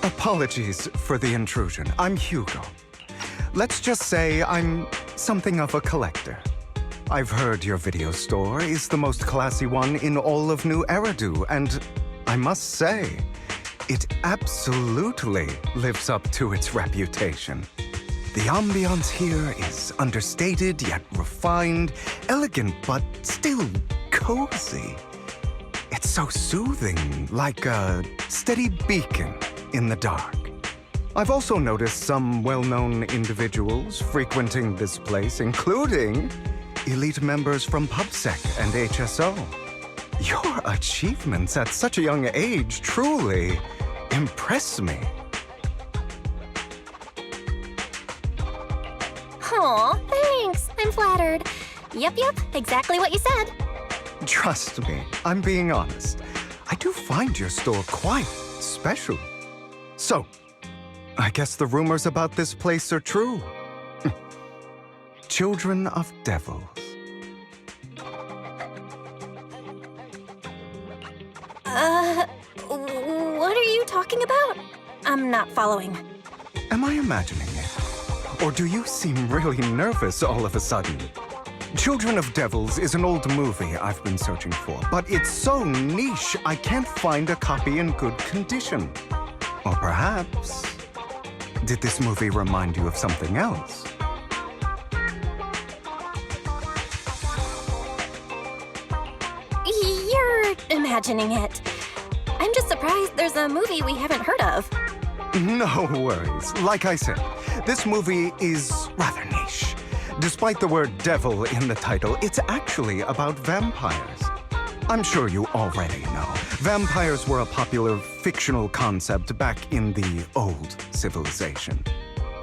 Apologies for the intrusion. I'm Hugo. Let's just say I'm something of a collector. I've heard your video store is the most classy one in all of New Eridu, and I must say, it absolutely lives up to its reputation. The ambiance here is understated yet refined, elegant but still cozy. It's so soothing, like a steady beacon in the dark. I've also noticed some well-known individuals frequenting this place, including elite members from PubSec and HSO. Your achievements at such a young age truly impress me. Aw, thanks. I'm flattered. Yep, exactly what you said. Trust me, I'm being honest. I do find your store quite special. So, I guess the rumors about this place are true. Children of devils. What are you talking about? I'm not following. Am I imagining it? Or do you seem really nervous all of a sudden? Children of Devils is an old movie I've been searching for, but it's so niche I can't find a copy in good condition. Or perhaps, did this movie remind you of something else? You're imagining it. I'm just surprised there's a movie we haven't heard of. No worries. Like I said, this movie is rather niche. Despite the word devil in the title, it's actually about vampires. I'm sure you already know. Vampires were a popular fictional concept back in the old civilization.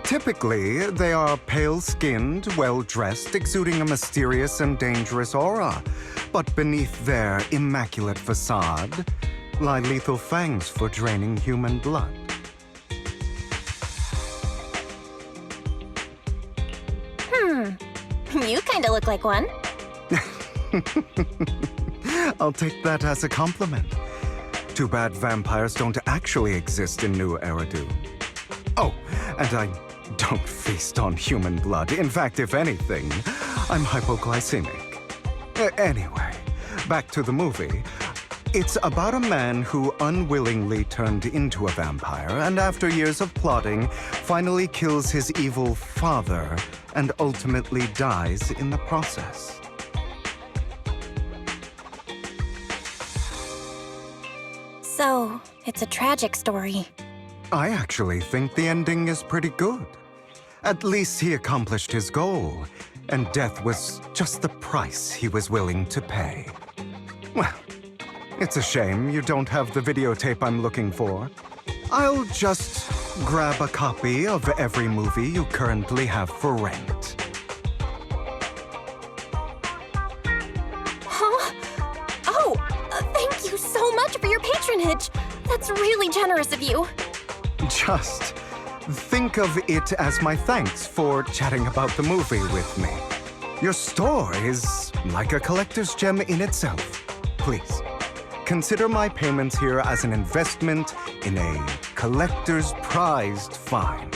Typically, they are pale-skinned, well-dressed, exuding a mysterious and dangerous aura. But beneath their immaculate facade lie lethal fangs for draining human blood. You kinda look like one. I'll take that as a compliment. Too bad vampires don't actually exist in New Eridu. Oh, and I don't feast on human blood. In fact, if anything, I'm hypoglycemic. Anyway, back to the movie. It's about a man who unwillingly turned into a vampire and after years of plotting, finally kills his evil father and ultimately dies in the process. So, it's a tragic story. I actually think the ending is pretty good. At least he accomplished his goal, and death was just the price he was willing to pay. Well, it's a shame you don't have the videotape I'm looking for. I'll just grab a copy of every movie you currently have for rent. Huh? Oh, thank you so much for your patronage. That's really generous of you. Just think of it as my thanks for chatting about the movie with me. Your store is like a collector's gem in itself. Please, consider my payments here as an investment in a collector's prized find.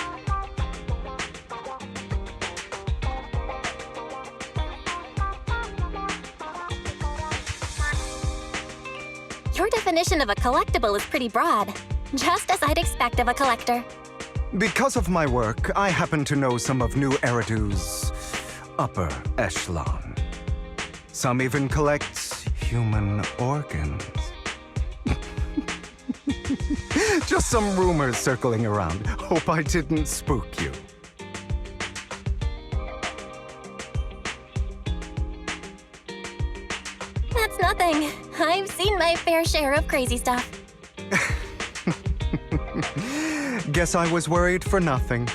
Your definition of a collectible is pretty broad. Just as I'd expect of a collector. Because of my work, I happen to know some of New Eridu's upper echelon. Some even collect human organs. Just some rumors circling around. Hope I didn't spook you. That's nothing. I've seen my fair share of crazy stuff. Guess I was worried for nothing.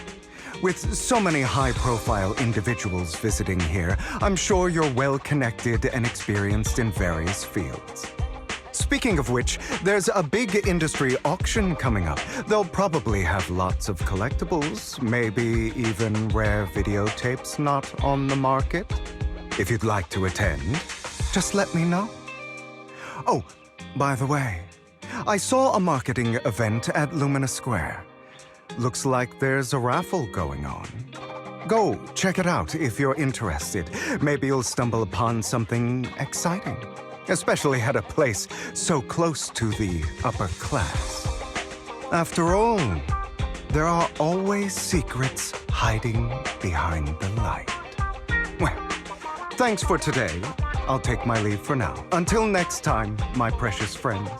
With so many high-profile individuals visiting here, I'm sure you're well-connected and experienced in various fields. Speaking of which, there's a big industry auction coming up. They'll probably have lots of collectibles, maybe even rare videotapes not on the market. If you'd like to attend, just let me know. Oh, by the way, I saw a marketing event at Lumina Square. Looks like there's a raffle going on. Go check it out if you're interested. Maybe you'll stumble upon something exciting, especially at a place so close to the upper class. After all, there are always secrets hiding behind the light. Well, thanks for today. I'll take my leave for now. Until next time, my precious friends.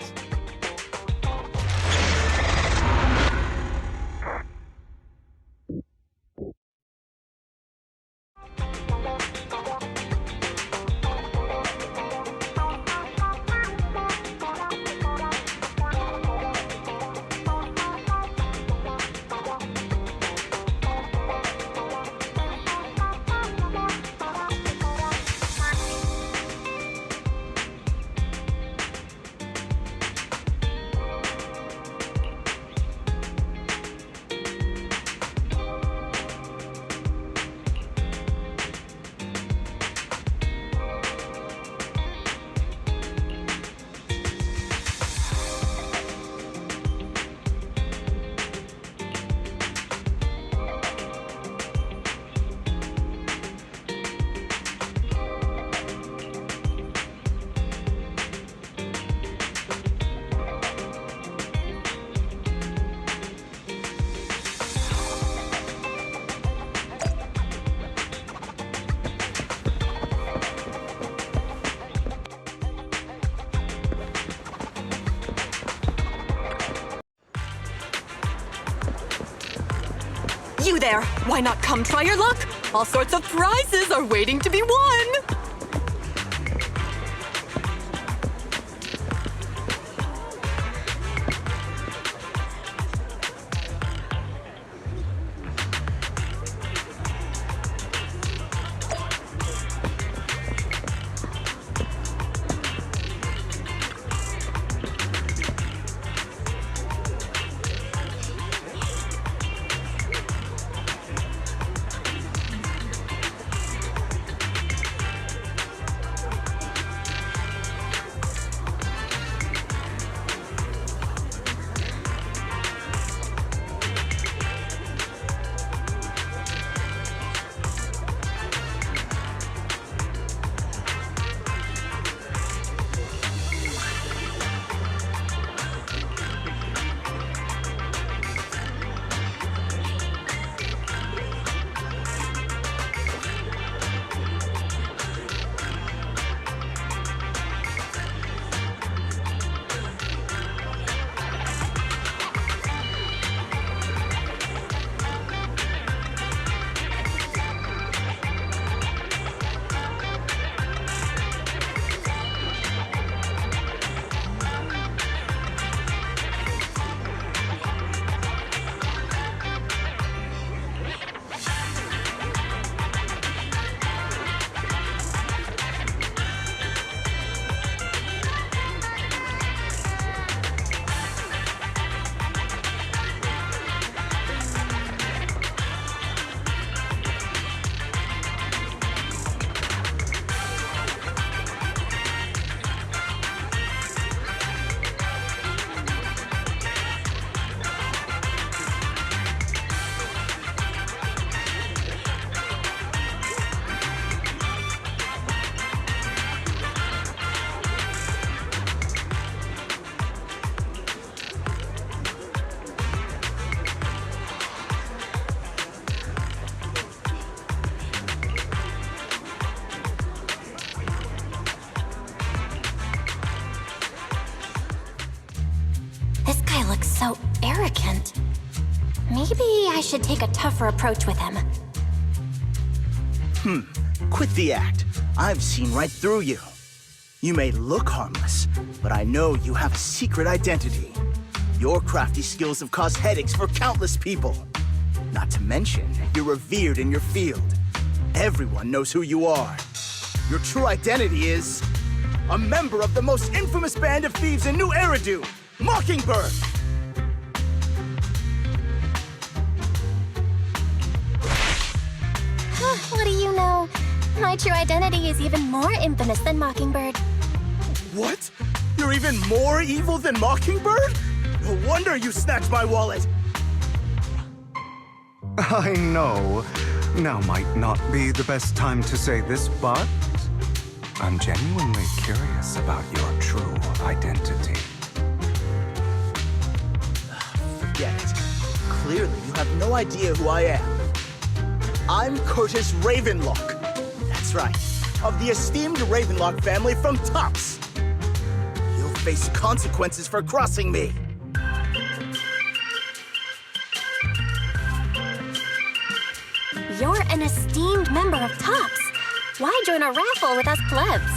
You there! Why not come try your luck? All sorts of prizes are waiting to be won! arrogant. Maybe I should take a tougher approach with him. Quit the act. I've seen right through you. You may look harmless, but I know you have a secret identity. Your crafty skills have caused headaches for countless people. Not to mention, you're revered in your field. Everyone knows who you are. Your true identity is a member of the most infamous band of thieves in New Eridu, Mockingbird. What do you know? My true identity is even more infamous than Mockingbird. What? You're even more evil than Mockingbird? No wonder you snatched my wallet. I know. Now might not be the best time to say this, but I'm genuinely curious about your true identity. Forget it. Clearly, you have no idea who I am. I'm Curtis Ravenlock. That's right, of the esteemed Ravenlock family from Tops. You'll face consequences for crossing me. You're an esteemed member of Tops. Why join a raffle with us plebs?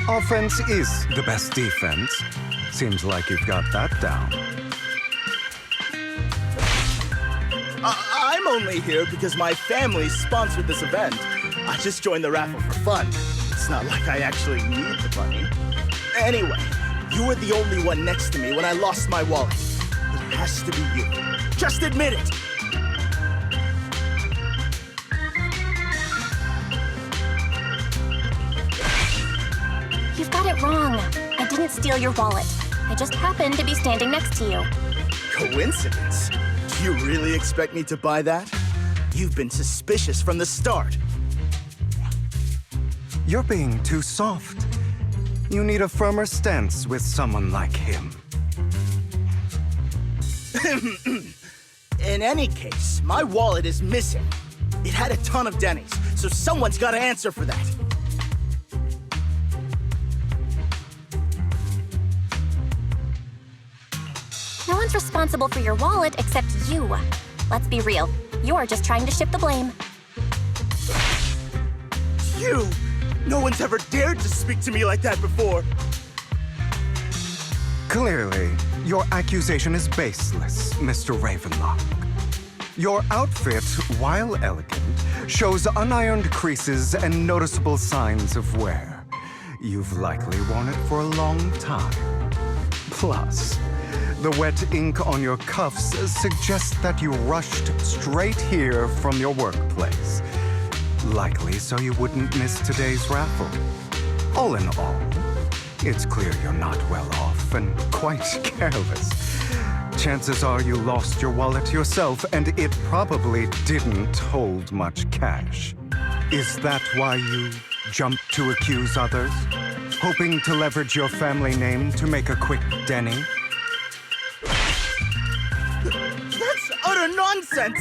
Offense is the best defense. Seems like you've got that down. I'm only here because my family sponsored this event. I just joined the raffle for fun. It's not like I actually need the money. Anyway, you were the only one next to me when I lost my wallet. It has to be you. Just admit it. You've got it wrong. I didn't steal your wallet. I just happened to be standing next to you. Coincidence? Do you really expect me to buy that? You've been suspicious from the start. You're being too soft. You need a firmer stance with someone like him. In any case, my wallet is missing. It had a ton of Denny's, so someone's got to answer for that. No one's responsible for your wallet except you. Let's be real. You're just trying to shift the blame. You! No one's ever dared to speak to me like that before. Clearly, your accusation is baseless, Mr. Ravenlock. Your outfit, while elegant, shows unironed creases and noticeable signs of wear. You've likely worn it for a long time. Plus, the wet ink on your cuffs suggests that you rushed straight here from your workplace. Likely so you wouldn't miss today's raffle. All in all, it's clear you're not well off and quite careless. Chances are you lost your wallet yourself, and it probably didn't hold much cash. Is that why you jumped to accuse others? Hoping to leverage your family name to make a quick Denny? That's utter nonsense!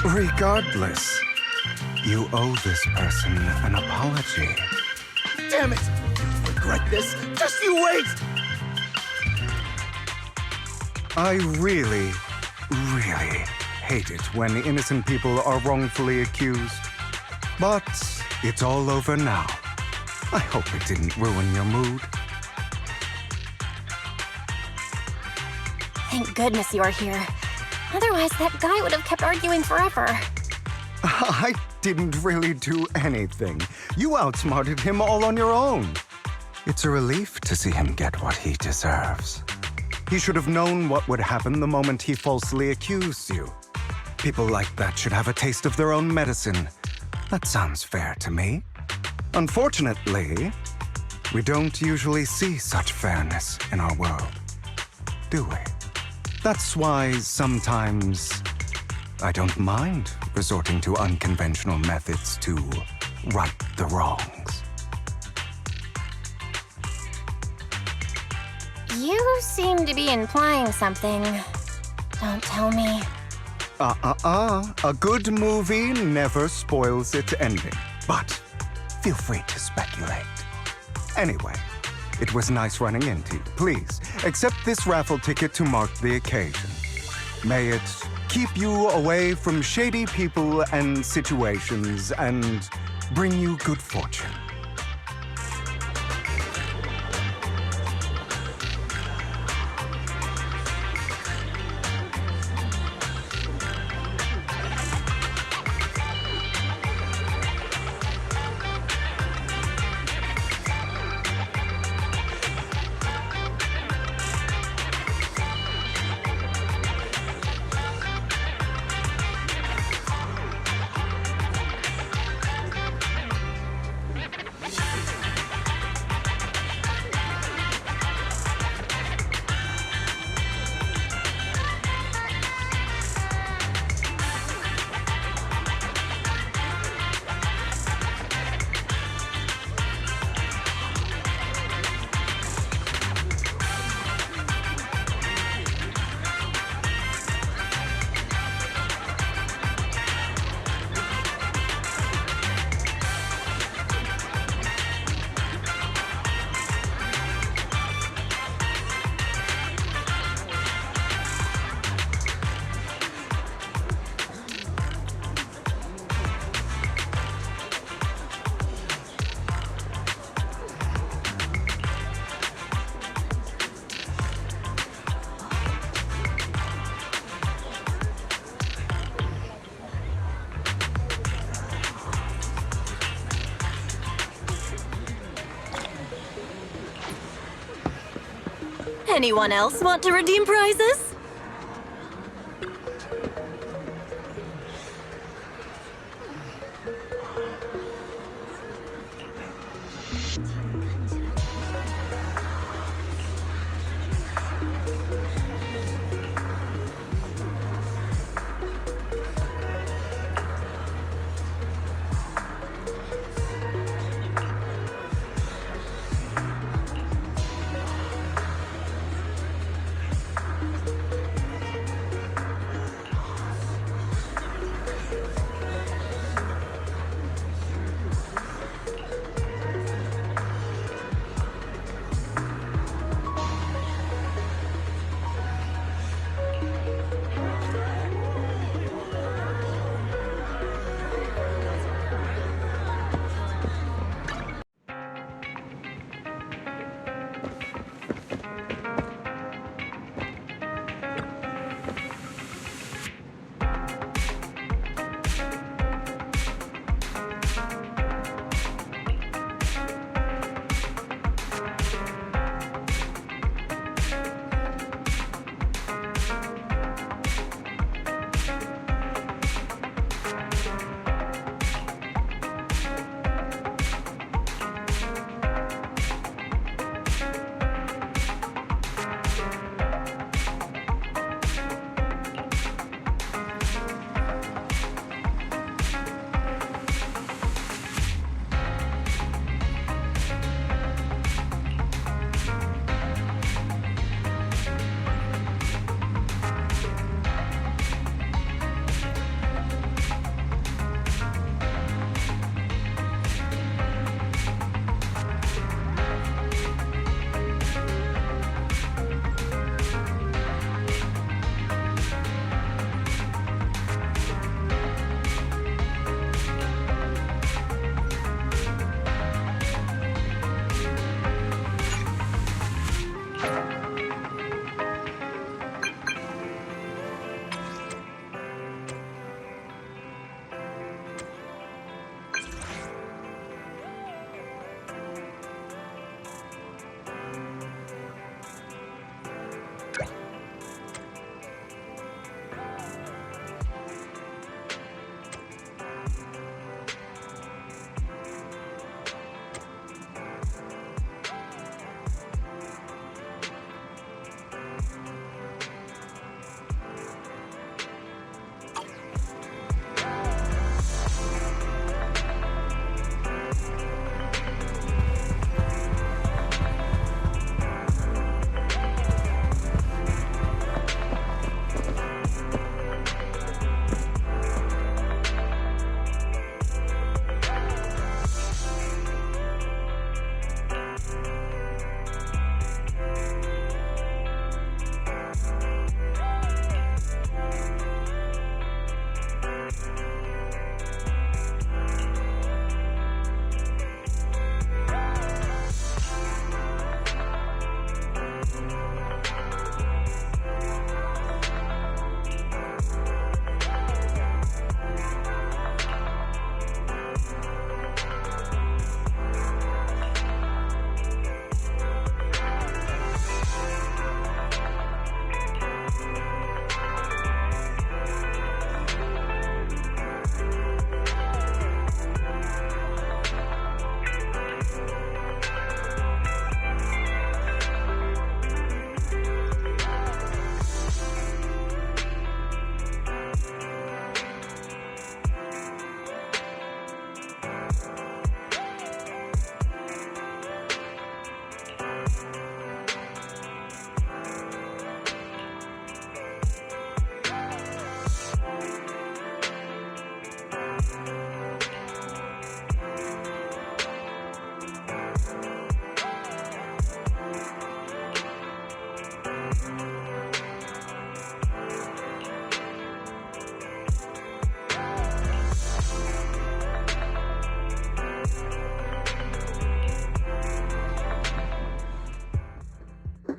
Regardless, you owe this person an apology. Damn it! You'll regret this. Just you wait! I really hate it when innocent people are wrongfully accused. But it's all over now. I hope it didn't ruin your mood. Thank goodness you're here. Otherwise, that guy would have kept arguing forever. I didn't really do anything. You outsmarted him all on your own. It's a relief to see him get what he deserves. He should have known what would happen the moment he falsely accused you. People like that should have a taste of their own medicine. That sounds fair to me. Unfortunately, we don't usually see such fairness in our world, do we? That's why sometimes I don't mind resorting to unconventional methods to right the wrongs. You seem to be implying something. Don't tell me. A good movie never spoils its ending. But feel free to speculate. Anyway, It was nice running into you. Please, accept this raffle ticket to mark the occasion. May it keep you away from shady people and situations and bring you good fortune. Anyone else want to redeem prizes?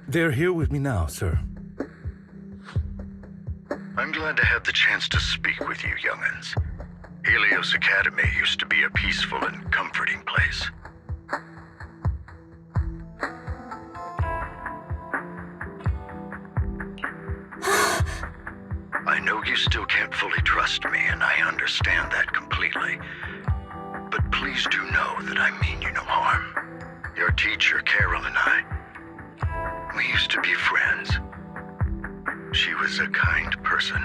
They're here with me now, sir. I'm glad to have the chance to speak with you, young'uns. Helios Academy used to be a peaceful and comforting place. I know you still can't fully trust me, and I understand that completely. But please do know that I mean you no harm. Your teacher, Carol, and I, we used to be friends. She was a kind person.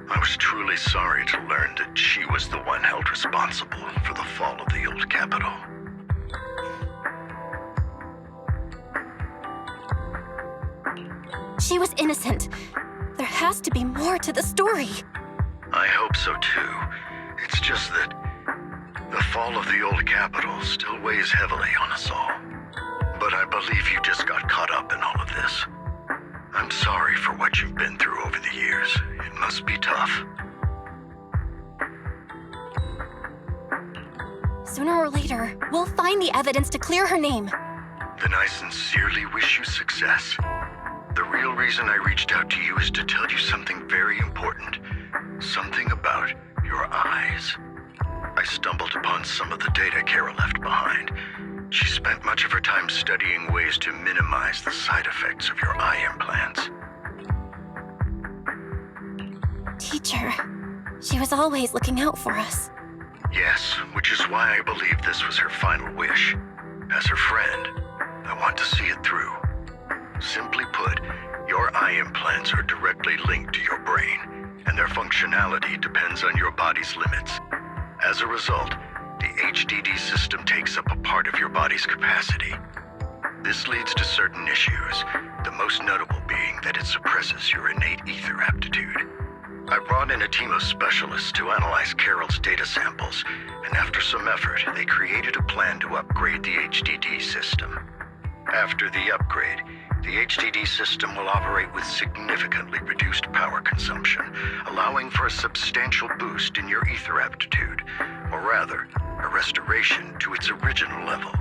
I was truly sorry to learn that she was the one held responsible for the fall of the old capital. She was innocent. There has to be more to the story. I hope so too. It's just that the fall of the old capital still weighs heavily on us all. But I believe you just got caught up in all of this. I'm sorry for what you've been through over the years. It must be tough. Sooner or later, we'll find the evidence to clear her name. Then I sincerely wish you success. The real reason I reached out to you is to tell you something very important. Something about your eyes. I stumbled upon some of the data Carol left behind. She spent much of her time studying ways to minimize the side effects of your eye implants. Teacher, she was always looking out for us. Yes, which is why I believe this was her final wish. As her friend, I want to see it through. Simply put, your eye implants are directly linked to your brain, and their functionality depends on your body's limits. As a result, the HDD system takes up a part of your body's capacity. This leads to certain issues, the most notable being that it suppresses your innate ether aptitude. I brought in a team of specialists to analyze Carol's data samples, and after some effort, they created a plan to upgrade the HDD system. After the upgrade, the HDD system will operate with significantly reduced power consumption, allowing for a substantial boost in your ether aptitude, or rather, a restoration to its original level.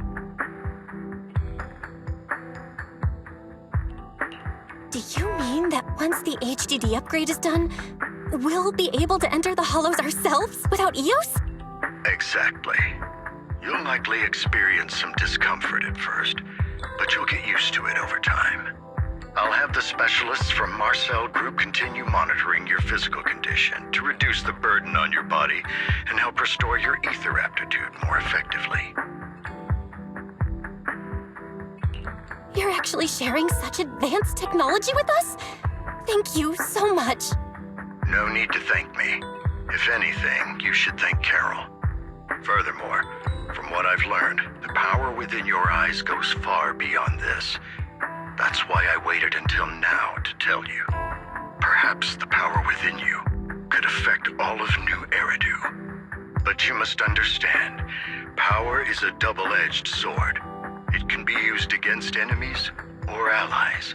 Do you mean that once the HDD upgrade is done, we'll be able to enter the hollows ourselves without EOS? Exactly. You'll likely experience some discomfort at first, but you'll get used to it over time. I'll have the specialists from Marcel Group continue monitoring your physical condition to reduce the burden on your body and help restore your ether aptitude more effectively. You're actually sharing such advanced technology with us? Thank you so much. No need to thank me. If anything, you should thank Carol. Furthermore, from what I've learned, the power within your eyes goes far beyond this. That's why I waited until now to tell you. Perhaps the power within you could affect all of New Eridu. But you must understand, power is a double-edged sword. It can be used against enemies or allies.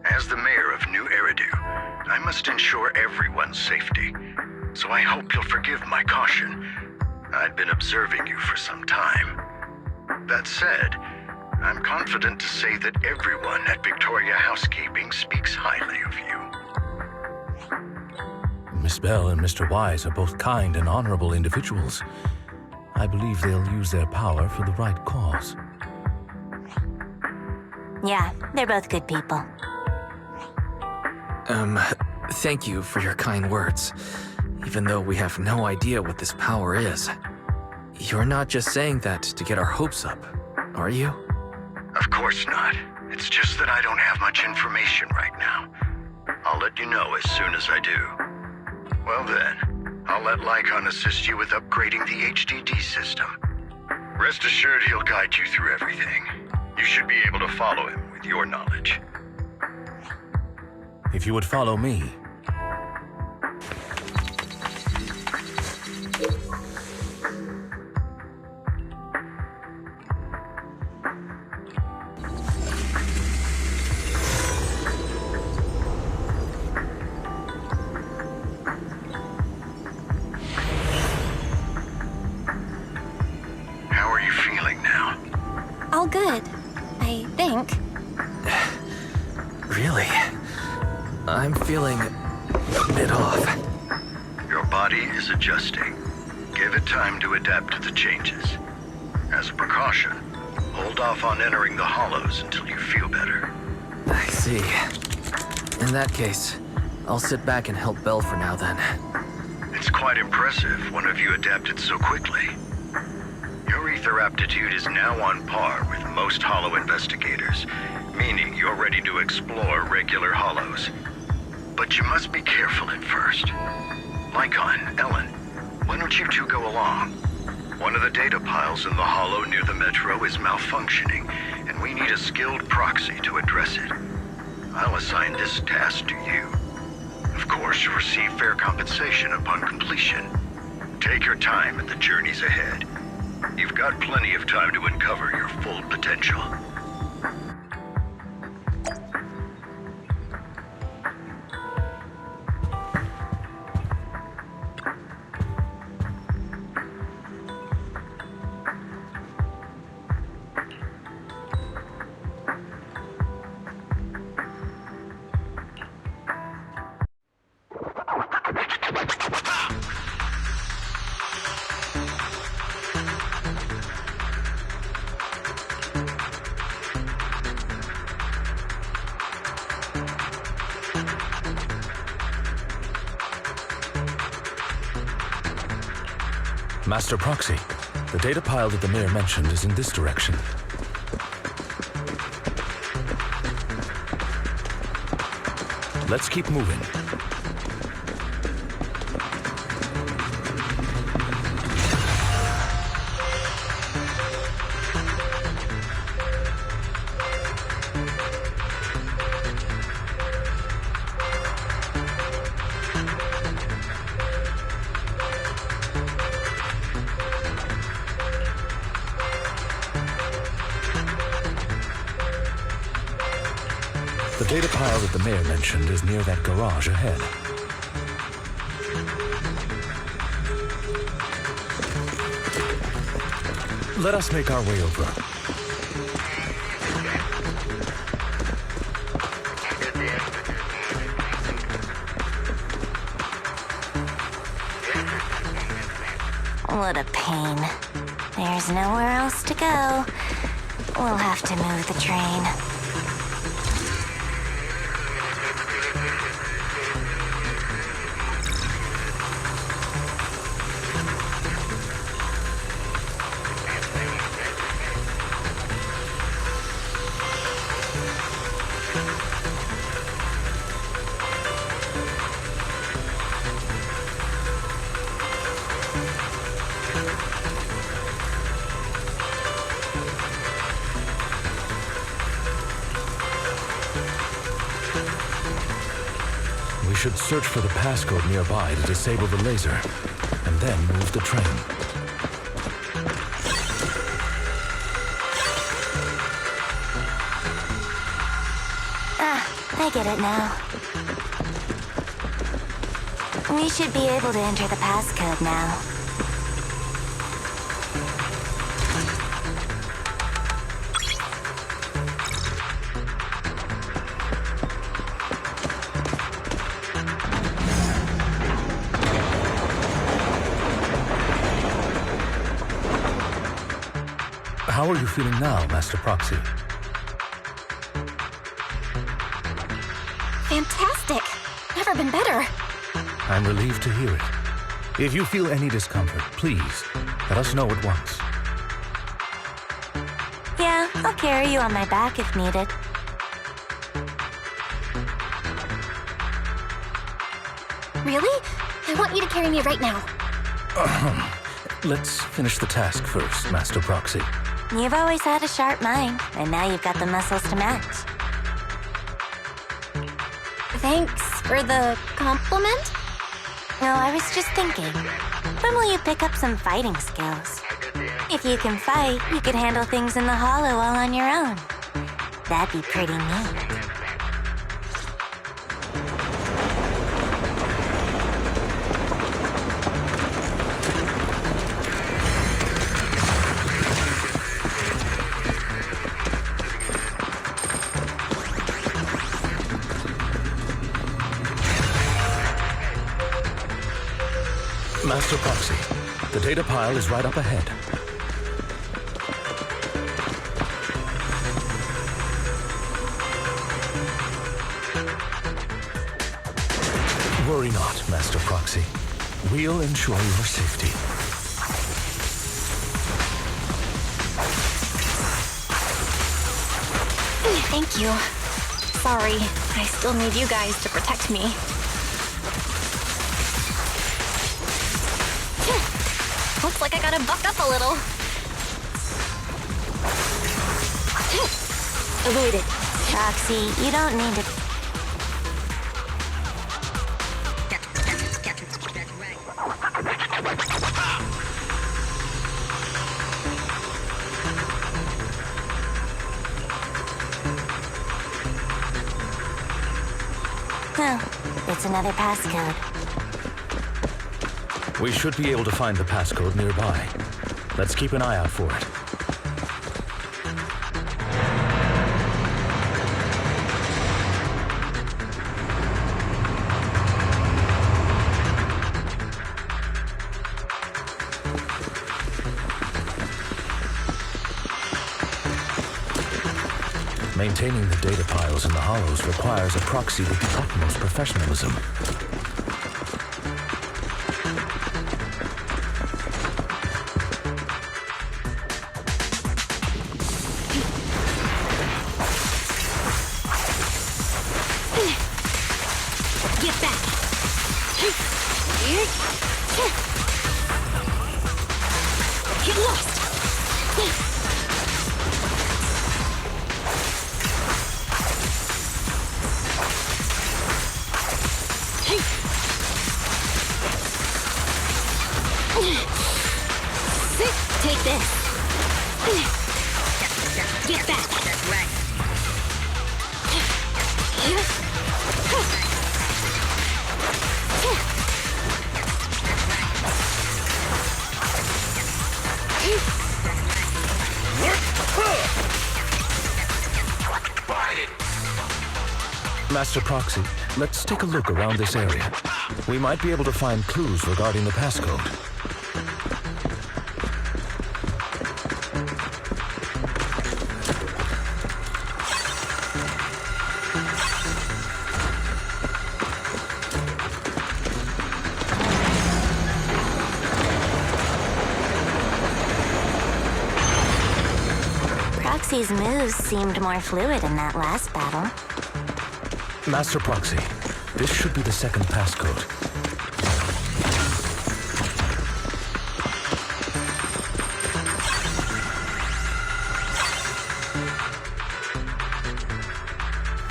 As the mayor of New Eridu, I must ensure everyone's safety. So I hope you'll forgive my caution. I've been observing you for some time. That said, I'm confident to say that everyone at Victoria Housekeeping speaks highly of you. Miss Bell and Mr. Wise are both kind and honorable individuals. I believe they'll use their power for the right cause. Yeah, they're both good people. Thank you for your kind words. Even though we have no idea what this power is. You're not just saying that to get our hopes up, are you? Of course not. It's just that I don't have much information right now. I'll let you know as soon as I do. Well then, I'll let Lycon assist you with upgrading the HDD system. Rest assured he'll guide you through everything. You should be able to follow him with your knowledge. If you would follow me. How are you feeling now? All good, I think. feeling a bit off. Your body is adjusting. Give it time to adapt to the changes. As a precaution, hold off on entering the hollows until you feel better. I see. In that case, I'll sit back and help Belle for now then. It's quite impressive one of you adapted so quickly. Your ether aptitude is now on par with most hollow investigators, meaning you're ready to explore regular hollows. But you must be careful at first. Lycon, Ellen, why don't you two go along? One of the data piles in the hollow near the metro is malfunctioning, and we need a skilled proxy to address it. I'll assign this task to you. Of course, you'll receive fair compensation upon completion. Take your time in the journeys ahead. You've got plenty of time to uncover your full potential. Master Proxy, the data pile that the mayor mentioned is in this direction. Let's keep moving. The data pile that the mayor mentioned is near that garage ahead. Let us make our way over. What a pain. There's nowhere else to go. We'll have to move the train. We should search for the passcode nearby to disable the laser, and then move the train. I get it now. We should be able to enter the passcode now. How are you feeling now, Master Proxy? Fantastic! Never been better. I'm relieved to hear it. If you feel any discomfort, please let us know at once. Yeah, I'll carry you on my back if needed. Really? I want you to carry me right now. Let's finish the task first, Master Proxy. You've always had a sharp mind, and now you've got the muscles to match. Thanks for the compliment? No, I was just thinking, when will you pick up some fighting skills? If you can fight, you could handle things in the hollow all on your own. That'd be pretty neat. Master Proxy, the data pile is right up ahead. Worry not, Master Proxy. We'll ensure your safety. Thank you. Sorry, I still need you guys to protect me. Looks like I gotta buck up a little. Avoid it. Proxy, you don't need to... It's another passcode. We should be able to find the passcode nearby. Let's keep an eye out for it. Maintaining the data piles in the hollows requires a proxy with the utmost professionalism. Get back! Get lost! Take this. Get back. That's right. Master Proxy, let's take a look around this area. We might be able to find clues regarding the passcode. Proxy's moves seemed more fluid in that last battle. Master Proxy, this should be the second passcode.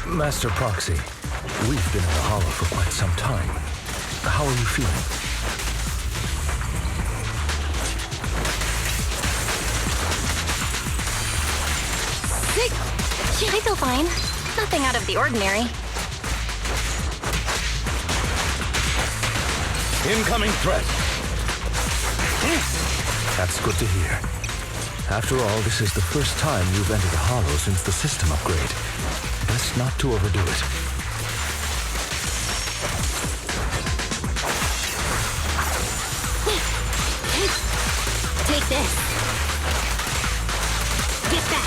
Master Proxy, we've been in the Hollow for quite some time. How are you feeling? Yeah, I feel fine. Nothing out of the ordinary. Incoming threat! That's good to hear. After all, this is the first time you've entered a Hollow since the system upgrade. Best not to overdo it. Take this. Get back.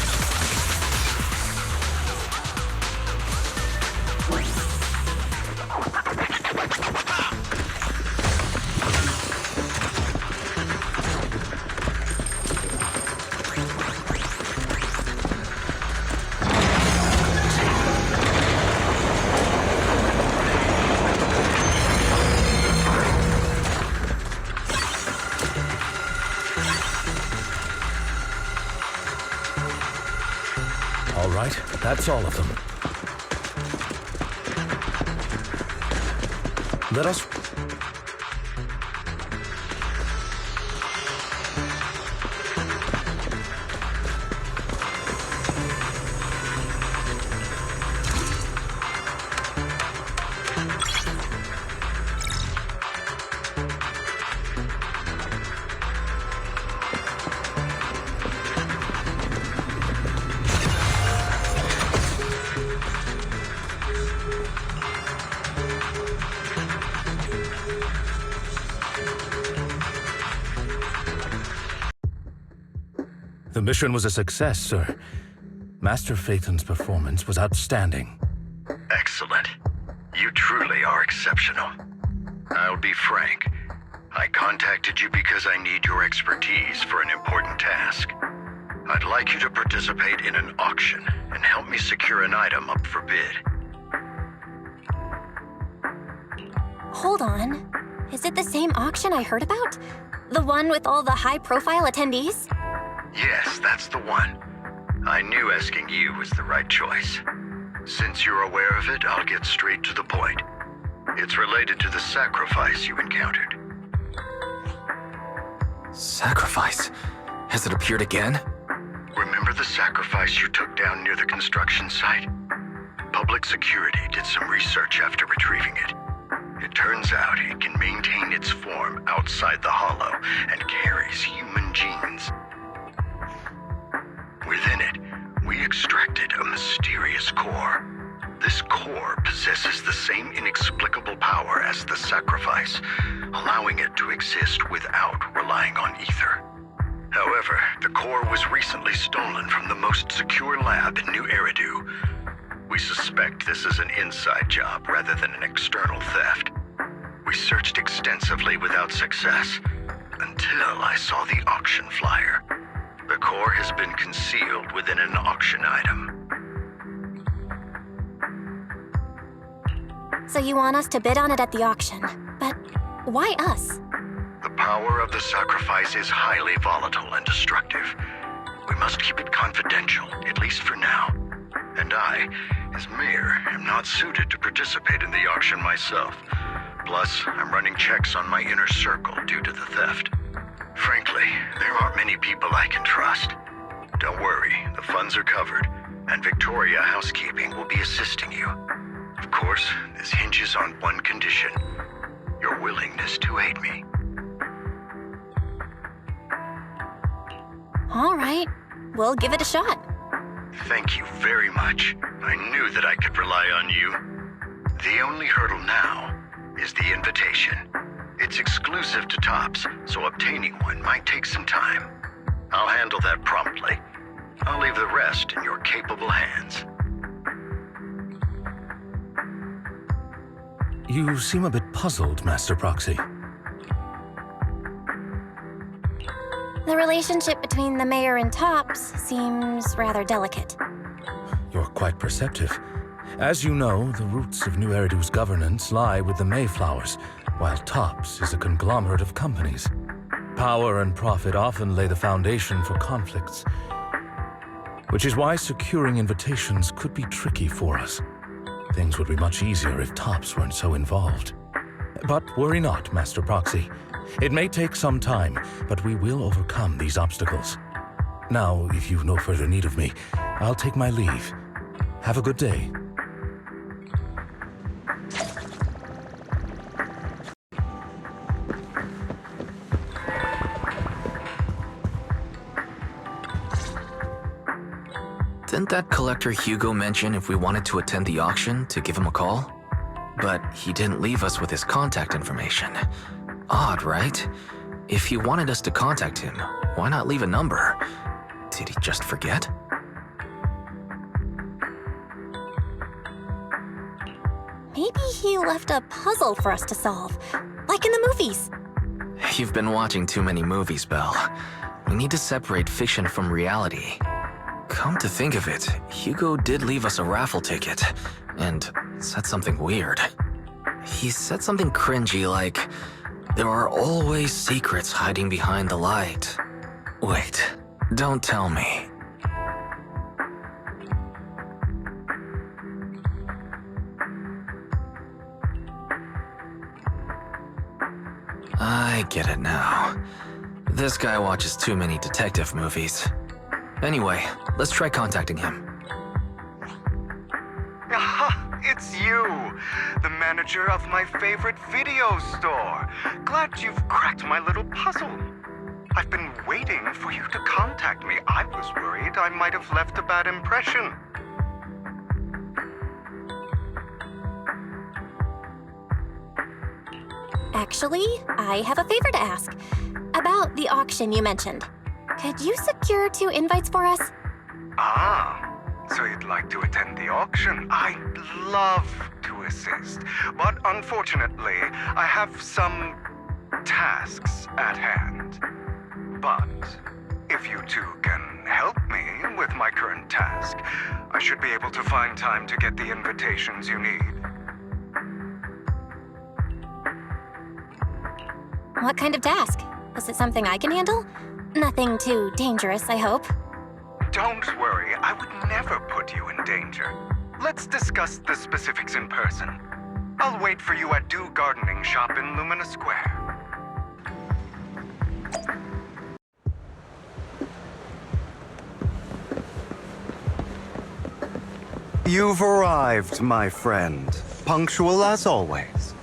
All right, that's all of them. Let us... The mission was a success, sir. Master Phaethon's performance was outstanding. Excellent. You truly are exceptional. I'll be frank. I contacted you because I need your expertise for an important task. I'd like you to participate in an auction and help me secure an item up for bid. Hold on. Is it the same auction I heard about? The one with all the high-profile attendees? Yes, that's the one. I knew asking you was the right choice. Since you're aware of it, I'll get straight to the point. It's related to the sacrifice you encountered. Sacrifice? Has it appeared again? Remember the sacrifice you took down near the construction site? Public security did some research after retrieving it. It turns out it can maintain its form outside the hollow and carries human genes. Within it, we extracted a mysterious core. This core possesses the same inexplicable power as the sacrifice, allowing it to exist without relying on ether. However, the core was recently stolen from the most secure lab in New Eridu. We suspect this is an inside job rather than an external theft. We searched extensively without success, until I saw the auction flyer. The core has been concealed within an auction item. So you want us to bid on it at the auction. But why us? The power of the sacrifice is highly volatile and destructive. We must keep it confidential, at least for now. And I, as mayor, am not suited to participate in the auction myself. Plus, I'm running checks on my inner circle due to the theft. Frankly, there aren't many people I can trust. Don't worry, the funds are covered, and Victoria Housekeeping will be assisting you. Of course, this hinges on one condition: your willingness to aid me. All right, we'll give it a shot. Thank you very much. I knew that I could rely on you. The only hurdle now is the invitation. It's exclusive to Tops, so obtaining one might take some time. I'll handle that promptly. I'll leave the rest in your capable hands. You seem a bit puzzled, Master Proxy. The relationship between the mayor and Tops seems rather delicate. You're quite perceptive. As you know, the roots of New Eridu's governance lie with the Mayflowers, while Tops is a conglomerate of companies. Power and profit often lay the foundation for conflicts, which is why securing invitations could be tricky for us. Things would be much easier if Tops weren't so involved. But worry not, Master Proxy. It may take some time, but we will overcome these obstacles. Now, if you've no further need of me, I'll take my leave. Have a good day. Didn't that collector Hugo mention if we wanted to attend the auction to give him a call? But he didn't leave us with his contact information. Odd, right? If he wanted us to contact him, why not leave a number? Did he just forget? Maybe he left a puzzle for us to solve, like in the movies. You've been watching too many movies, Belle. We need to separate fiction from reality. Come to think of it, Hugo did leave us a raffle ticket, and said something weird. He said something cringy like, "There are always secrets hiding behind the light." Wait, don't tell me. I get it now. This guy watches too many detective movies. Anyway, let's try contacting him. Aha, it's you, the manager of my favorite video store. Glad you've cracked my little puzzle. I've been waiting for you to contact me. I was worried I might have left a bad impression. Actually, I have a favor to ask. About the auction you mentioned. Could you secure 2 invites for us? Ah, so you'd like to attend the auction? I'd love to assist, but unfortunately, I have some tasks at hand. But if you two can help me with my current task, I should be able to find time to get the invitations you need. What kind of task? Is it something I can handle? Nothing too dangerous, I hope. Don't worry, I would never put you in danger. Let's discuss the specifics in person. I'll wait for you at Dew Gardening Shop in Lumina Square. You've arrived, my friend. Punctual as always.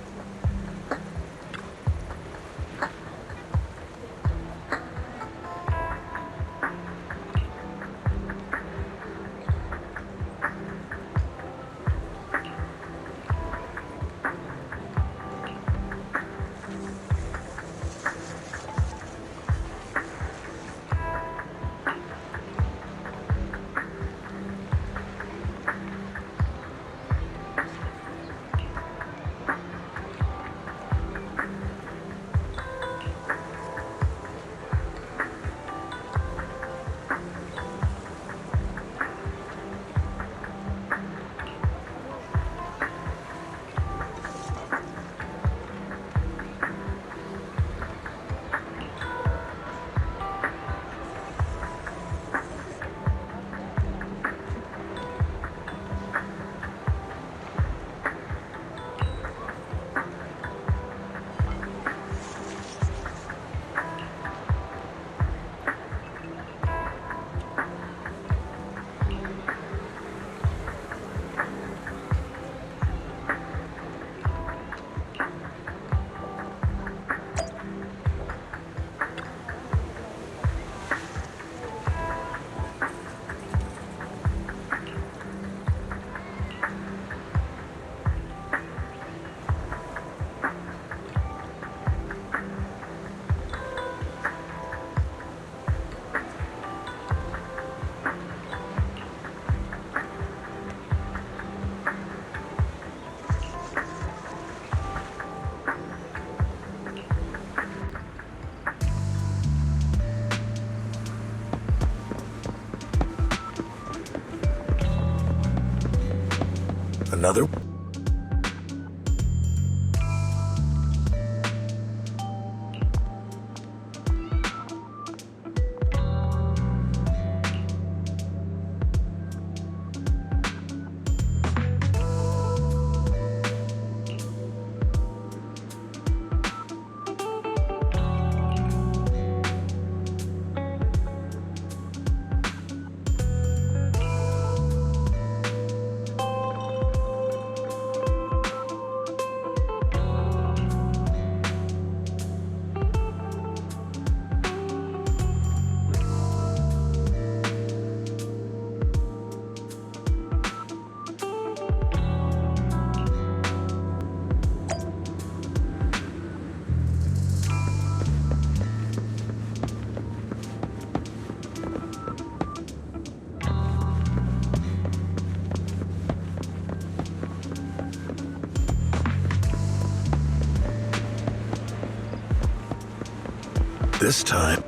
Another? This time.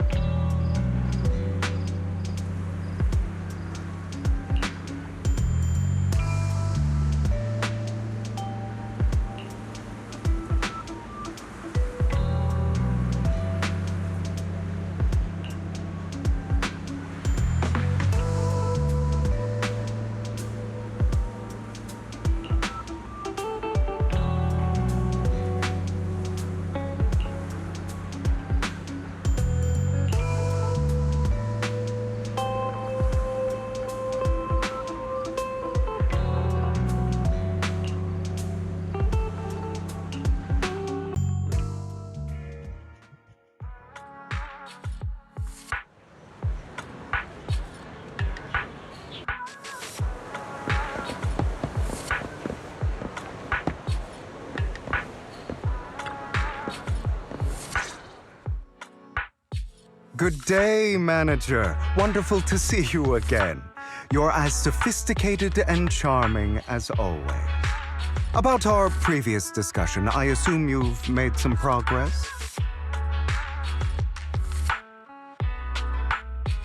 Good day, manager. Wonderful to see you again. You're as sophisticated and charming as always. About our previous discussion, I assume you've made some progress?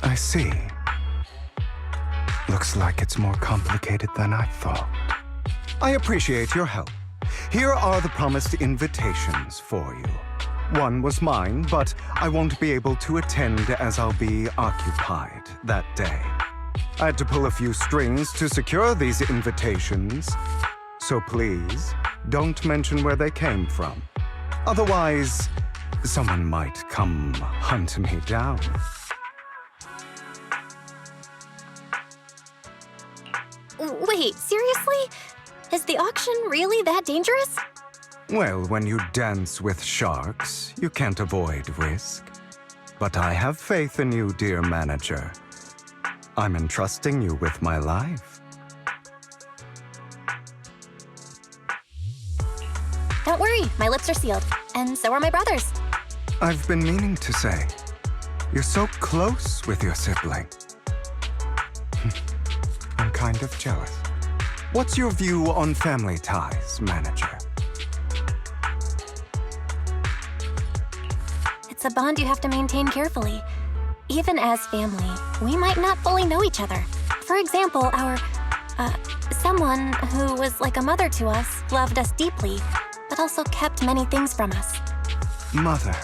I see. Looks like it's more complicated than I thought. I appreciate your help. Here are the promised invitations for you. One was mine, but I won't be able to attend as I'll be occupied that day. I had to pull a few strings to secure these invitations, so please, don't mention where they came from. Otherwise, someone might come hunt me down. Wait, seriously? Is the auction really that dangerous? Well, when you dance with sharks, you can't avoid risk. But I have faith in you, dear manager. I'm entrusting you with my life. Don't worry, my lips are sealed. And so are my brothers. I've been meaning to say, you're so close with your sibling. I'm kind of jealous. What's your view on family ties, manager? It's a bond you have to maintain carefully. Even as family, we might not fully know each other. For example, someone who was like a mother to us loved us deeply, but also kept many things from us. Mother.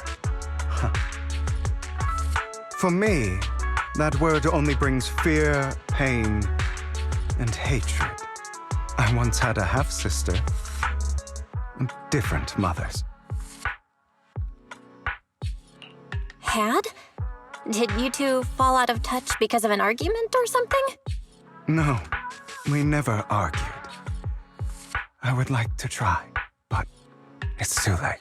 Huh. For me, that word only brings fear, pain, and hatred. I once had a half-sister. Different mothers. Had? Did you two fall out of touch because of an argument or something? No, we never argued. I would like to try, but it's too late.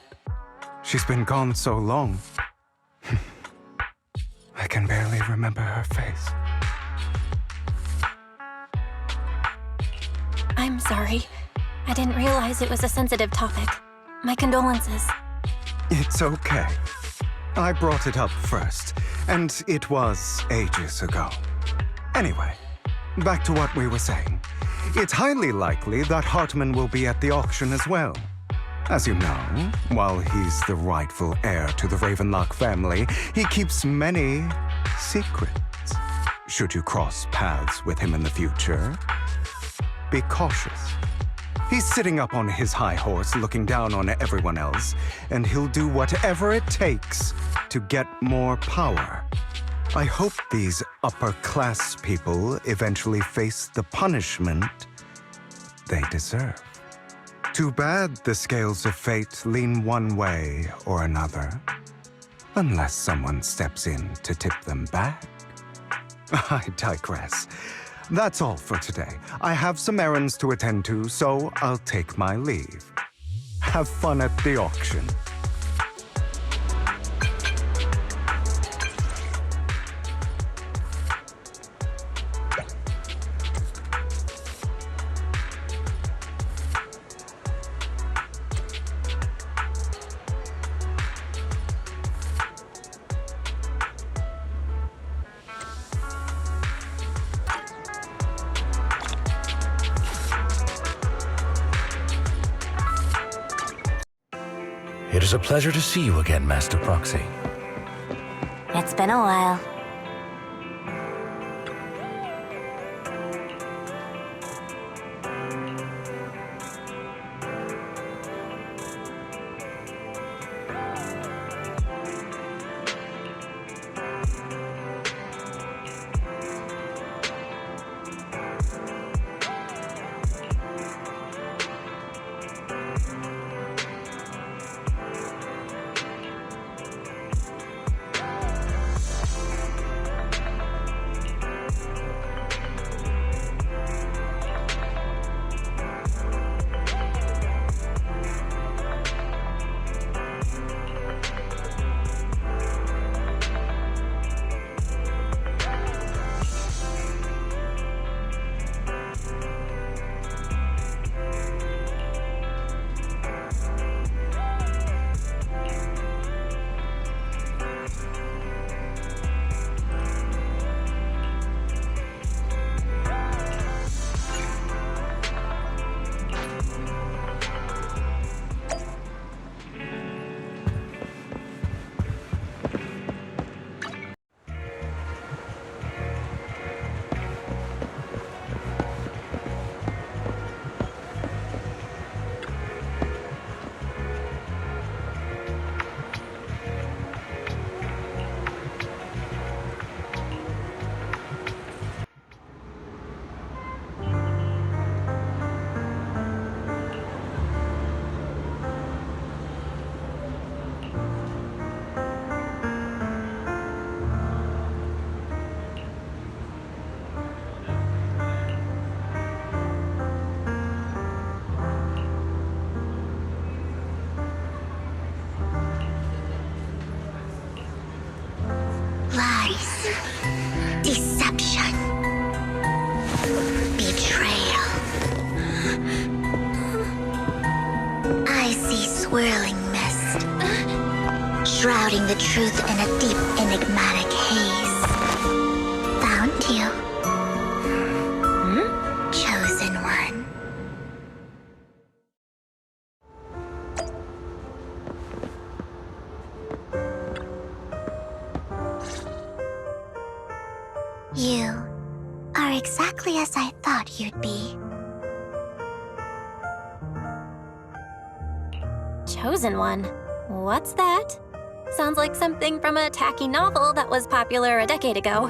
She's been gone so long. I can barely remember her face. I'm sorry. I didn't realize it was a sensitive topic. My condolences. It's okay. I brought it up first, and it was ages ago. Anyway, back to what we were saying. It's highly likely that Hartman will be at the auction as well. As you know, while he's the rightful heir to the Ravenlock family, he keeps many secrets. Should you cross paths with him in the future, be cautious. He's sitting up on his high horse looking down on everyone else, and he'll do whatever it takes to get more power. I hope these upper-class people eventually face the punishment they deserve. Too bad the scales of fate lean one way or another, unless someone steps in to tip them back. I digress. That's all for today. I have some errands to attend to, so I'll take my leave. Have fun at the auction. It is a pleasure to see you again, Master Proxy. It's been a while. shrouding the truth in a deep, enigmatic haze. Found you. Chosen one. You are exactly as I thought you'd be. Chosen one? What's that? Sounds like something from a tacky novel that was popular a decade ago.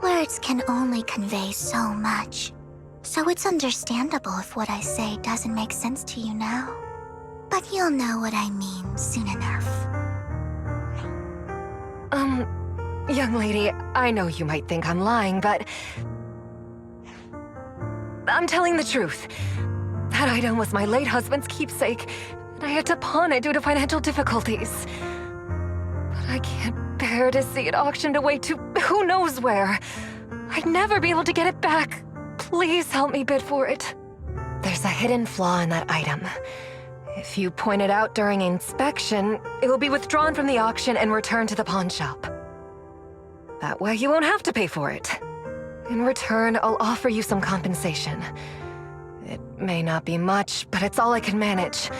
Words can only convey so much, so it's understandable if what I say doesn't make sense to you now. But you'll know what I mean soon enough. Young lady, I know you might think I'm lying, but I'm telling the truth. That item was my late husband's keepsake, and I had to pawn it due to financial difficulties. But I can't bear to see it auctioned away to who knows where. I'd never be able to get it back. Please help me bid for it. There's a hidden flaw in that item. If you point it out during inspection, it will be withdrawn from the auction and returned to the pawn shop. That way you won't have to pay for it. In return, I'll offer you some compensation. It may not be much, but it's all I can manage.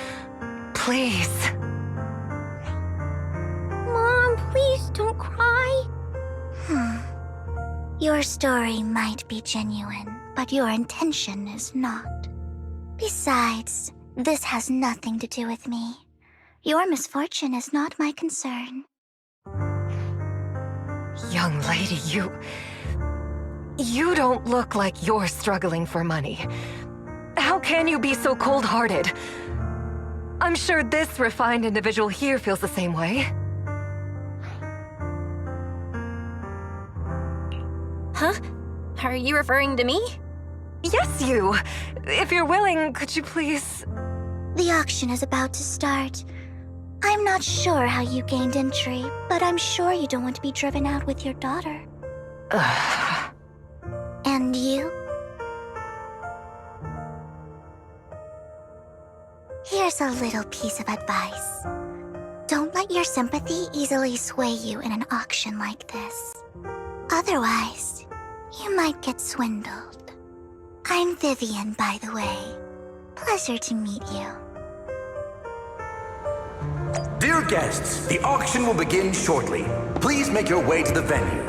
Please. Mom, please don't cry. Your story might be genuine, but your intention is not. Besides, this has nothing to do with me. Your misfortune is not my concern. Young lady, you don't look like you're struggling for money. How can you be so cold-hearted? I'm sure this refined individual here feels the same way. Huh? Are you referring to me? Yes, you! If you're willing, could you please... The auction is about to start. I'm not sure how you gained entry, but I'm sure you don't want to be driven out with your daughter. And you? Here's a little piece of advice. Don't let your sympathy easily sway you in an auction like this. Otherwise, you might get swindled. I'm Vivian, by the way. Pleasure to meet you. Dear guests, the auction will begin shortly. Please make your way to the venue.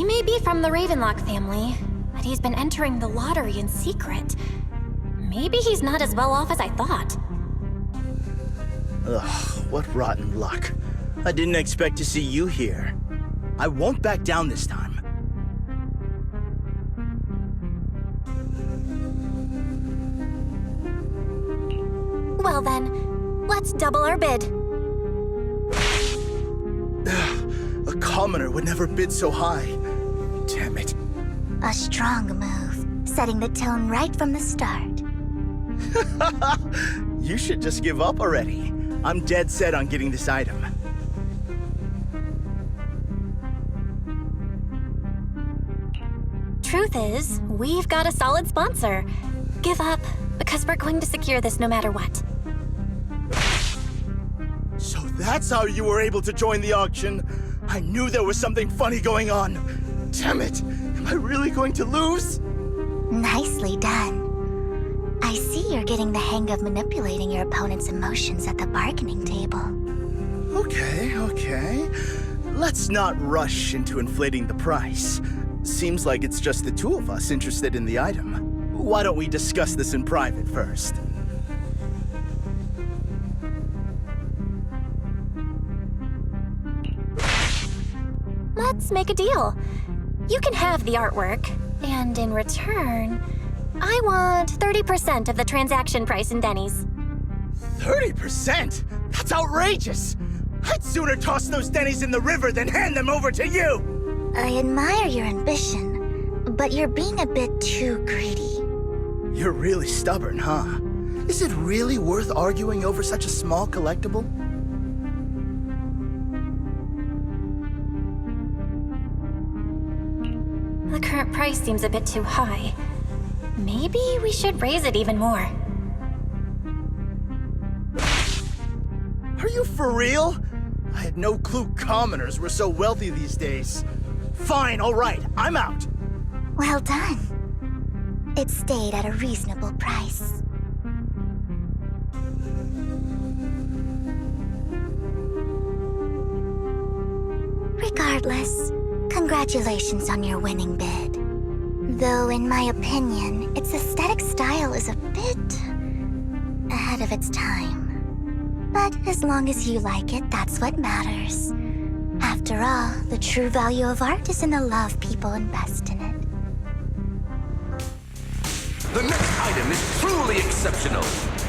He may be from the Ravenlock family, but he's been entering the lottery in secret. Maybe he's not as well off as I thought. Ugh, what rotten luck. I didn't expect to see you here. I won't back down this time. Well then, let's double our bid. A commoner would never bid so high. Damn it. A strong move, setting the tone right from the start. You should just give up already. I'm dead set on getting this item. Truth is, we've got a solid sponsor. Give up, because we're going to secure this no matter what. So that's how you were able to join the auction? I knew there was something funny going on. Damn it! Am I really going to lose? Nicely done. I see you're getting the hang of manipulating your opponent's emotions at the bargaining table. Okay. Let's not rush into inflating the price. Seems like it's just the two of us interested in the item. Why don't we discuss this in private first? Let's make a deal. You can have the artwork, and in return, I want 30% of the transaction price in Denny's. 30%? That's outrageous! I'd sooner toss those Denny's in the river than hand them over to you! I admire your ambition, but you're being a bit too greedy. You're really stubborn, huh? Is it really worth arguing over such a small collectible? The current price seems a bit too high. Maybe we should raise it even more. Are you for real? I had no clue commoners were so wealthy these days. Fine, all right, I'm out. Well done. It stayed at a reasonable price. Regardless, congratulations on your winning bid. Though, in my opinion, its aesthetic style is a bit ahead of its time. But as long as you like it, that's what matters. After all, the true value of art is in the love people invest in it. The next item is truly exceptional.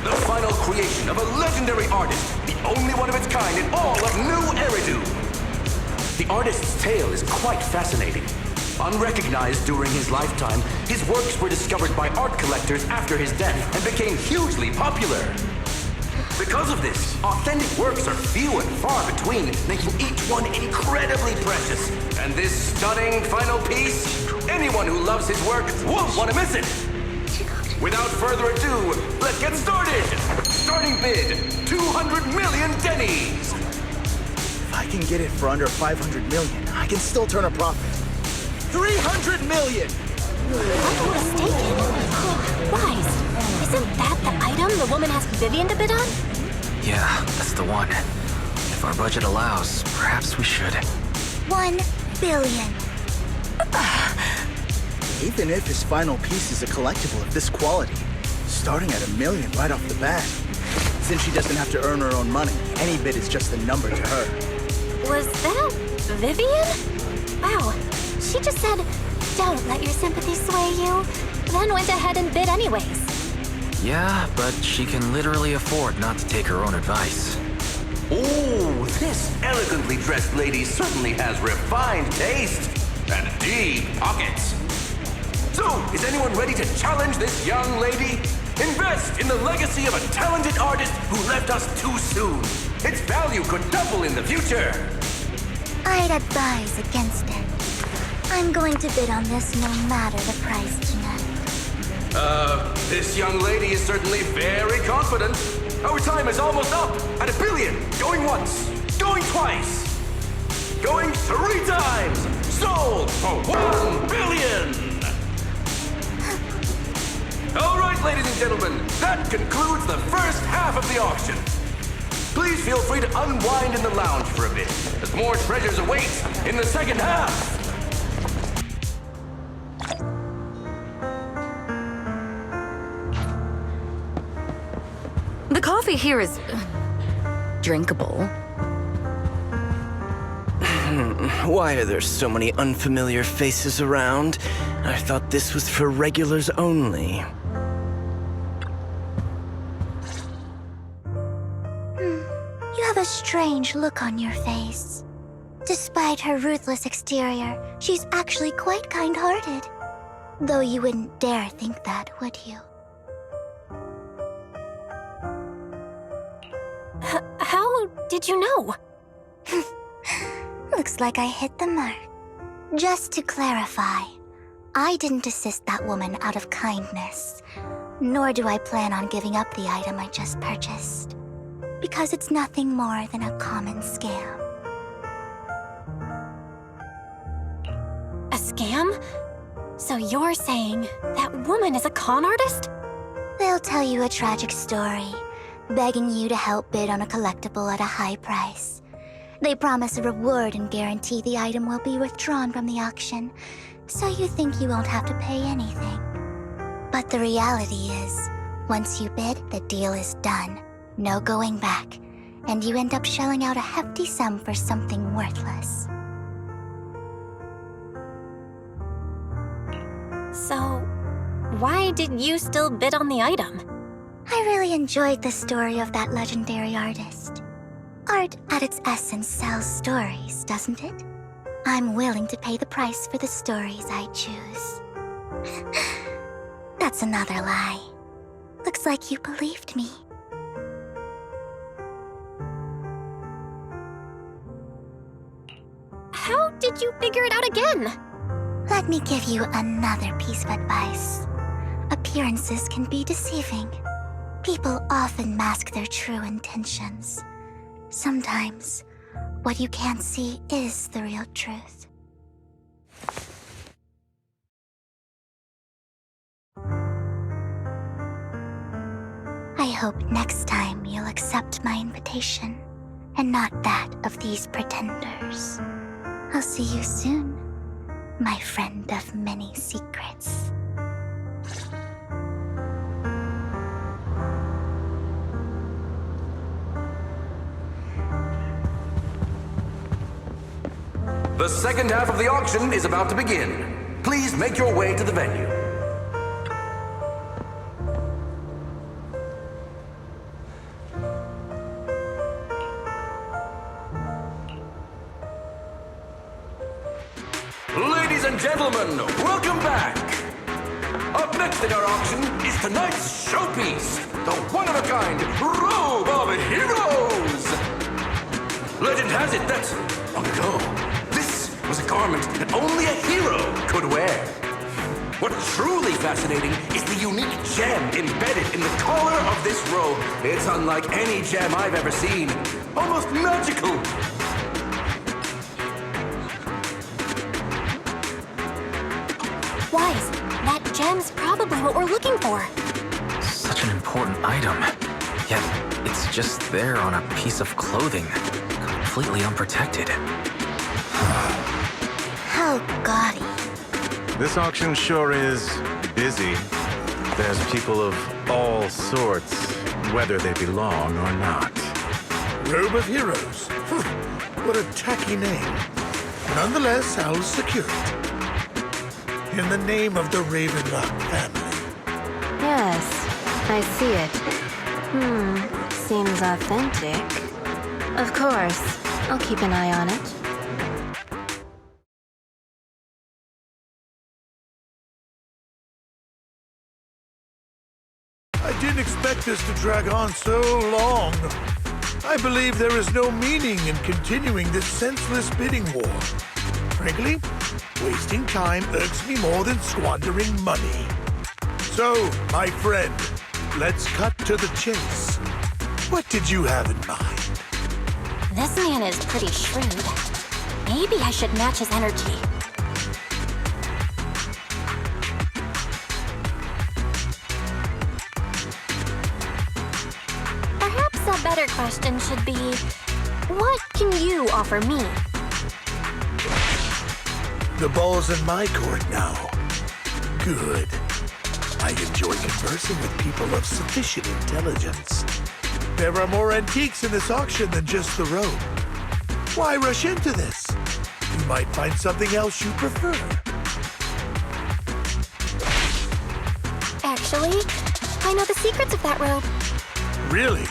The final creation of a legendary artist, the only one of its kind in all of New Eridu. The artist's tale is quite fascinating. Unrecognized during his lifetime, his works were discovered by art collectors after his death and became hugely popular. Because of this, authentic works are few and far between, making each one incredibly precious. And this stunning final piece, anyone who loves his work won't want to miss it. Without further ado, let's get started! Starting bid, 200 million Denny's! If I can get it for under 500 million, I can still turn a profit. 300 million! I'm mistaken. Wise, isn't that the item the woman asked Vivian to bid on? Yeah, that's the one. If our budget allows, perhaps we should. 1 billion. Even if his final piece is a collectible of this quality, starting at $1 million right off the bat. Since she doesn't have to earn her own money, any bid is just a number to her. Was that Vivian? Wow, she just said, "Don't let your sympathy sway you," then went ahead and bid anyways. Yeah, but she can literally afford not to take her own advice. Ooh, this elegantly dressed lady certainly has refined taste and deep pockets. So, is anyone ready to challenge this young lady? Invest in the legacy of a talented artist who left us too soon. Its value could double in the future. I'd advise against it. I'm going to bid on this no matter the price tonight. This young lady is certainly very confident. Our time is almost up at $1 billion. Going once, going twice, going 3 times. Sold for $1 billion. All right, ladies and gentlemen, that concludes the first half of the auction. Please feel free to unwind in the lounge for a bit, as more treasures await in the second half. The coffee here is drinkable. Why are there so many unfamiliar faces around? I thought this was for regulars only. You have a strange look on your face. Despite her ruthless exterior, she's actually quite kind-hearted. Though you wouldn't dare think that, would you? How did you know? Looks like I hit the mark. Just to clarify, I didn't assist that woman out of kindness, nor do I plan on giving up the item I just purchased, because it's nothing more than a common scam. A scam? So you're saying that woman is a con artist? They'll tell you a tragic story, begging you to help bid on a collectible at a high price. They promise a reward and guarantee the item will be withdrawn from the auction, so you think you won't have to pay anything. But the reality is, once you bid, the deal is done. No going back, and you end up shelling out a hefty sum for something worthless. So, why did you still bid on the item? I really enjoyed the story of that legendary artist. Art, at its essence, sells stories, doesn't it? I'm willing to pay the price for the stories I choose. That's another lie. Looks like you believed me. How did you figure it out again? Let me give you another piece of advice. Appearances can be deceiving. People often mask their true intentions. Sometimes, what you can't see is the real truth. I hope next time you'll accept my invitation, and not that of these pretenders. I'll see you soon, my friend of many secrets. The second half of the auction is about to begin. Please make your way to the venue. Ladies and gentlemen, welcome back! Up next in our auction is tonight's showpiece, the one-of-a-kind Robe of Heroes! Legend has it that, long ago, was a garment that only a hero could wear. What's truly fascinating is the unique gem embedded in the collar of this robe. It's unlike any gem I've ever seen. Almost magical. Wise, that gem's probably what we're looking for. Such an important item, yet it's just there on a piece of clothing, completely unprotected. How gaudy. This auction sure is busy. There's people of all sorts, whether they belong or not. Robe of Heroes. What a tacky name. Nonetheless, I'll secure it. In the name of the Ravenlock family. Yes, I see it. Seems authentic. Of course, I'll keep an eye on it. I didn't expect this to drag on so long. I believe there is no meaning in continuing this senseless bidding war. Frankly, wasting time irks me more than squandering money. So, my friend, let's cut to the chase. What did you have in mind? This man is pretty shrewd. Maybe I should match his energy. A better question should be, what can you offer me? The ball's in my court now. Good. I enjoy conversing with people of sufficient intelligence. There are more antiques in this auction than just the robe. Why rush into this? You might find something else you prefer. Actually, I know the secrets of that robe. Really?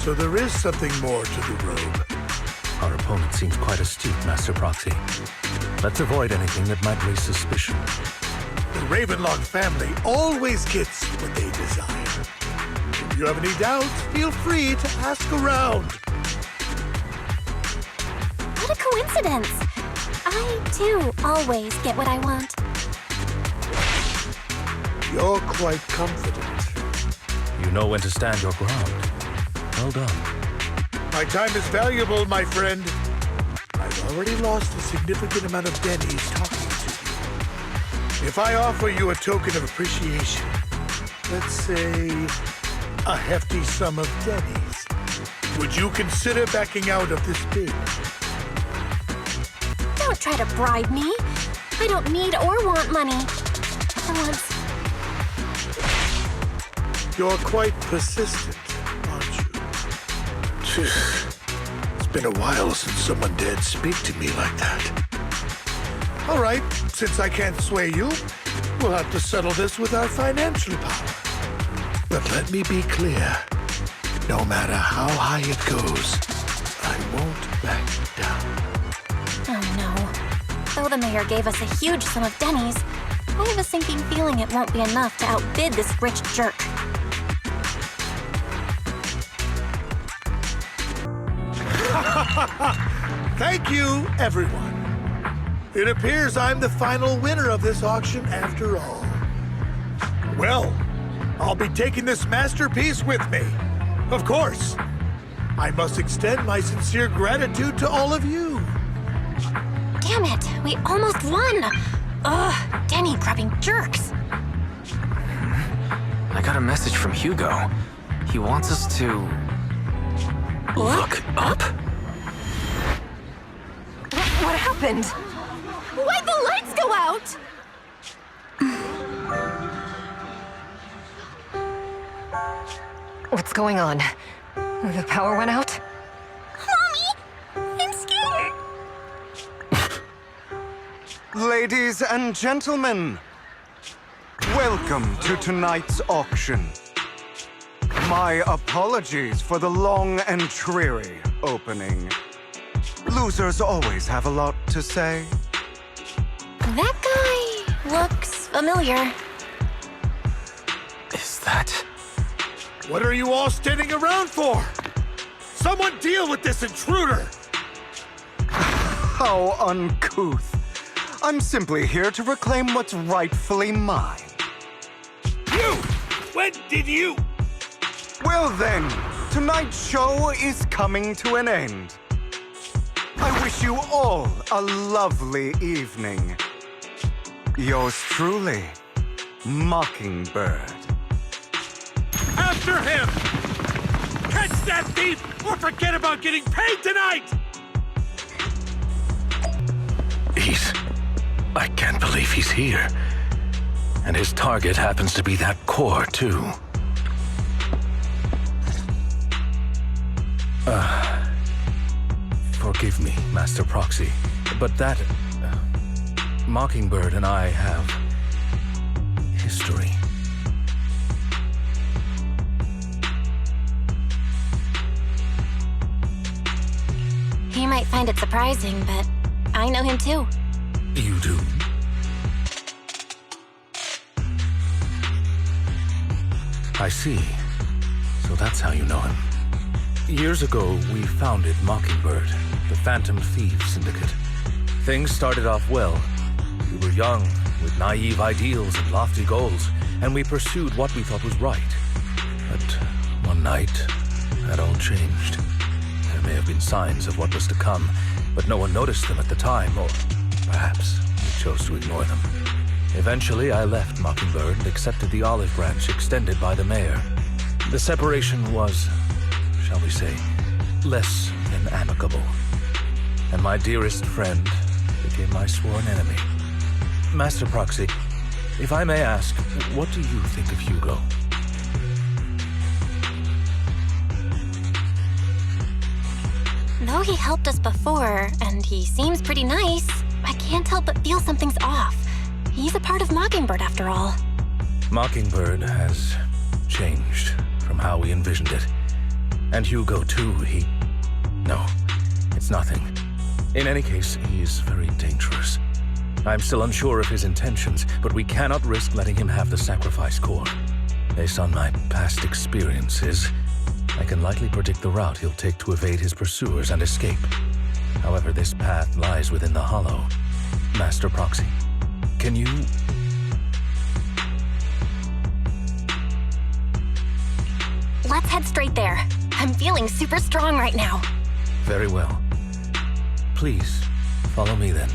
So there is something more to the robe. Our opponent seems quite astute, Master Proxy. Let's avoid anything that might raise suspicion. The Ravenlock family always gets what they desire. If you have any doubts, feel free to ask around. What a coincidence! I, too, always get what I want. You're quite confident. You know when to stand your ground. Well done. My time is valuable, my friend. I've already lost a significant amount of Denny's talking to you. If I offer you a token of appreciation, let's say a hefty sum of Denny's, would you consider backing out of this bid? Don't try to bribe me. I don't need or want money. For once. You're quite persistent, aren't you? It's been a while since someone dared speak to me like that. All right, since I can't sway you, we'll have to settle this with our financial power. But let me be clear. No matter how high it goes, I won't back down. Oh no. Though the mayor gave us a huge sum of Denny's, I have a sinking feeling it won't be enough to outbid this rich jerk. Thank you, everyone. It appears I'm the final winner of this auction after all. Well, I'll be taking this masterpiece with me. Of course. I must extend my sincere gratitude to all of you. Damn it, we almost won! Ugh, Denny-grabbing jerks. I got a message from Hugo. He wants us to... look up? What happened? Why'd the lights go out? What's going on? The power went out? Mommy, I'm scared. Ladies and gentlemen, welcome to tonight's auction. My apologies for the long and dreary opening. Losers always have a lot to say. That guy looks familiar. Is that... What are you all standing around for? Someone deal with this intruder! How uncouth. I'm simply here to reclaim what's rightfully mine. You! When did you? Well then, tonight's show is coming to an end. I wish you all a lovely evening. Yours truly, Mockingbird. After him! Catch that thief or forget about getting paid tonight! I can't believe he's here. And his target happens to be that core, too. Forgive me, Master Proxy, but that... Mockingbird and I have... history. He might find it surprising, but I know him too. You do? I see. So that's how you know him. Years ago, we founded Mockingbird, the Phantom Thieves Syndicate. Things started off well. We were young, with naive ideals and lofty goals, and we pursued what we thought was right. But one night, that all changed. There may have been signs of what was to come, but no one noticed them at the time, or perhaps we chose to ignore them. Eventually, I left Mockingbird and accepted the olive branch extended by the mayor. The separation was, shall we say, less than amicable. And my dearest friend became my sworn enemy. Master Proxy, if I may ask, what do you think of Hugo? he helped us before, and he seems pretty nice, I can't help but feel something's off. He's a part of Mockingbird after all. Mockingbird has changed from how we envisioned it. And Hugo, too, No, it's nothing. In any case, he is very dangerous. I'm still unsure of his intentions, but we cannot risk letting him have the sacrifice core. Based on my past experiences, I can likely predict the route he'll take to evade his pursuers and escape. However, this path lies within the Hollow. Master Proxy, can you... Let's head straight there. I'm feeling super strong right now. Very well. Please, follow me then.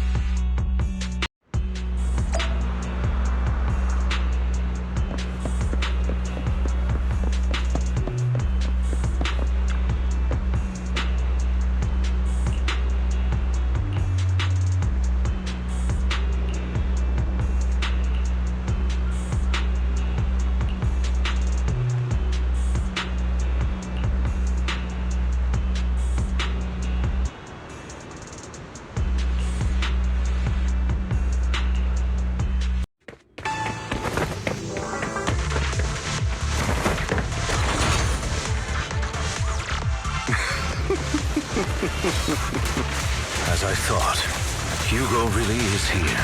As I thought, Hugo really is here.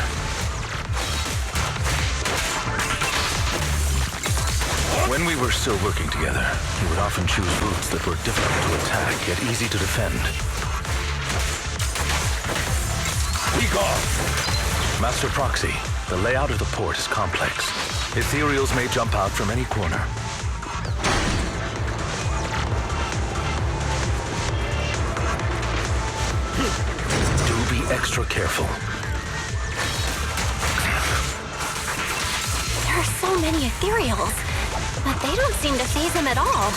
When we were still working together, he would often choose routes that were difficult to attack, yet easy to defend. Be gone! Master Proxy, the layout of the port is complex. Ethereals may jump out from any corner. Extra careful. There are so many ethereals, but they don't seem to faze him at all.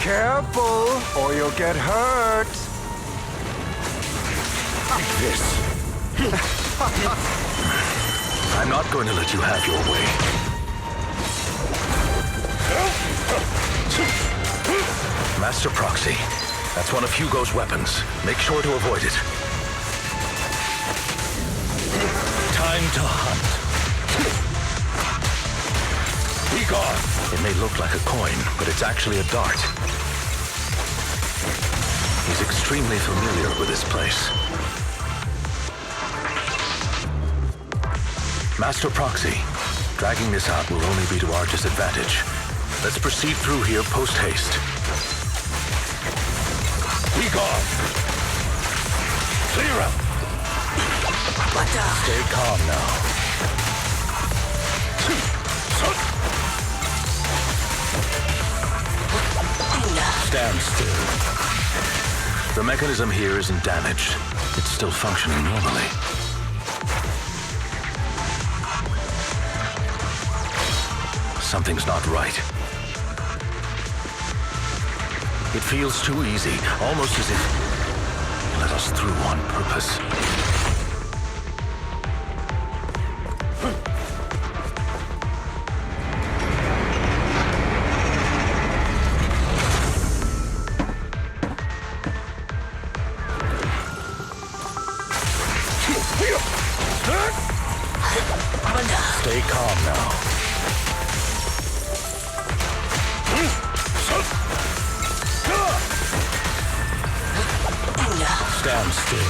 Careful, or you'll get hurt. This. I'm not going to let you have your way. Master Proxy, that's one of Hugo's weapons. Make sure to avoid it. Time to hunt. Be gone! It may look like a coin, but it's actually a dart. He's extremely familiar with this place. Master Proxy, dragging this out will only be to our disadvantage. Let's proceed through here post-haste. Be gone! Clear up! What the? Stay calm now. Stand still. The mechanism here isn't damaged. It's still functioning normally. Something's not right. It feels too easy, almost as if he let us through on purpose. Stand still.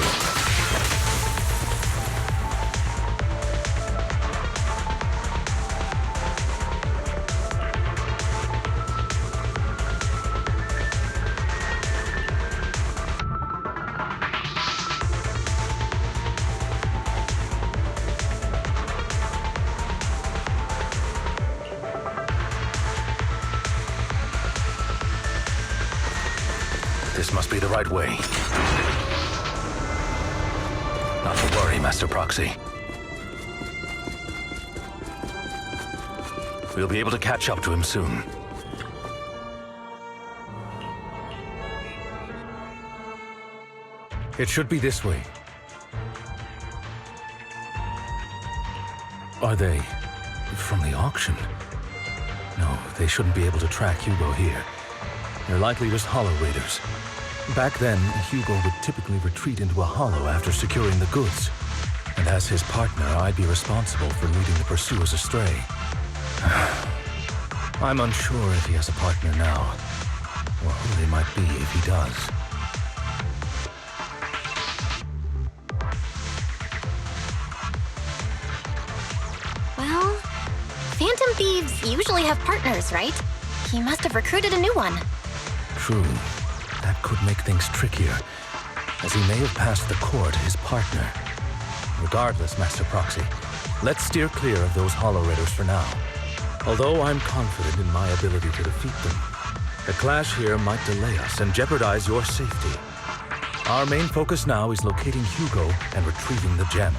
This must be the right way. Not to worry, Master Proxy. We'll be able to catch up to him soon. It should be this way. Are they from the auction? No, they shouldn't be able to track Hugo here. They're likely just Hollow Raiders. Back then, Hugo would typically retreat into a hollow after securing the goods. And as his partner, I'd be responsible for leading the pursuers astray. I'm unsure if he has a partner now, or who they might be if he does. Well, Phantom Thieves usually have partners, right? He must have recruited a new one. True. That could make things trickier, as he may have passed the court his partner. Regardless, Master Proxy, let's steer clear of those Hollow Raiders for now. Although I'm confident in my ability to defeat them, the clash here might delay us and jeopardize your safety. Our main focus now is locating Hugo and retrieving the gem.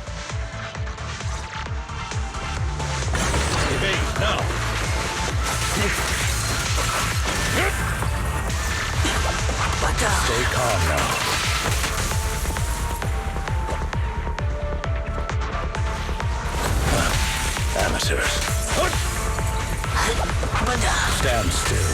Evade, now! Stay calm now. Amateurs. Stand still.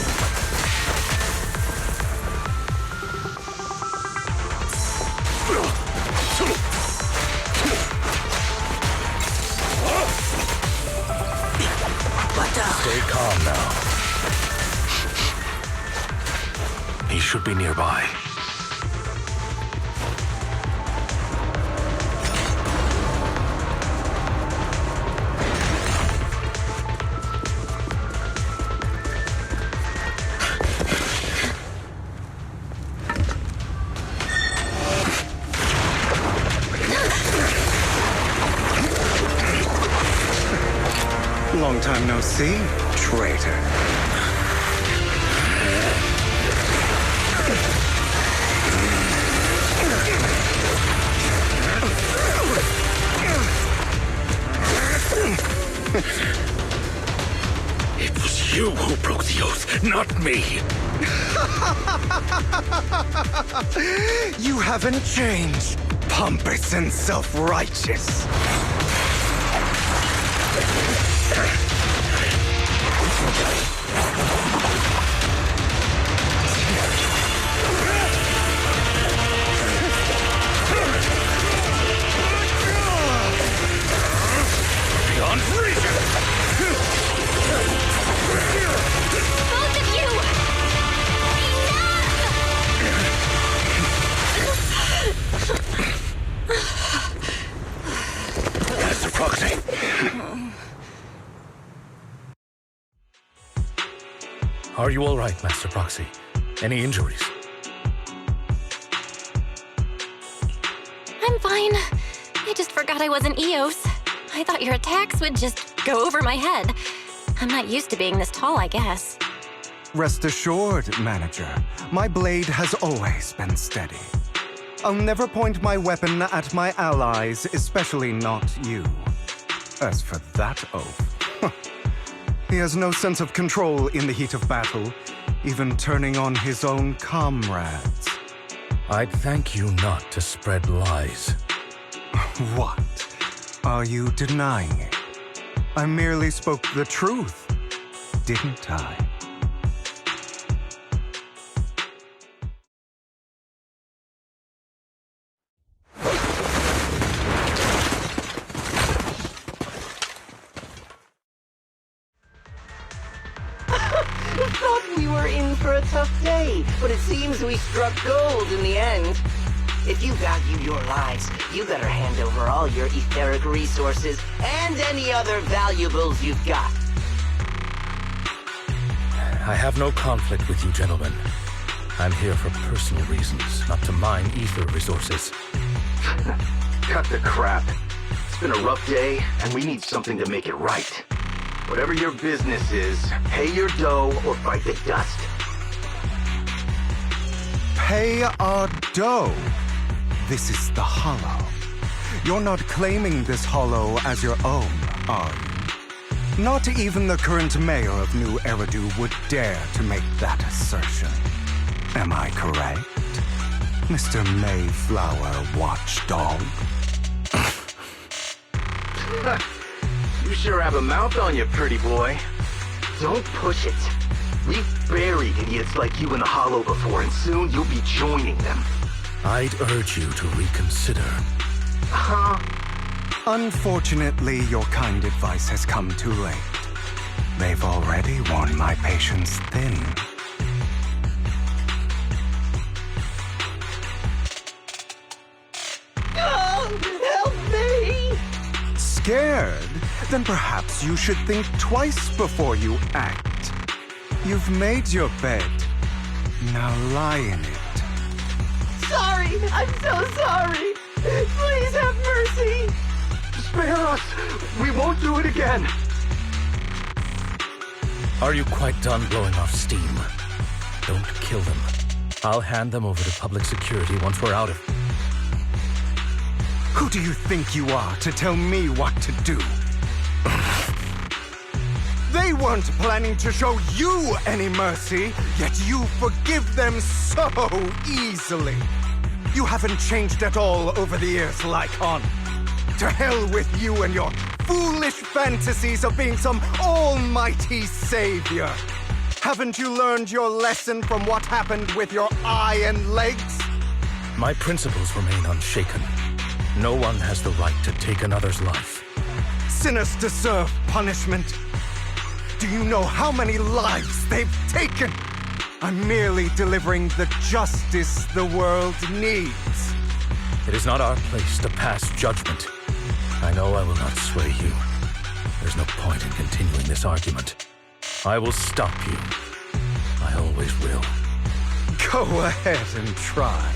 Stay calm now. He should be nearby. Long time no see, traitor. It was you who broke the oath, not me. You haven't changed, pompous and self-righteous. Beyond reason! Both of you! Master Proxy. Are you all right, Master Proxy? Any injuries? I'm fine. I just forgot I wasn't Eos. I thought your attacks would just go over my head. I'm not used to being this tall, I guess. Rest assured, Manager, my blade has always been steady. I'll never point my weapon at my allies, especially not you. As for that oath, he has no sense of control in the heat of battle, even turning on his own comrades. I'd thank you not to spread lies. What? Are you denying it? I merely spoke the truth, didn't I? Thought we were in for a tough day, but it seems we struck gold in the end. If you value your lives, you better hand over all your etheric resources and any other valuables you've got. I have no conflict with you, gentlemen. I'm here for personal reasons, not to mine ether resources. Cut the crap. It's been a rough day, and we need something to make it right. Whatever your business is, pay your dough or bite the dust. Pay our dough. This is the Hollow. You're not claiming this Hollow as your own, are you? Not even the current mayor of New Eridu would dare to make that assertion. Am I correct, Mr. Mayflower Watchdog? You sure have a mouth on you, pretty boy. Don't push it. We've buried idiots like you in the Hollow before, and soon you'll be joining them. I'd urge you to reconsider. Huh? Unfortunately, your kind advice has come too late. They've already worn my patience thin. Help me! Scared? Then perhaps you should think twice before you act. You've made your bed. Now lie in it. Sorry! I'm so sorry! Please have mercy! Spare us! We won't do it again! Are you quite done blowing off steam? Don't kill them. I'll hand them over to public security once we're out of... Who do you think you are to tell me what to do? They weren't planning to show you any mercy, yet you forgive them so easily. You haven't changed at all over the years, Lycon. To hell with you and your foolish fantasies of being some almighty savior. Haven't you learned your lesson from what happened with your eye and legs? My principles remain unshaken. No one has the right to take another's life. Sinners deserve punishment. Do you know how many lives they've taken? I'm merely delivering the justice the world needs. It is not our place to pass judgment. I know I will not sway you. There's no point in continuing this argument. I will stop you. I always will. Go ahead and try.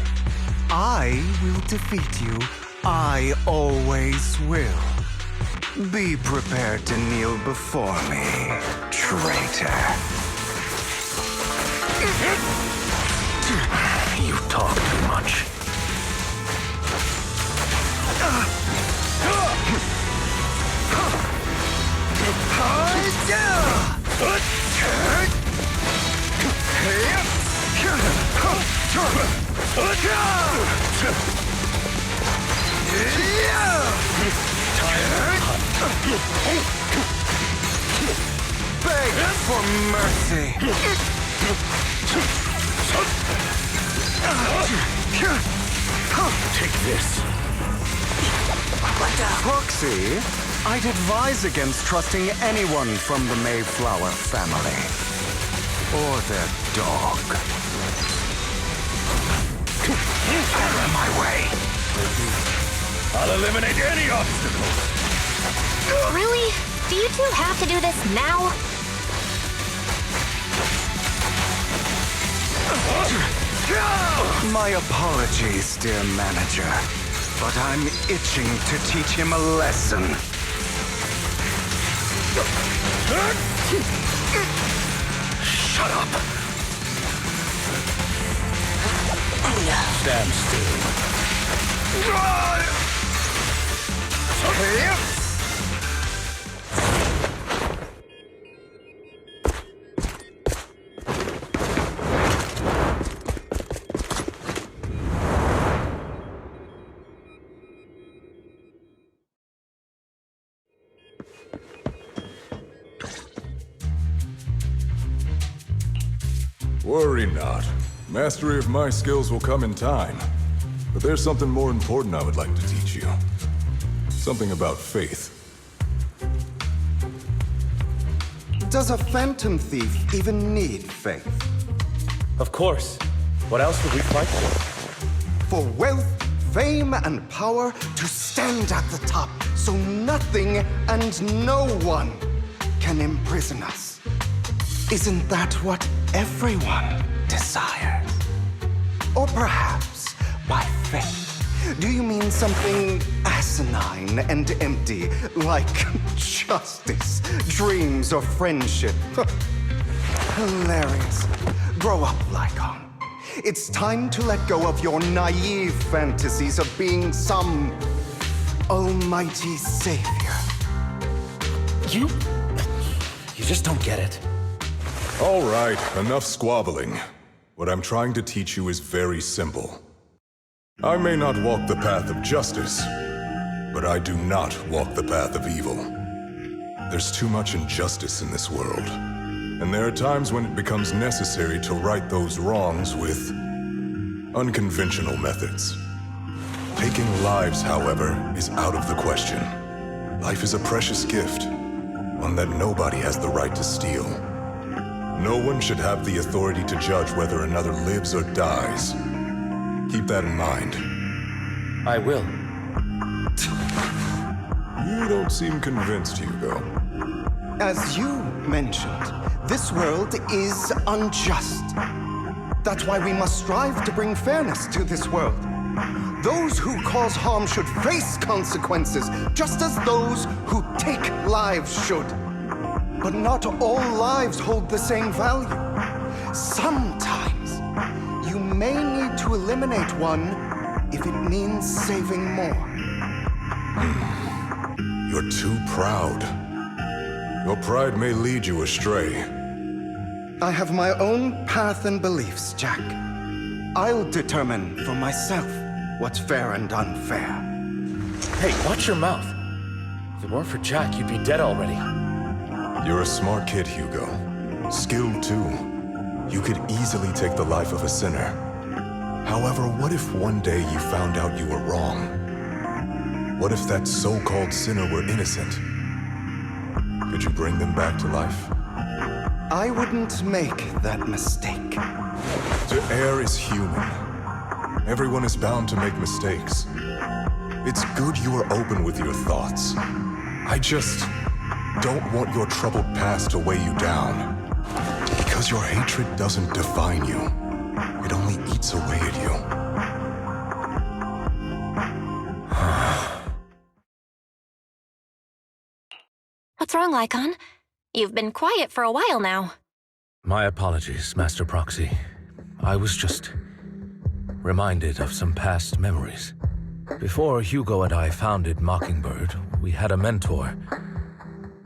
I will defeat you. I always will. Be prepared to kneel before me, traitor. You talk too much. Beg for mercy. Take this. Proxy, I'd advise against trusting anyone from the Mayflower family. Or their dog. Out of my way. I'll eliminate any obstacle. Really? Do you two have to do this now? My apologies, dear manager, but I'm itching to teach him a lesson. Shut up. Stand still. Worry not. Mastery of my skills will come in time. But there's something more important I would like to teach you. Something about faith. Does a phantom thief even need faith? Of course. What else would we fight for? for wealth, fame, and power to stand at the top so nothing and no one can imprison us. Isn't that what everyone desires? Or perhaps, by faith, do you mean something asinine and empty, like justice, dreams, or friendship? Hilarious. Grow up, Lycon. It's time to let go of your naive fantasies of being some almighty savior. You just don't get it. All right, enough squabbling. What I'm trying to teach you is very simple. I may not walk the path of justice, but I do not walk the path of evil. There's too much injustice in this world, and there are times when it becomes necessary to right those wrongs with unconventional methods. Taking lives, however, is out of the question. Life is a precious gift, one that nobody has the right to steal. No one should have the authority to judge whether another lives or dies. Keep that in mind. I will. You don't seem convinced, Hugo. As you mentioned, this world is unjust. That's why we must strive to bring fairness to this world. Those who cause harm should face consequences, just as those who take lives should. But not all lives hold the same value. Sometimes, you may need to eliminate one if it means saving more. You're too proud. Your pride may lead you astray. I have my own path and beliefs, Jack. I'll determine for myself what's fair and unfair. Hey, watch your mouth. If it weren't for Jack, you'd be dead already. You're a smart kid, Hugo. Skilled too. You could easily take the life of a sinner. However, what if one day you found out you were wrong? What if that so-called sinner were innocent? Could you bring them back to life? I wouldn't make that mistake. To err is human. Everyone is bound to make mistakes. It's good you are open with your thoughts. I just don't want your troubled past to weigh you down. Because your hatred doesn't define you. It only eats away at you. What's wrong, Lycon? You've been quiet for a while now. My apologies, Master Proxy. I was just reminded of some past memories. Before Hugo and I founded Mockingbird, we had a mentor,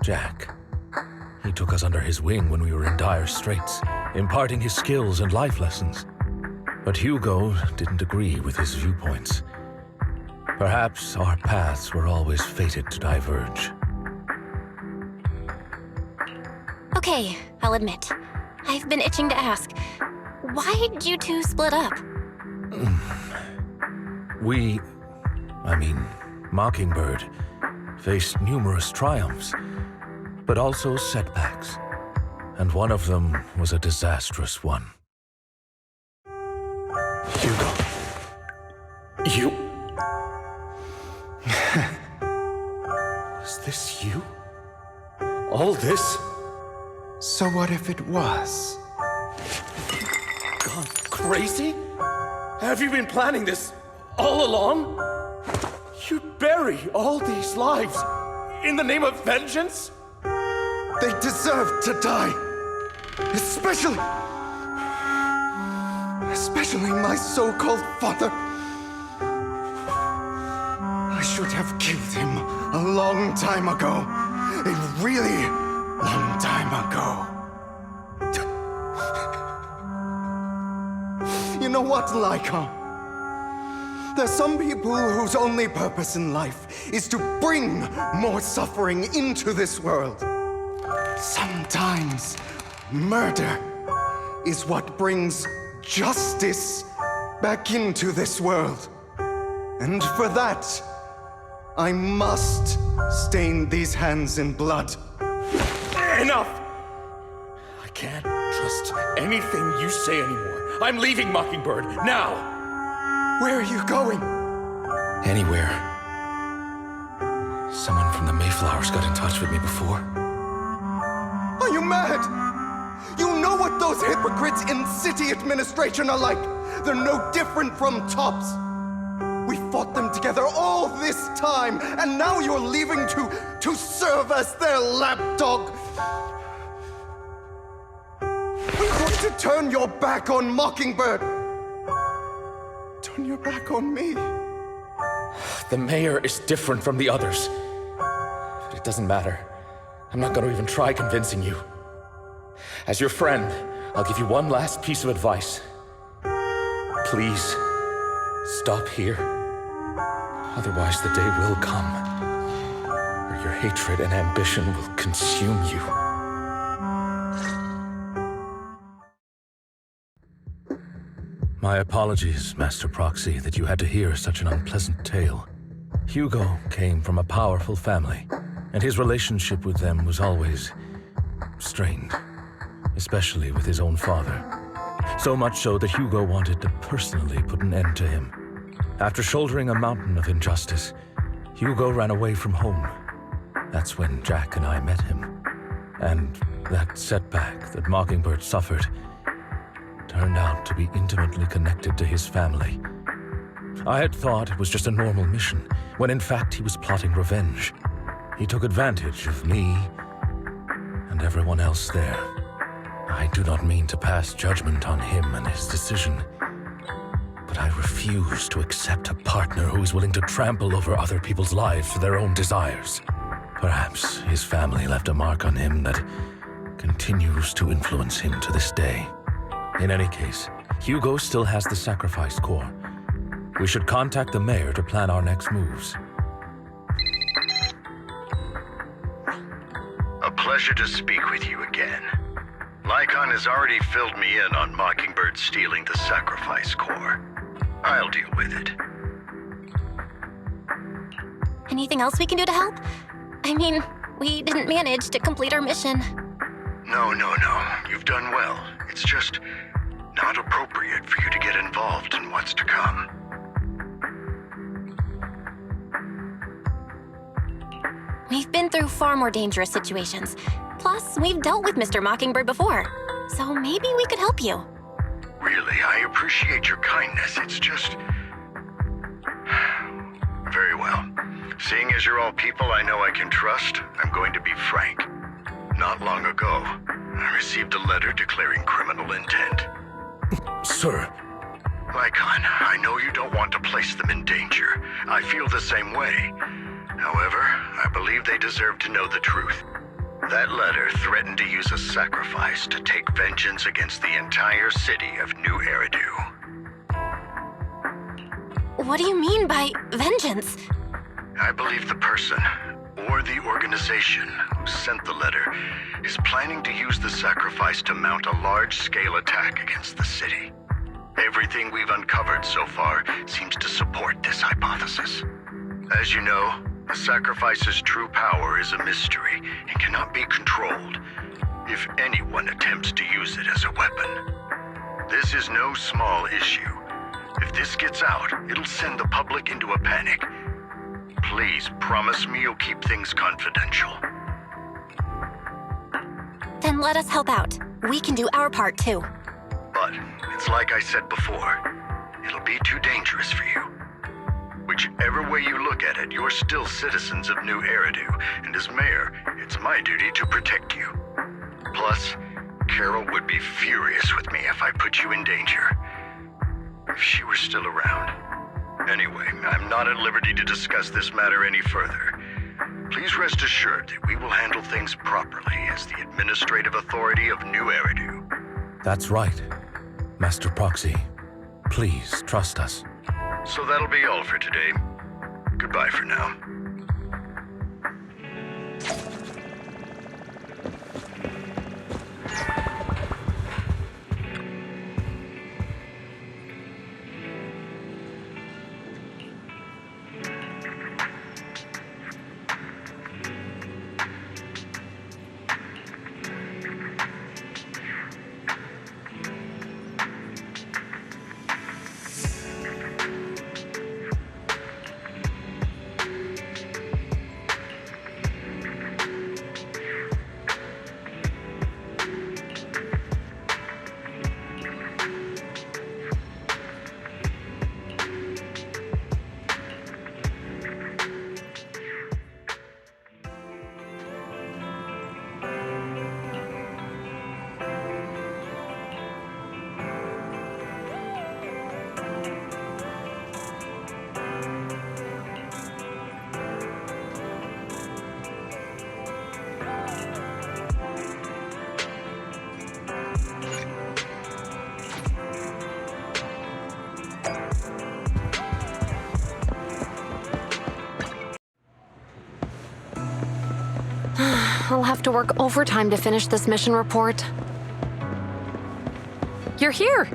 Jack. He took us under his wing when we were in dire straits, imparting his skills and life lessons. But Hugo didn't agree with his viewpoints. Perhaps our paths were always fated to diverge. Okay, I'll admit. I've been itching to ask. Why'd you two split up? Mockingbird, faced numerous triumphs, but also setbacks. And one of them was a disastrous one. Hugo. You... Was this you? All this? So what if it was? Gone crazy? Have you been planning this all along? You'd bury all these lives in the name of vengeance? They deserve to die. Especially my so-called father. I should have killed him a long time ago. A really long time ago. You know what, Lycon? There's some people whose only purpose in life is to bring more suffering into this world. Sometimes murder is what brings justice back into this world. And for that, I must stain these hands in blood. Enough! I can't trust anything you say anymore. I'm leaving Mockingbird, now! Where are you going? Anywhere. Someone from the Mayflowers got in touch with me before. Are you mad? You know what those hypocrites in city administration are like. They're no different from tops. We fought them together all this time, and now you're leaving to serve as their lapdog. Are you going to turn your back on Mockingbird? Turn your back on me? The mayor is different from the others. But it doesn't matter. I'm not going to even try convincing you. As your friend, I'll give you one last piece of advice. Please, stop here. Otherwise, the day will come where your hatred and ambition will consume you. My apologies, Master Proxy, that you had to hear such an unpleasant tale. Hugo came from a powerful family, and his relationship with them was always strained, especially with his own father. So much so that Hugo wanted to personally put an end to him. After shouldering a mountain of injustice, Hugo ran away from home. That's when Jack and I met him. And that setback that Mockingbird suffered turned out to be intimately connected to his family. I had thought it was just a normal mission, when in fact he was plotting revenge. He took advantage of me and everyone else there. I do not mean to pass judgment on him and his decision, but I refuse to accept a partner who is willing to trample over other people's lives for their own desires. Perhaps his family left a mark on him that continues to influence him to this day. In any case, Hugo still has the sacrifice core. We should contact the mayor to plan our next moves. A pleasure to speak with you again. Lycon has already filled me in on Mockingbird stealing the sacrifice core. I'll deal with it. Anything else we can do to help? I mean, we didn't manage to complete our mission. No. You've done well. It's just not appropriate for you to get involved in what's to come. We've been through far more dangerous situations. Plus, we've dealt with Mr. Mockingbird before. So maybe we could help you. Really, I appreciate your kindness. It's just... Very well. Seeing as you're all people I know I can trust, I'm going to be frank. Not long ago, I received a letter declaring criminal intent. Sir. Lycon, I know you don't want to place them in danger. I feel the same way. However, I believe they deserve to know the truth. That letter threatened to use a sacrifice to take vengeance against the entire city of New Eridu. What do you mean by vengeance? I believe the person, or the organization, who sent the letter is planning to use the sacrifice to mount a large-scale attack against the city. Everything we've uncovered so far seems to support this hypothesis. As you know, the sacrifice's true power is a mystery and cannot be controlled if anyone attempts to use it as a weapon. This is no small issue. If this gets out, it'll send the public into a panic. Please promise me you'll keep things confidential. Then let us help out. We can do our part too. But it's like I said before, it'll be too dangerous for you. Whichever way you look at it, you're still citizens of New Eridu, and as mayor, it's my duty to protect you. Plus, Carol would be furious with me if I put you in danger. If she were still around. Anyway, I'm not at liberty to discuss this matter any further. Please rest assured that we will handle things properly as the administrative authority of New Eridu. That's right, Master Proxy. Please trust us. So that'll be all for today. Goodbye for now. have to work overtime to finish this mission report. You're here!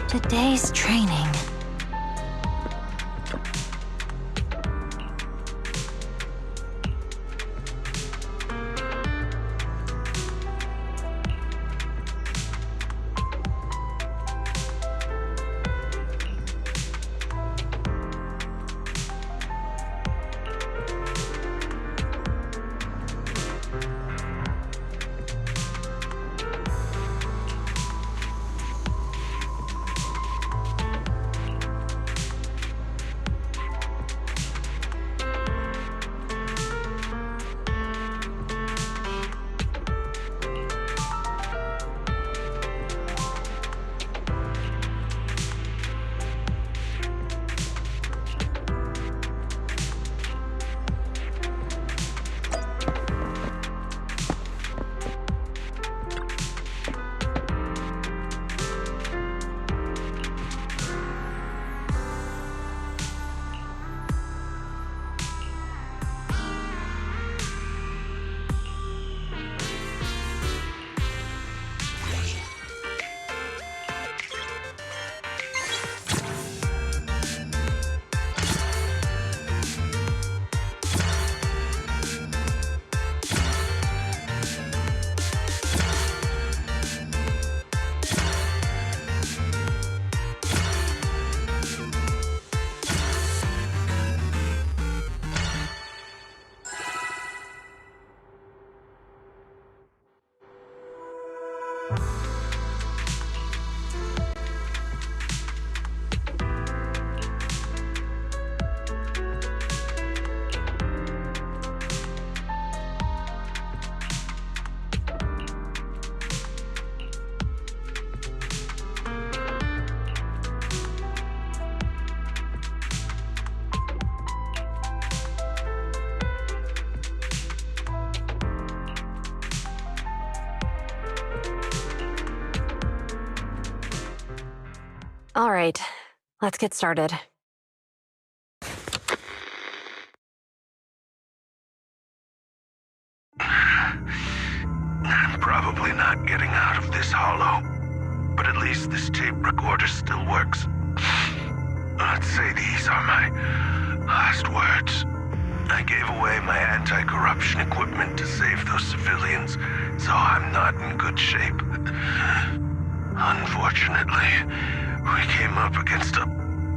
Today's training. All right, let's get started. I'm probably not getting out of this hollow, but at least this tape recorder still works. Let's say these are my last words. I gave away my anti-corruption equipment to save those civilians, so I'm not in good shape. Unfortunately, we came up against a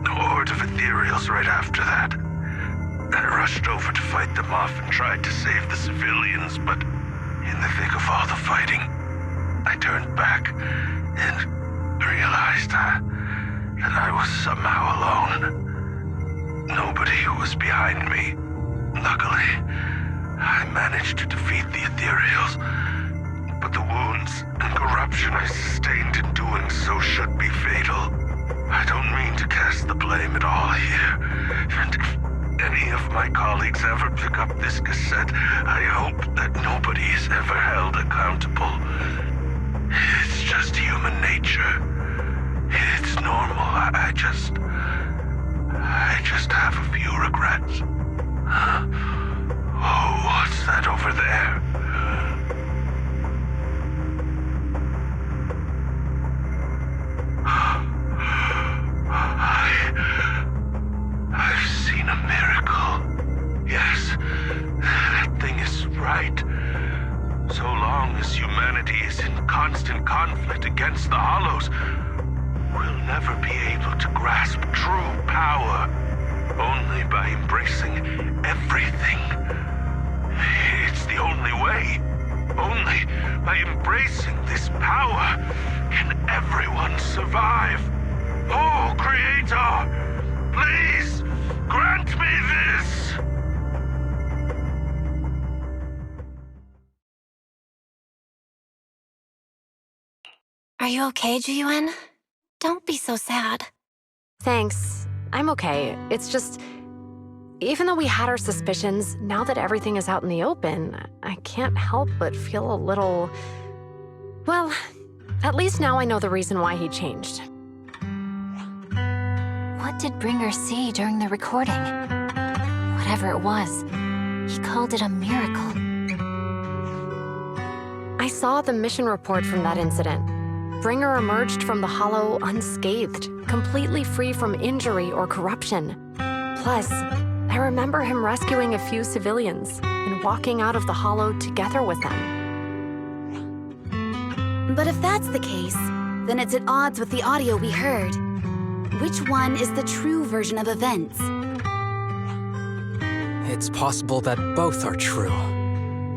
horde of ethereals right after that. I rushed over to fight them off and tried to save the civilians, but in the thick of all the fighting, I turned back and realized that I was somehow alone. Nobody was behind me. Luckily, I managed to defeat the ethereals, but the wounds and corruption I sustained in doing so should be fatal. I don't mean to cast the blame at all here, and if any of my colleagues ever pick up this cassette, I hope that nobody is ever held accountable. It's just human nature. It's normal. I just have a few regrets. Oh, what's that over there? I've seen a miracle. Yes, that thing is right. So long as humanity is in constant conflict against the Hollows, we'll never be able to grasp true power. Only by embracing everything. It's the only way. Only by embracing this power can everyone survive. Oh, Creator, please grant me this! Are you okay, Jiyuan? Don't be so sad. Thanks. I'm okay. It's just, even though we had our suspicions, now that everything is out in the open, I can't help but feel a little... Well, at least now I know the reason why he changed. What did Bringer see during the recording? Whatever it was, he called it a miracle. I saw the mission report from that incident. Bringer emerged from the Hollow unscathed, completely free from injury or corruption. Plus, I remember him rescuing a few civilians and walking out of the Hollow together with them. But if that's the case, then it's at odds with the audio we heard. Which one is the true version of events? It's possible that both are true.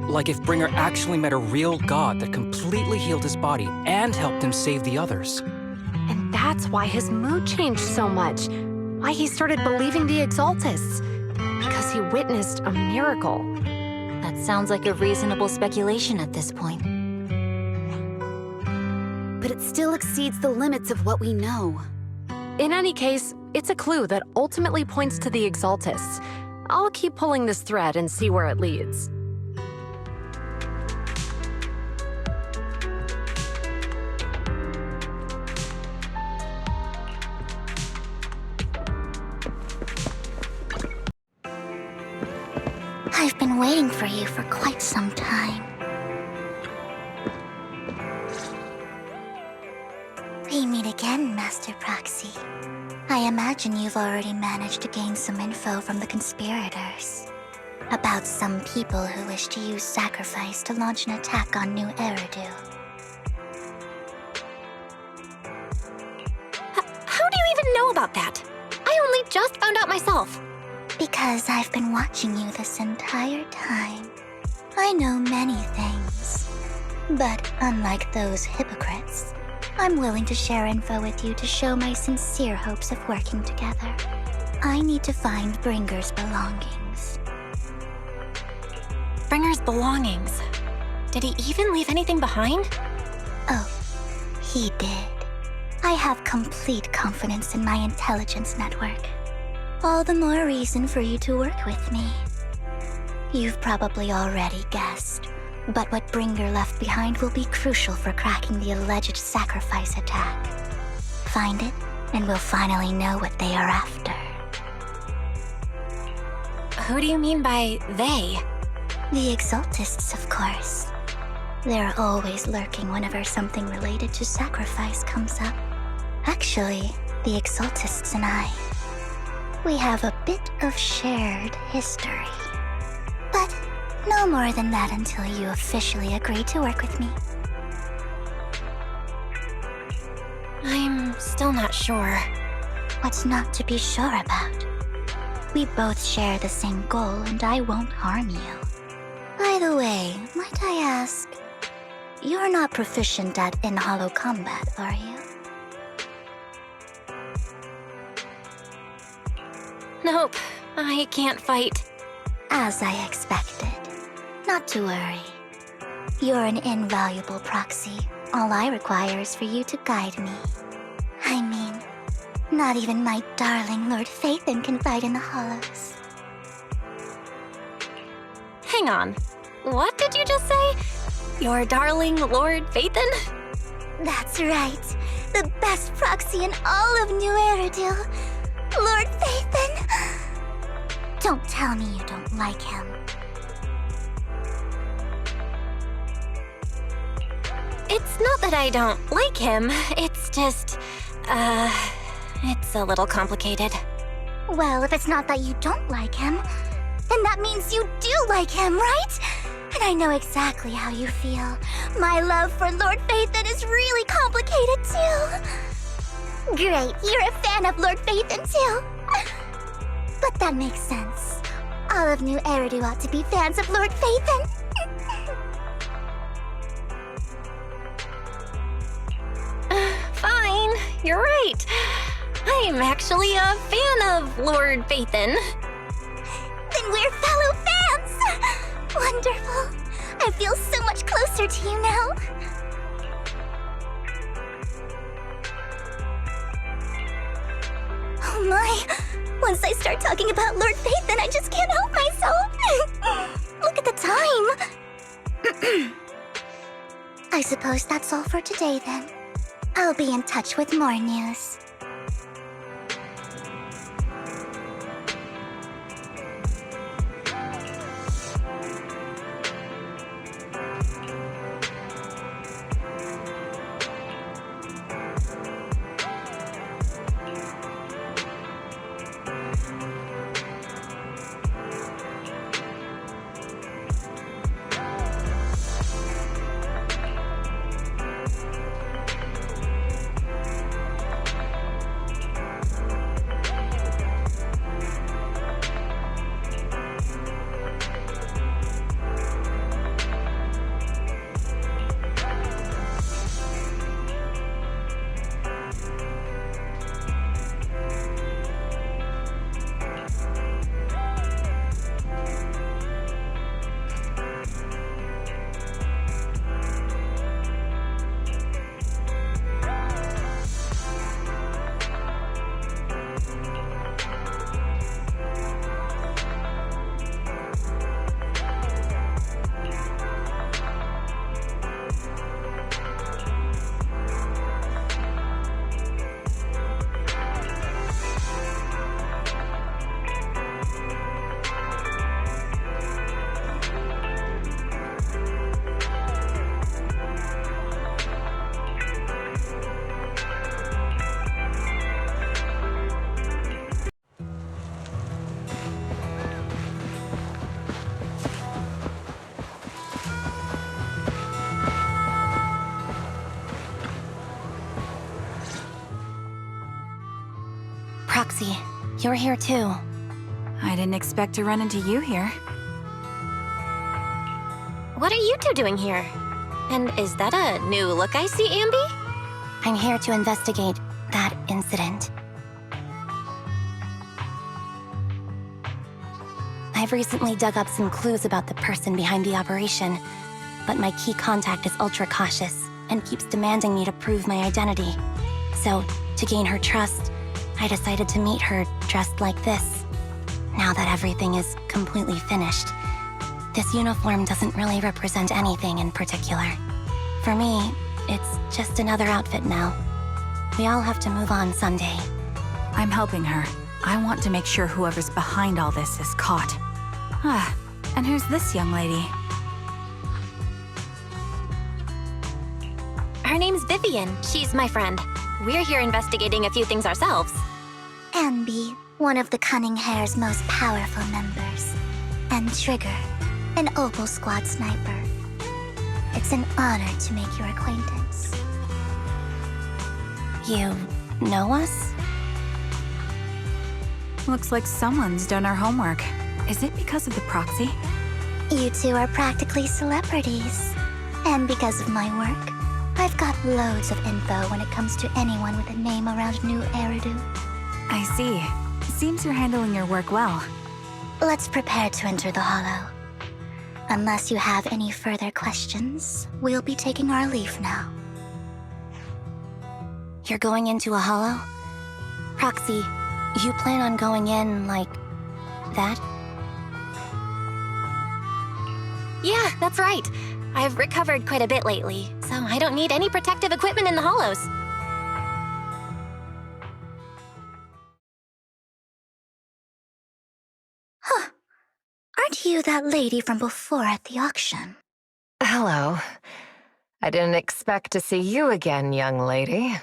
Like if Bringer actually met a real god that completely healed his body and helped him save the others. And that's why his mood changed so much. Why he started believing the Exaltists. Because he witnessed a miracle. That sounds like a reasonable speculation at this point. But it still exceeds the limits of what we know. In any case, it's a clue that ultimately points to the Exaltists. I'll keep pulling this thread and see where it leads. I've been waiting for you for quite some time. We meet again, Master Proxy. I imagine you've already managed to gain some info from the conspirators. About some people who wish to use sacrifice to launch an attack on New Eridu. How do you even know about that? I only just found out myself. Because I've been watching you this entire time. I know many things. But unlike those hypocrites, I'm willing to share info with you to show my sincere hopes of working together. I need to find Bringer's belongings. Bringer's belongings? Did he even leave anything behind? Oh, he did. I have complete confidence in my intelligence network. All the more reason for you to work with me. You've probably already guessed, but what Bringer left behind will be crucial for cracking the alleged sacrifice attack. Find it, and we'll finally know what they are after. Who do you mean by they? The Exaltists, of course. They're always lurking whenever something related to sacrifice comes up. Actually, the Exaltists and I, we have a bit of shared history. But no more than that until you officially agree to work with me. I'm still not sure. What's not to be sure about? We both share the same goal, and I won't harm you. By the way, might I ask, you're not proficient at in-hollow combat, are you? Nope, I can't fight. As I expected. Not to worry. You're an invaluable proxy. All I require is for you to guide me. I mean, not even my darling Lord Phaethon can fight in the hollows. Hang on. What did you just say? Your darling Lord Phaethon? That's right. The best proxy in all of New Eridil. Lord Phaethon. Don't tell me you don't like him. It's not that I don't like him. It's just, it's a little complicated. Well, if it's not that you don't like him, then that means you do like him, right? And I know exactly how you feel. My love for Lord Phaethon is really complicated too. Great, you're a fan of Lord Phaethon too. But that makes sense. All of New Eridu ought to be fans of Lord Phaethon. Fine, you're right. I'm actually a fan of Lord Phaethon. Then we're fellow fans! Wonderful. I feel so much closer to you now. Oh my. Once I start talking about Lord Phaethon, I just can't help myself. Look at the time. I suppose that's all for today then. I'll be in touch with more news. Proxy, you're here too. I didn't expect to run into you here. What are you two doing here? And is that a new look I see, Ambi? I'm here to investigate that incident. I've recently dug up some clues about the person behind the operation, but my key contact is ultra cautious and keeps demanding me to prove my identity. So, to gain her trust, I decided to meet her dressed like this. Now that everything is completely finished, this uniform doesn't really represent anything in particular. For me, it's just another outfit now. We all have to move on someday. I'm helping her. I want to make sure whoever's behind all this is caught. Ah, and who's this young lady? Her name's Vivian. She's my friend. We're here investigating a few things ourselves. Ambi, one of the Cunning Hair's most powerful members. And Trigger, an Opal Squad sniper. It's an honor to make your acquaintance. You know us? Looks like someone's done our homework. Is it because of the proxy? You two are practically celebrities. And because of my work, I've got loads of info when it comes to anyone with a name around New Eridu. I see. Seems you're handling your work well. Let's prepare to enter the Hollow. Unless you have any further questions, we'll be taking our leave now. You're going into a hollow? Proxy, you plan on going in like that? Yeah, that's right. I've recovered quite a bit lately, so I don't need any protective equipment in the hollows. Huh. Aren't you that lady from before at the auction? Hello. I didn't expect to see you again, young lady.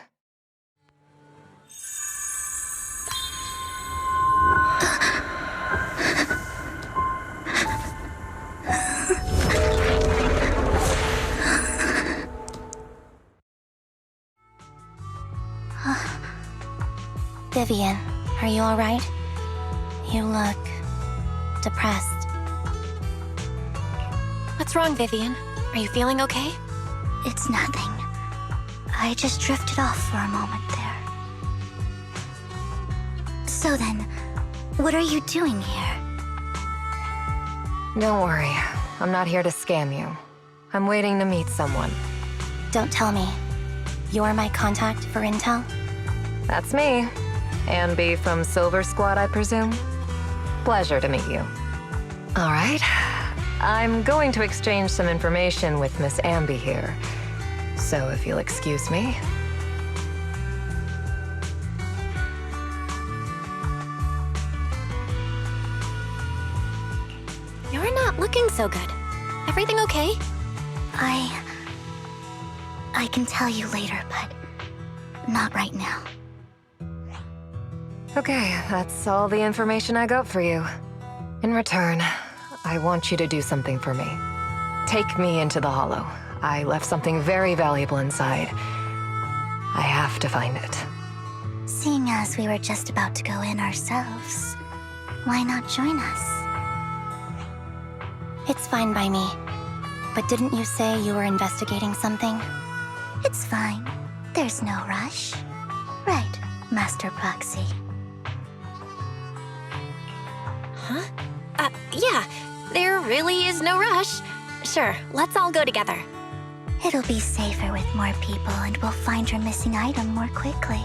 Vivian, are you all right? You look depressed. What's wrong, Vivian? Are you feeling okay? It's nothing. I just drifted off for a moment there. So then, what are you doing here? Don't worry. I'm not here to scam you. I'm waiting to meet someone. Don't tell me. You're my contact for intel? That's me. Ambi from Silver Squad, I presume? Pleasure to meet you. All right. I'm going to exchange some information with Miss Ambi here. So if you'll excuse me. You're not looking so good. Everything okay? I can tell you later, but not right now. Okay, that's all the information I got for you. In return, I want you to do something for me. Take me into the Hollow. I left something very valuable inside. I have to find it. Seeing as we were just about to go in ourselves, why not join us? It's fine by me. But didn't you say you were investigating something? It's fine. There's no rush. Right, Master Proxy. Huh? Yeah. There really is no rush. Sure, let's all go together. It'll be safer with more people and we'll find your missing item more quickly.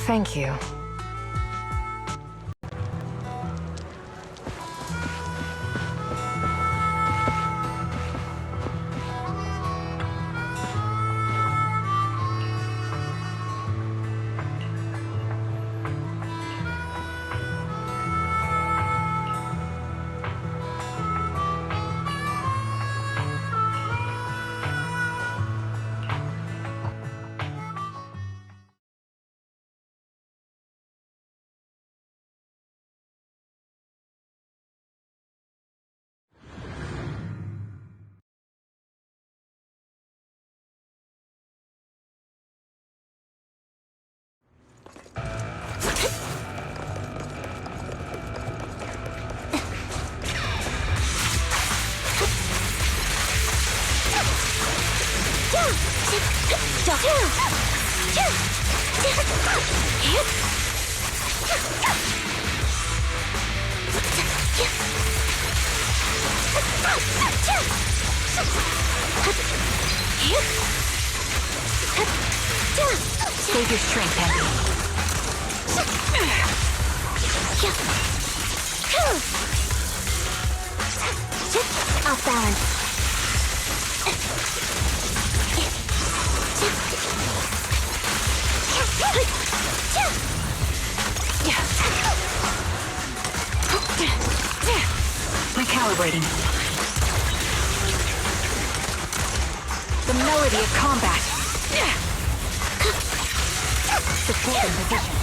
Thank you. Save your strength, Andy. Off balance. celebrating. The melody of combat. Support in position.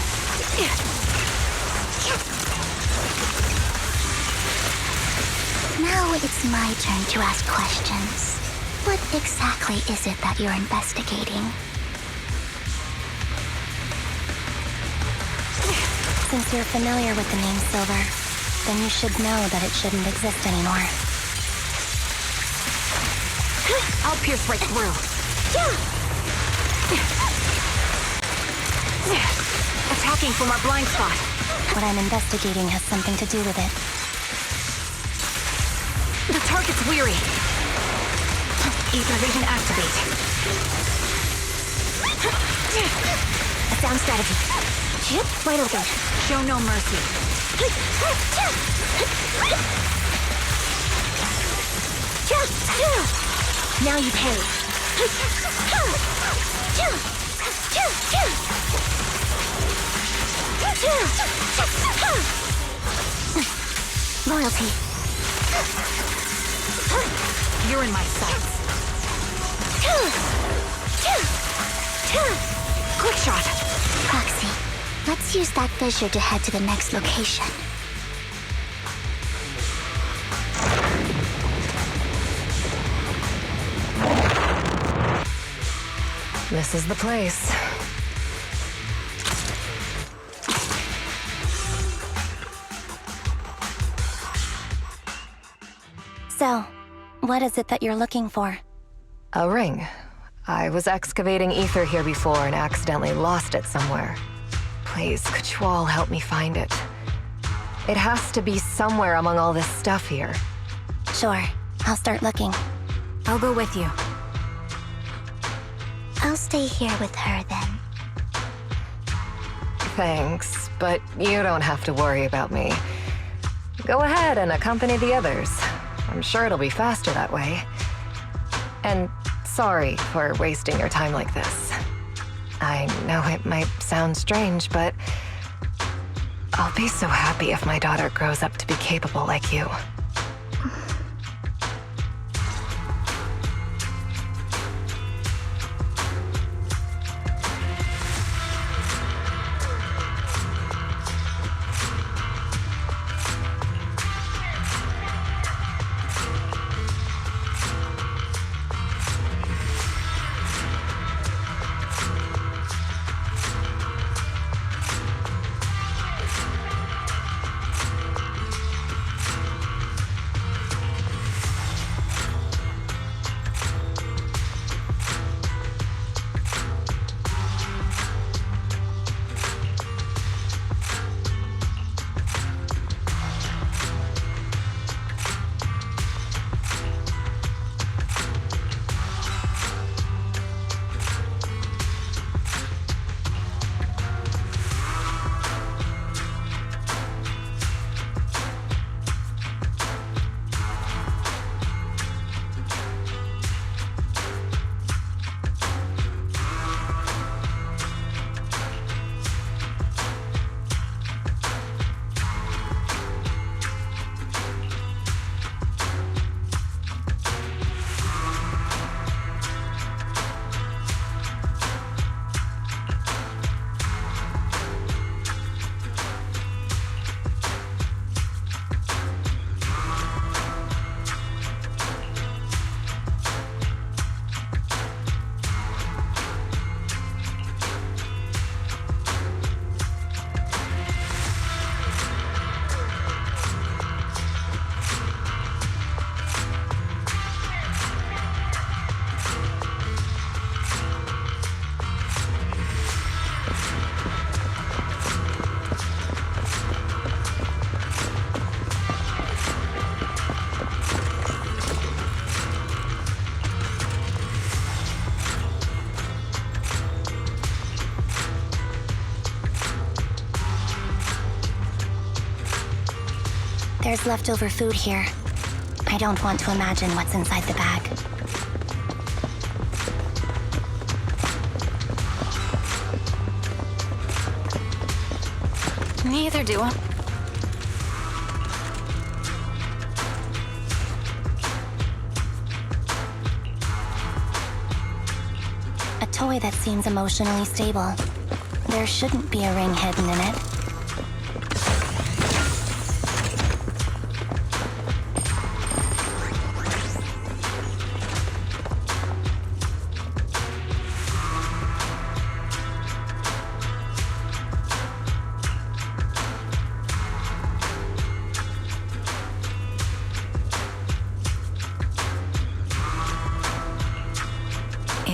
Now it's my turn to ask questions. What exactly is it that you're investigating? Since you're familiar with the name Silver, then you should know that it shouldn't exist anymore. I'll pierce right through. Attacking from our blind spot. What I'm investigating has something to do with it. The target's weary. Ether vision activate. A sound strategy. Wide open. Show no mercy. Now you pay. Loyalty. You're in my sights. Quick shot. Proxy, let's use that fissure to head to the next location. This is the place. So, what is it that you're looking for? A ring. I was excavating ether here before and accidentally lost it somewhere. Please, could you all help me find it? It has to be somewhere among all this stuff here. Sure, I'll start looking. I'll go with you. I'll stay here with her then. Thanks, but you don't have to worry about me. Go ahead and accompany the others. I'm sure it'll be faster that way. And sorry for wasting your time like this. I know it might sound strange, but I'll be so happy if my daughter grows up to be capable like you. There's leftover food here. I don't want to imagine what's inside the bag. Neither do I. toy that seems emotionally stable. There shouldn't be a ring hidden in it.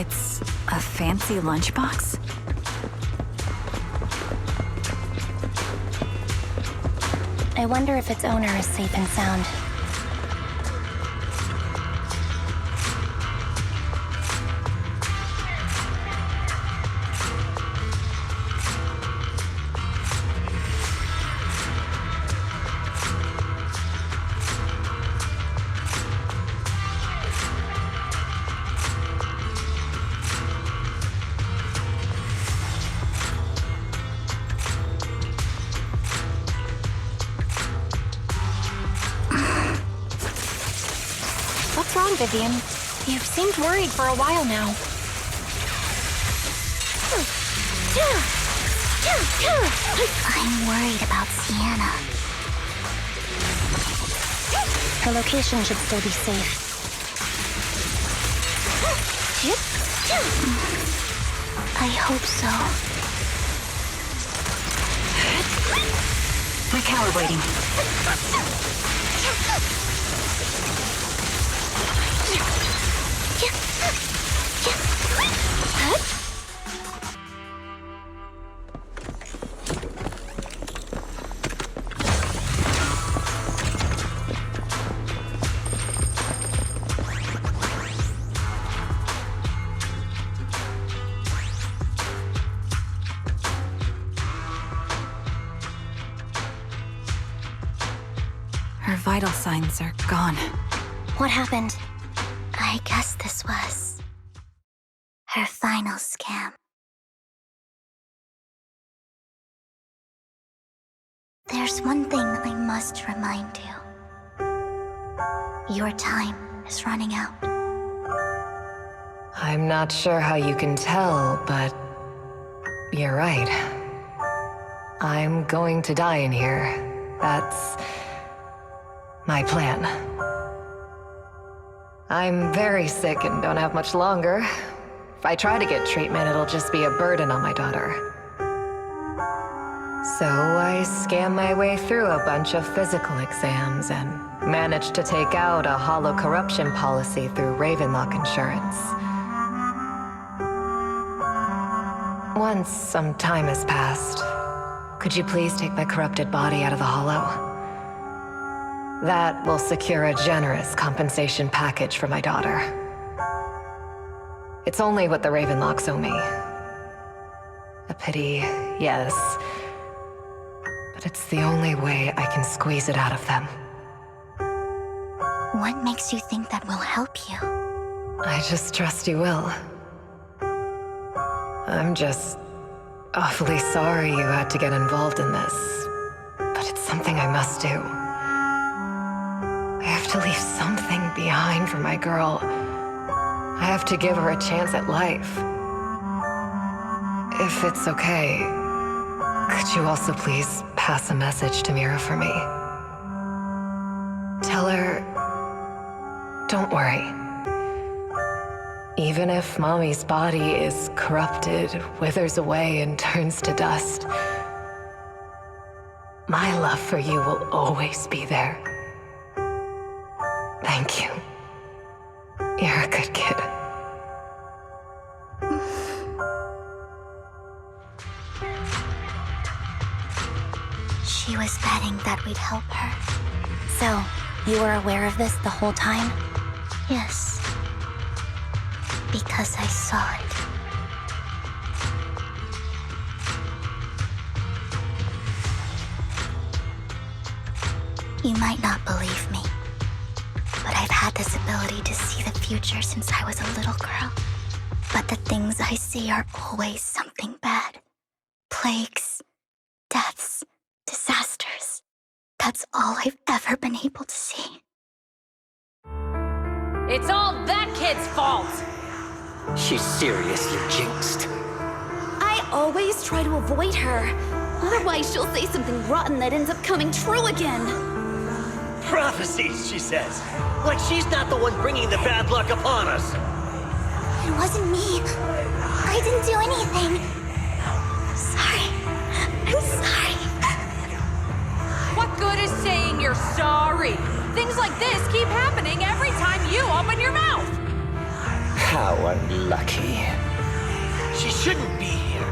It's a fancy lunchbox? I wonder if its owner is safe and sound. What's wrong, Vivian? You've seemed worried for a while now. I'm worried about Sienna. Her location should still be safe. I hope so. Recalibrating. Her vital signs are gone. What happened? I guess this was her final scam. There's one thing I must remind you. Your time is running out. I'm not sure how you can tell, but you're right. I'm going to die in here. That's my plan. I'm very sick and don't have much longer. If I try to get treatment, it'll just be a burden on my daughter. So I scam my way through a bunch of physical exams and managed to take out a hollow corruption policy through Ravenlock Insurance. Once some time has passed, could you please take my corrupted body out of the hollow? That will secure a generous compensation package for my daughter. It's only what the Ravenlocks owe me. A pity, yes. But it's the only way I can squeeze it out of them. What makes you think that will help you? I just trust you will. I'm just awfully sorry you had to get involved in this. But it's something I must do. I have to leave something behind for my girl. I have to give her a chance at life. If it's okay, could you also please pass a message to Mira for me? Tell her, don't worry. Even if Mommy's body is corrupted, withers away, and turns to dust, my love for you will always be there. Thank you. You're a good kid. She was betting that we'd help her. So, you were aware of this the whole time? Yes. Because I saw it. You might not believe me, but I've had this ability to see the future since I was a little girl. But the things I see are always something bad. Plagues, deaths, disasters. That's all I've ever been able to see. It's all that kid's fault! She's seriously jinxed. I always try to avoid her. Otherwise, she'll say something rotten that ends up coming true again. Prophecies, she says. Like she's not the one bringing the bad luck upon us. It wasn't me. I didn't do anything. Sorry. I'm sorry. What good is saying you're sorry? Things like this keep happening every time you open your mouth. How unlucky. She shouldn't be here.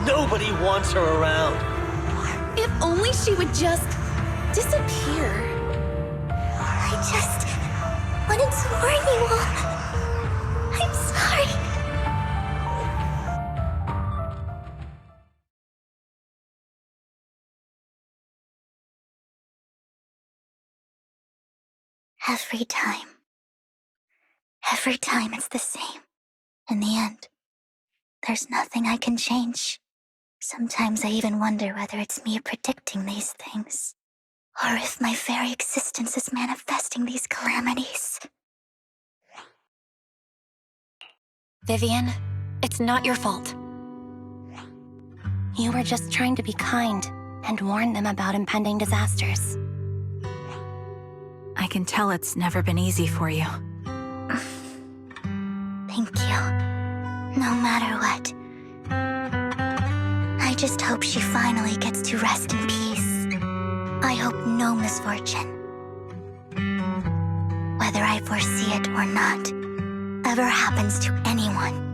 Nobody wants her around. If only she would just disappear. I just wanted to warn you all. I'm sorry. Every time it's the same. In the end, there's nothing I can change. Sometimes I even wonder whether it's me predicting these things, or if my very existence is manifesting these calamities. Vivian, it's not your fault. You were just trying to be kind and warn them about impending disasters. I can tell it's never been easy for you. Thank you. No matter what. I just hope she finally gets to rest in peace. I hope no misfortune, whether I foresee it or not, ever happens to anyone.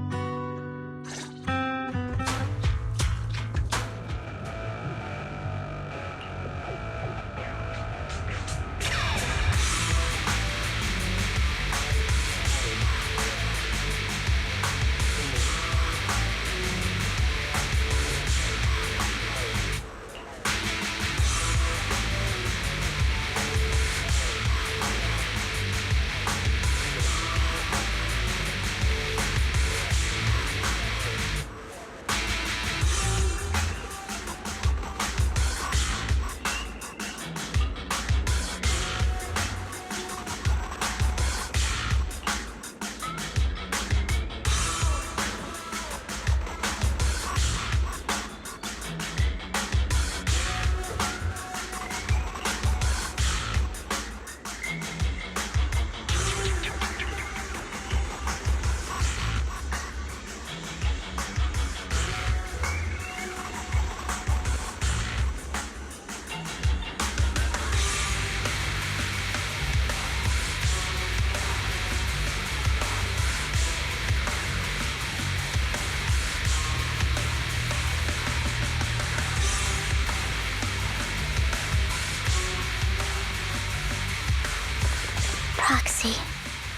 Proxy,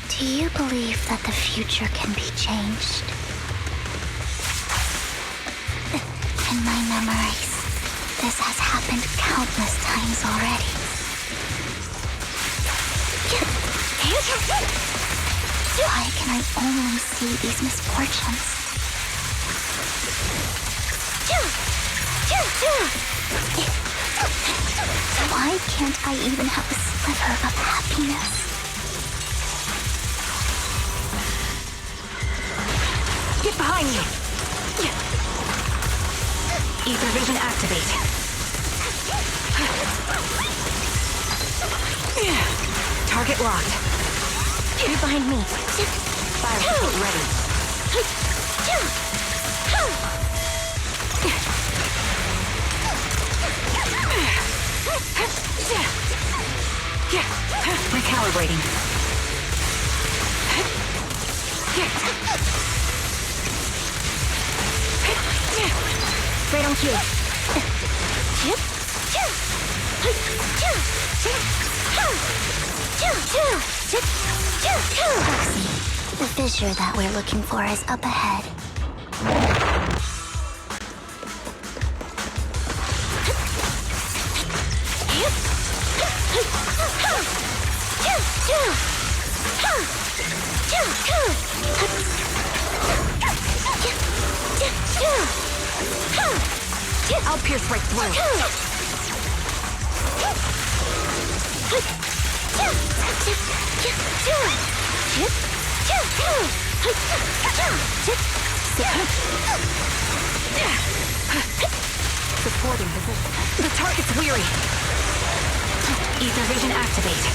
do you believe that the future can be changed? In my memories, this has happened countless times already. Why can I only see these misfortunes? Why can't I even have a sliver of happiness? Get behind me! Ether vision activate. Target locked. Get behind me. Fire pistol ready. Recalibrating. Right on cue. The fissure that we're looking for is up ahead. I'll pierce right through. Supporting position. The target's weary. Ether vision activate.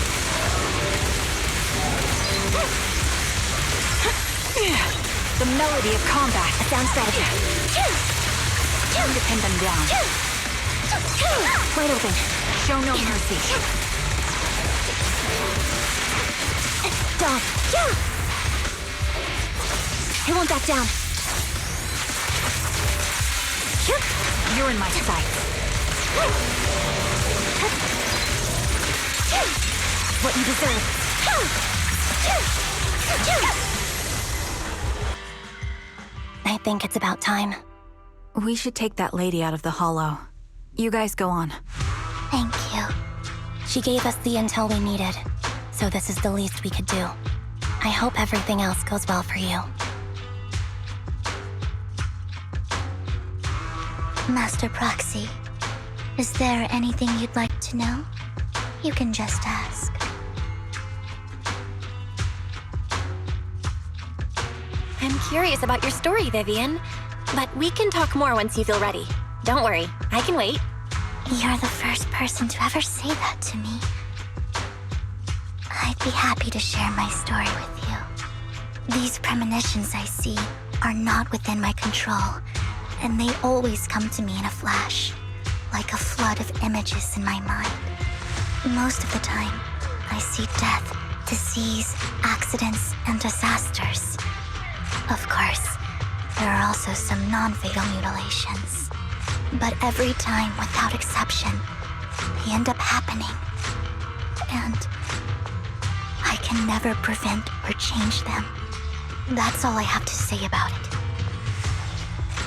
The melody of combat. Sound strategy. Time to pin them down. Wide open. Show no mercy. Dog. I won't back down. You're in my sights. What you deserve. I think it's about time. We should take that lady out of the hollow. You guys go on. Thank you. She gave us the intel we needed, so this is the least we could do. I hope everything else goes well for you. Master Proxy, is there anything you'd like to know? You can just ask. I'm curious about your story, Vivian, but we can talk more once you feel ready. Don't worry, I can wait. You're the first person to ever say that to me. I'd be happy to share my story with you. These premonitions I see are not within my control, and they always come to me in a flash, like a flood of images in my mind. Most of the time, I see death, disease, accidents, and disasters. Of course, there are also some non-fatal mutilations. But every time, without exception, they end up happening. And I can never prevent or change them. That's all I have to say about it.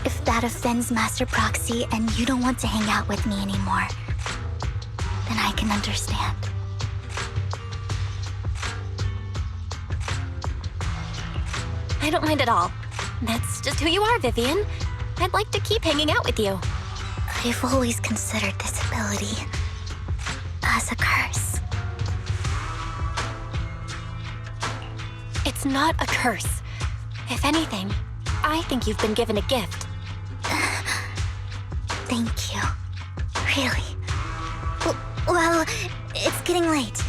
If that offends Master Proxy and you don't want to hang out with me anymore, then I can understand. I don't mind at all. That's just who you are, Vivian. I'd like to keep hanging out with you. I've always considered this ability as a curse. It's not a curse. If anything, I think you've been given a gift. Thank you. Really. Well, it's getting late.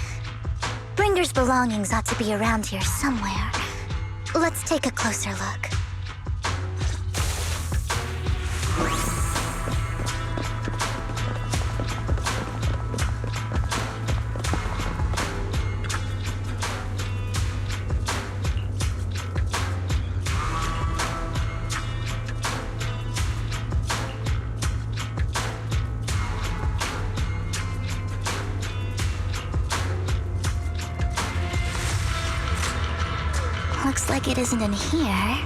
Bringer's belongings ought to be around here somewhere. Let's take a closer look. Looks like it isn't in here.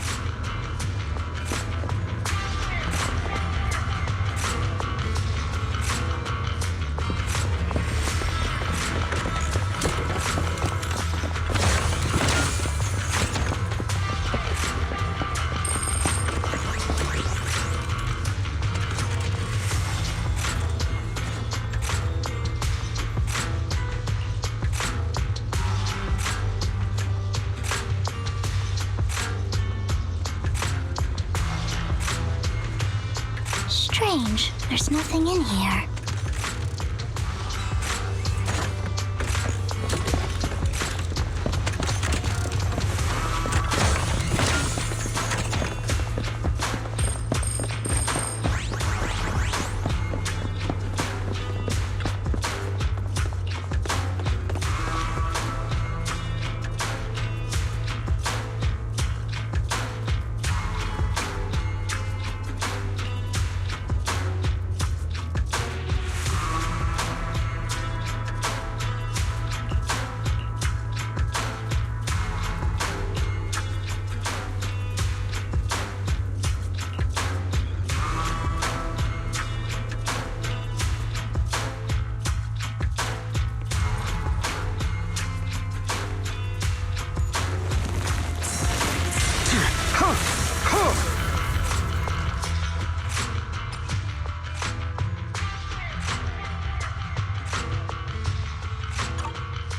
Strange, there's nothing in here.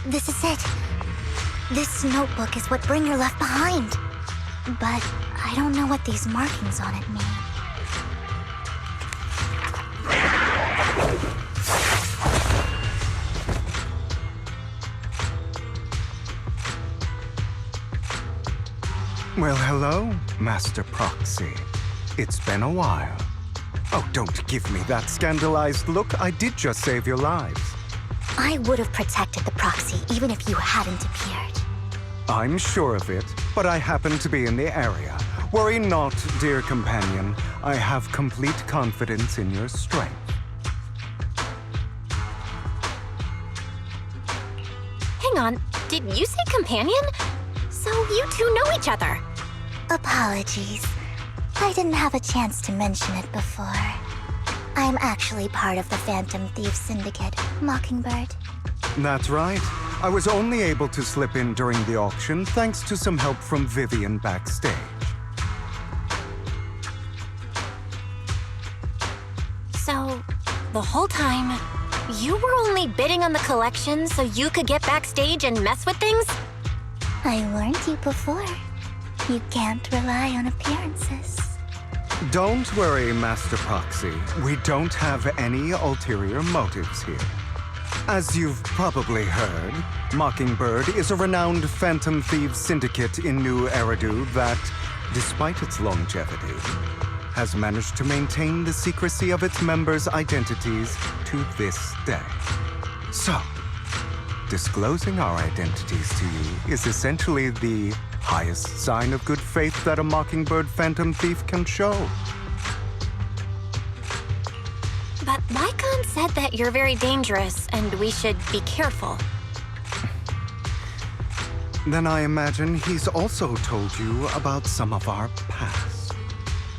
This is it. This notebook is what Bringer left behind. but I don't know what these markings on it mean. Well, hello, Master Proxy. It's been a while. Oh, don't give me that scandalized look. I did just save your lives. I would have protected the proxy even if you hadn't appeared. I'm sure of it, but I happen to be in the area. Worry not, dear companion. I have complete confidence in your strength. Hang on, did you say companion? So you two know each other. Apologies. I didn't have a chance to mention it before. I'm actually part of the Phantom Thief Syndicate, Mockingbird. That's right. I was only able to slip in during the auction thanks to some help from Vivian backstage. So, the whole time, you were only bidding on the collection so you could get backstage and mess with things? I warned you before. You can't rely on appearances. Don't worry, Master Proxy. We don't have any ulterior motives here. As you've probably heard, Mockingbird is a renowned Phantom Thieves syndicate in New Eridu that, despite its longevity, has managed to maintain the secrecy of its members' identities to this day. So, disclosing our identities to you is essentially the highest sign of good faith that a Mockingbird Phantom Thief can show. But Lycon said that you're very dangerous and we should be careful. Then I imagine he's also told you about some of our past.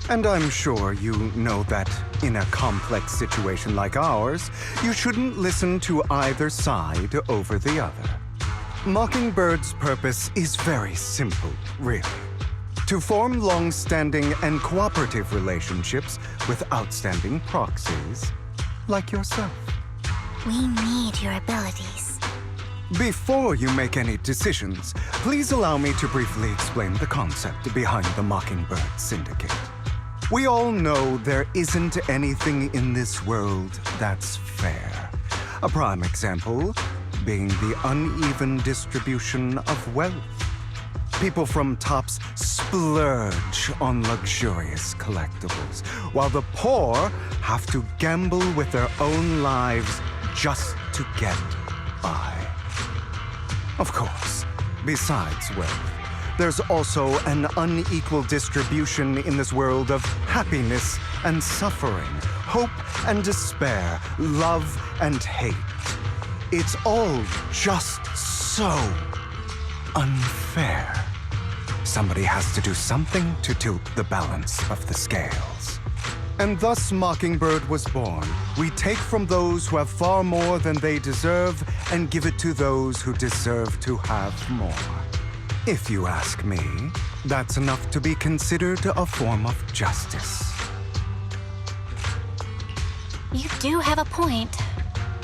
And I'm sure you know that in a complex situation like ours, you shouldn't listen to either side over the other. Mockingbird's purpose is very simple, really. To form long-standing and cooperative relationships with outstanding proxies like yourself. We need your abilities. Before you make any decisions, please allow me to briefly explain the concept behind the Mockingbird Syndicate. We all know there isn't anything in this world that's fair. A prime example being the uneven distribution of wealth. People from tops splurge on luxurious collectibles, while the poor have to gamble with their own lives just to get by. Of course, besides wealth, there's also an unequal distribution in this world of happiness and suffering, hope and despair, love and hate. It's all just so unfair. Somebody has to do something to tilt the balance of the scales. And thus Mockingbird was born. We take from those who have far more than they deserve and give it to those who deserve to have more. If you ask me, that's enough to be considered a form of justice. You do have a point.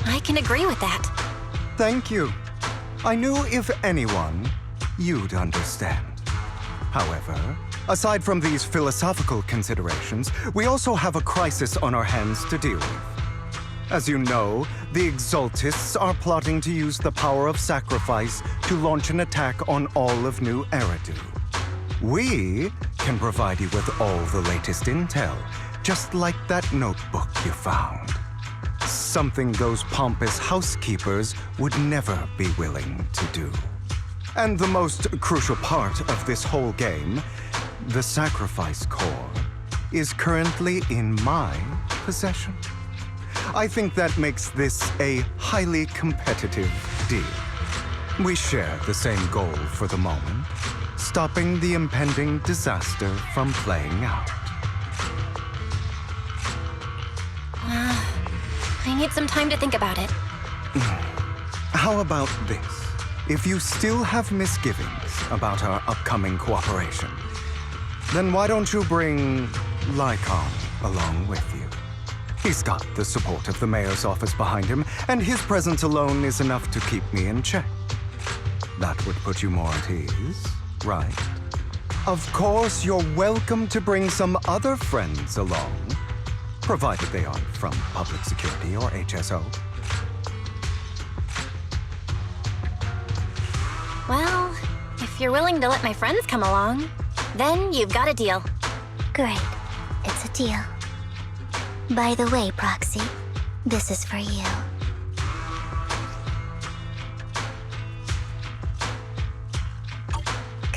I can agree with that. Thank you. I knew if anyone, you'd understand. However, aside from these philosophical considerations, we also have a crisis on our hands to deal with. As you know, the Exaltists are plotting to use the power of sacrifice to launch an attack on all of New Eridu. We can provide you with all the latest intel, just like that notebook you found. Something those pompous housekeepers would never be willing to do. And the most crucial part of this whole game, the sacrifice core, is currently in my possession. I think that makes this a highly competitive deal. We share the same goal for the moment, stopping the impending disaster from playing out. I need some time to think about it. How about this? If you still have misgivings about our upcoming cooperation, then why don't you bring Lycon along with you? He's got the support of the mayor's office behind him, and his presence alone is enough to keep me in check. That would put you more at ease, right? Of course, you're welcome to bring some other friends along, provided they aren't from public security or HSO. Well, if you're willing to let my friends come along, then you've got a deal. Great. It's a deal. By the way, Proxy, this is for you.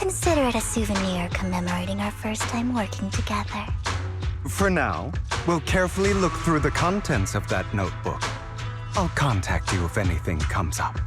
Consider it a souvenir commemorating our first time working together. For now, we'll carefully look through the contents of that notebook. I'll contact you if anything comes up.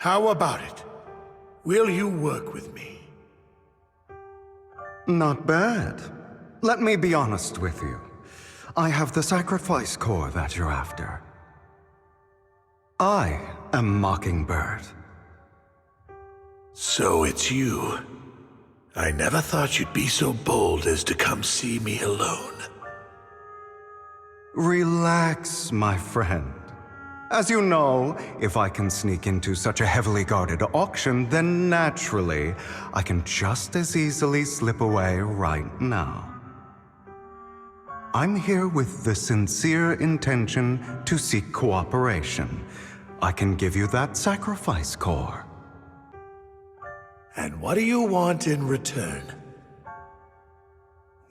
How about it? Will you work with me? Not bad. Let me be honest with you. I have the sacrifice core that you're after. I am Mockingbird. So it's you. I never thought you'd be so bold as to come see me alone. Relax, my friend. As you know, if I can sneak into such a heavily guarded auction, then naturally, I can just as easily slip away right now. I'm here with the sincere intention to seek cooperation. I can give you that sacrifice core. And what do you want in return?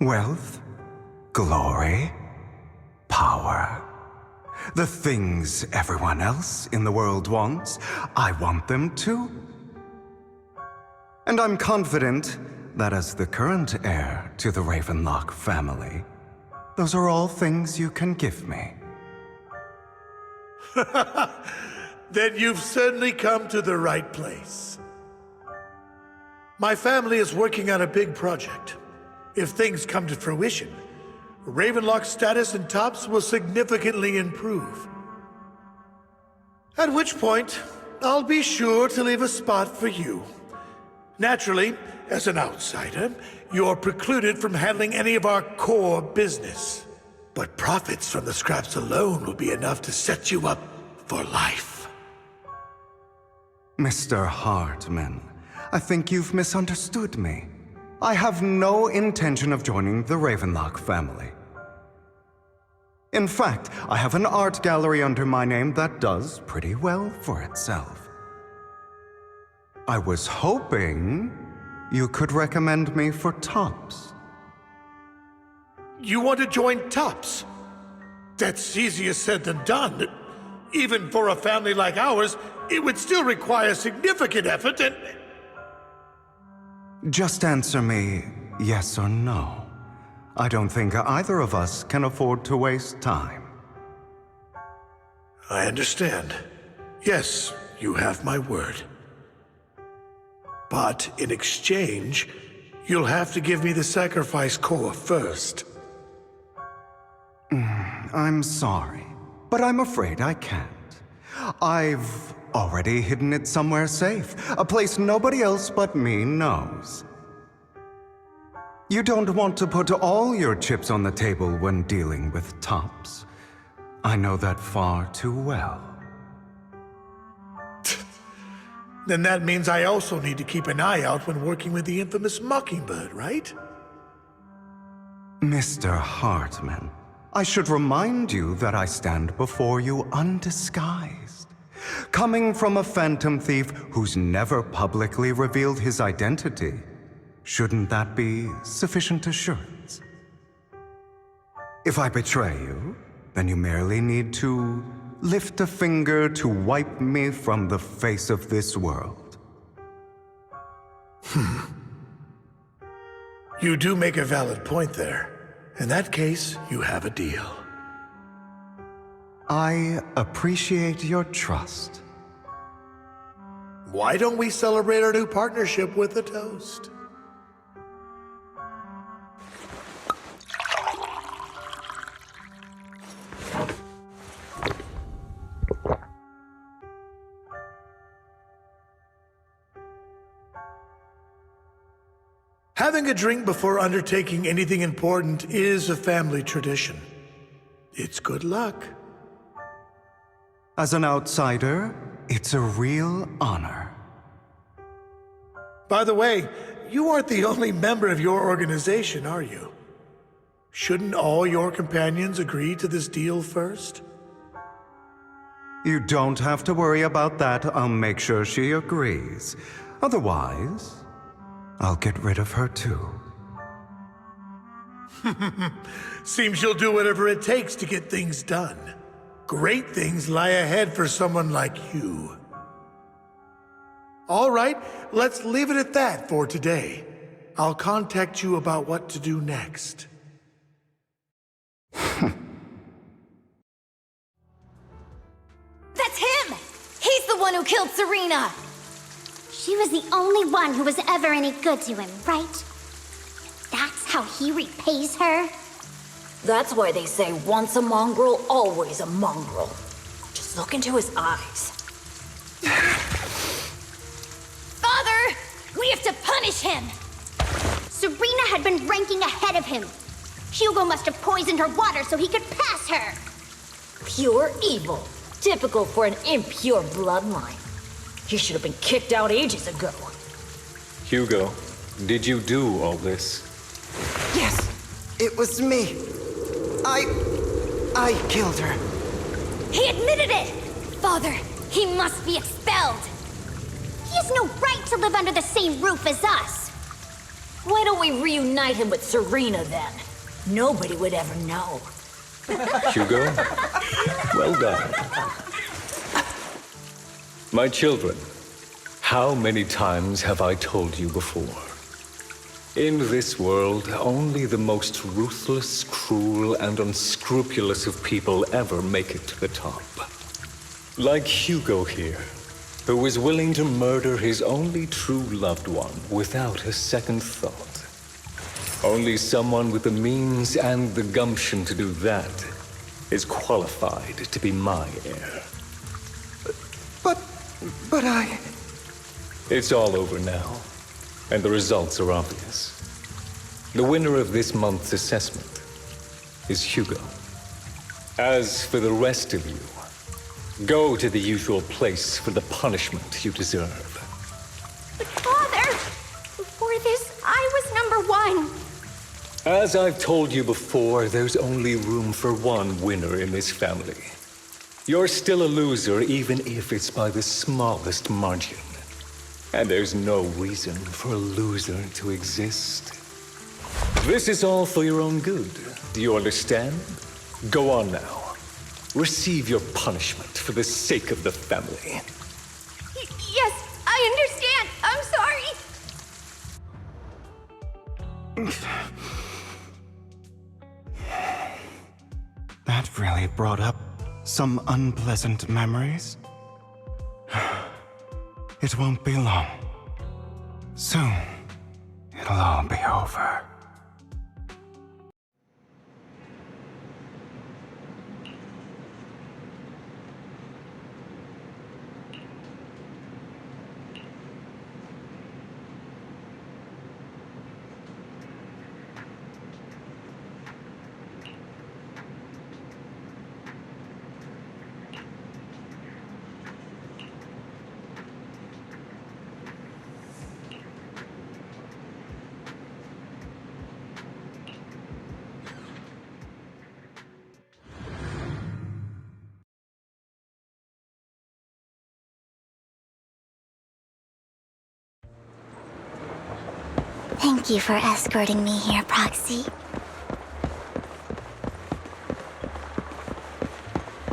Wealth, glory, power. The things everyone else in the world wants, I want them too. And I'm confident that as the current heir to the Ravenlock family, those are all things you can give me. Then you've certainly come to the right place. My family is working on a big project. If things come to fruition, Ravenlock's status in Tops will significantly improve. At which point, I'll be sure to leave a spot for you. Naturally, as an outsider, you're precluded from handling any of our core business. But profits from the scraps alone will be enough to set you up for life. Mr. Hartman, I think you've misunderstood me. I have no intention of joining the Ravenlock family. In fact, I have an art gallery under my name that does pretty well for itself. I was hoping you could recommend me for Tops. You want to join Tops? That's easier said than done. Even for a family like ours, it would still require significant effort and... Just answer me yes or no. I don't think either of us can afford to waste time. I understand. Yes, you have my word. But in exchange, you'll have to give me the sacrifice core first. I'm sorry, but I'm afraid I can't. I've already hidden it somewhere safe, a place nobody else but me knows. You don't want to put all your chips on the table when dealing with Tops. I know that far too well. Then that means I also need to keep an eye out when working with the infamous Mockingbird, right? Mr. Hartman, I should remind you that I stand before you undisguised. Coming from a phantom thief who's never publicly revealed his identity, shouldn't that be sufficient assurance? If I betray you, then you merely need to lift a finger to wipe me from the face of this world. You do make a valid point there. In that case, you have a deal. I appreciate your trust. Why don't we celebrate our new partnership with a toast? Having a drink before undertaking anything important is a family tradition. It's good luck. As an outsider, it's a real honor. By the way, you aren't the only member of your organization, are you? Shouldn't all your companions agree to this deal first? You don't have to worry about that. I'll make sure she agrees. Otherwise, I'll get rid of her too. Seems you'll do whatever it takes to get things done. Great things lie ahead for someone like you. All right, let's leave it at that for today. I'll contact you about what to do next. That's him! He's the one who killed Serena! She was the only one who was ever any good to him, right? That's how he repays her? That's why they say once a mongrel, always a mongrel. Just look into his eyes. Father! We have to punish him! Serena had been ranking ahead of him. Hugo must have poisoned her water so he could pass her. Pure evil. Typical for an impure bloodline. He should have been kicked out ages ago. Hugo, did you do all this? Yes, it was me. I killed her. He admitted it! Father, he must be expelled. He has no right to live under the same roof as us. Why don't we reunite him with Serena then? Nobody would ever know. Hugo, well done. My children, how many times have I told you before? In this world, only the most ruthless, cruel, and unscrupulous of people ever make it to the top. Like Hugo here, who was willing to murder his only true loved one without a second thought. Only someone with the means and the gumption to do that is qualified to be my heir. But I... It's all over now, and the results are obvious. The winner of this month's assessment is Hugo. As for the rest of you, go to the usual place for the punishment you deserve. But Father, before this, I was number one. As I've told you before, there's only room for one winner in this family. You're still a loser, even if it's by the smallest margin. And there's no reason for a loser to exist. This is all for your own good. Do you understand? Go on now. Receive your punishment for the sake of the family. Yes, I understand. I'm sorry. That really brought up some unpleasant memories. It won't be long. Soon, it'll all be over. Thank you for escorting me here, Proxy.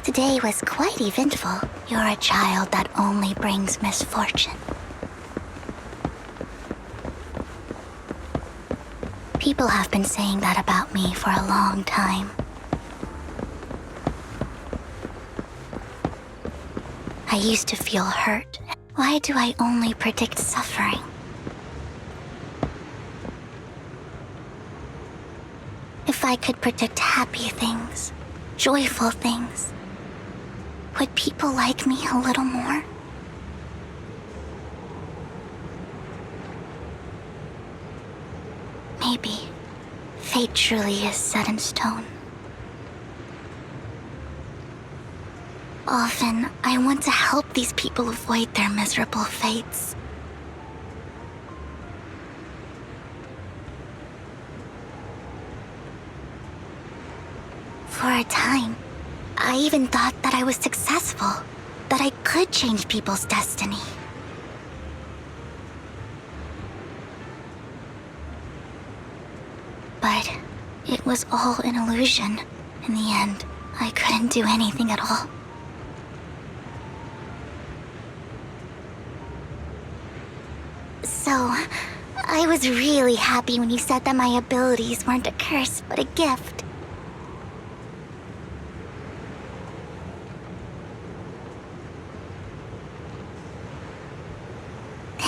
Today was quite eventful. You're a child that only brings misfortune. People have been saying that about me for a long time. I used to feel hurt. Why do I only predict suffering? If I could predict happy things, joyful things, would people like me a little more? Maybe fate truly is set in stone. Often, I want to help these people avoid their miserable fates. For a time, I even thought that I was successful, that I could change people's destiny. But it was all an illusion. In the end, I couldn't do anything at all. So, I was really happy when you said that my abilities weren't a curse, but a gift.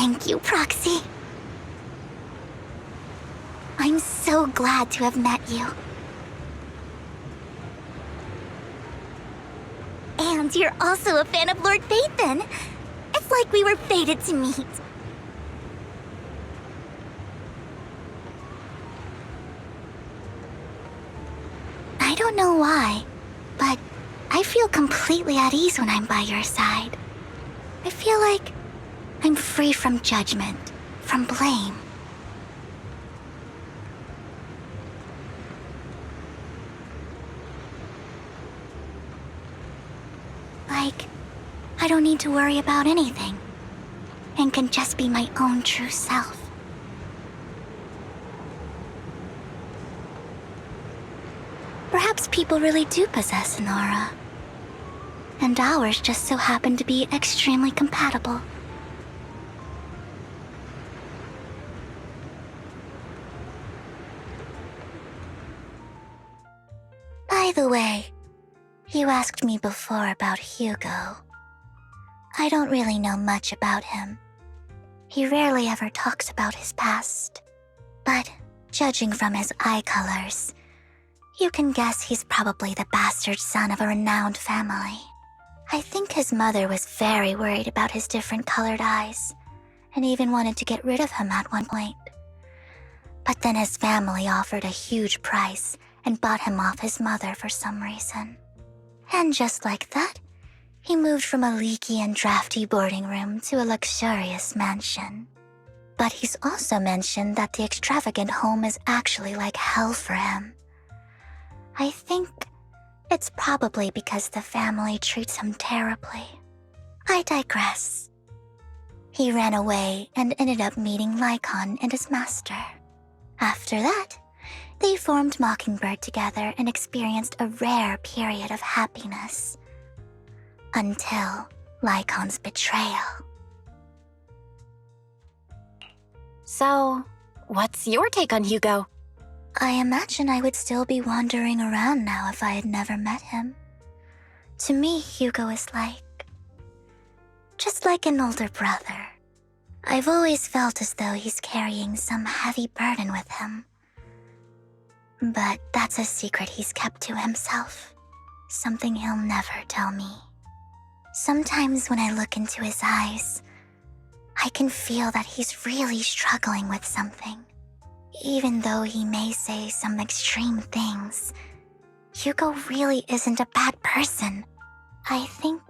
Thank you, Proxy. I'm so glad to have met you. And you're also a fan of Lord Phaethon. It's like we were fated to meet. I don't know why, but I feel completely at ease when I'm by your side. I feel like I'm free from judgment, from blame. Like, I don't need to worry about anything, and can just be my own true self. Perhaps people really do possess an aura, and ours just so happen to be extremely compatible. By the way, you asked me before about Hugo. I don't really know much about him. He rarely ever talks about his past. But judging from his eye colors, you can guess he's probably the bastard son of a renowned family. I think his mother was very worried about his different colored eyes, and even wanted to get rid of him at one point. But then his family offered a huge price and bought him off his mother for some reason. And just like that, he moved from a leaky and drafty boarding room to a luxurious mansion. But he's also mentioned that the extravagant home is actually like hell for him. I think it's probably because the family treats him terribly. I digress. He ran away and ended up meeting Lycon and his master. After that, they formed Mockingbird together and experienced a rare period of happiness. Until Lycon's betrayal. So, what's your take on Hugo? I imagine I would still be wandering around now if I had never met him. To me, Hugo is just like an older brother. I've always felt as though he's carrying some heavy burden with him. But that's a secret he's kept to himself. Something he'll never tell me. Sometimes when I look into his eyes, I can feel that he's really struggling with something. Even though he may say some extreme things, Hugo really isn't a bad person. I think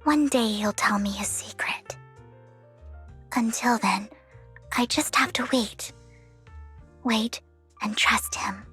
one day he'll tell me his secret. Until then, I just have to wait. Wait and trust him.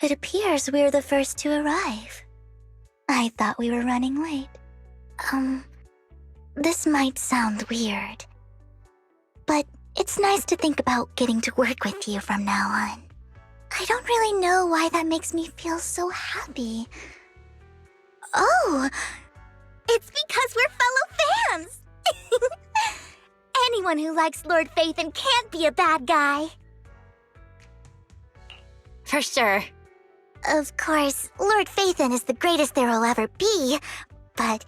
It appears we're the first to arrive. I thought we were running late. This might sound weird, but it's nice to think about getting to work with you from now on. I don't really know why that makes me feel so happy. Oh, it's because we're fellow fans! Anyone who likes Lord Phaethon can't be a bad guy. For sure. Of course, Lord Phaethon is the greatest there will ever be, but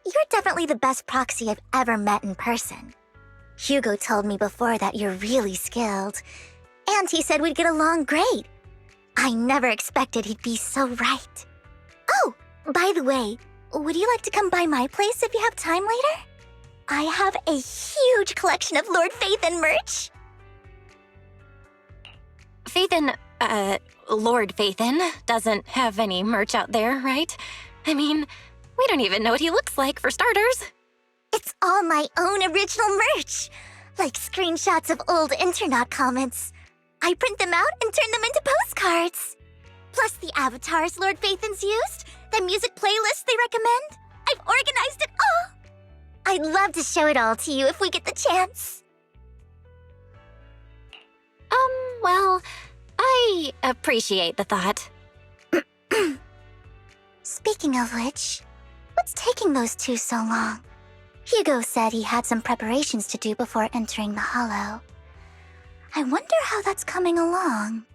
you're definitely the best proxy I've ever met in person. Hugo told me before that you're really skilled, and he said we'd get along great. I never expected he'd be so right. Oh, by the way, would you like to come by my place if you have time later? I have a huge collection of Lord Phaethon merch. Lord Phaethon doesn't have any merch out there, right? I mean, we don't even know what he looks like, for starters. It's all my own original merch, like screenshots of old Internet comments. I print them out and turn them into postcards. Plus the avatars Lord Phaethon's used, the music playlists they recommend. I've organized it all. I'd love to show it all to you if we get the chance. Well, I appreciate the thought. Speaking of which, what's taking those two so long? Hugo said he had some preparations to do before entering the Hollow. I wonder how that's coming along.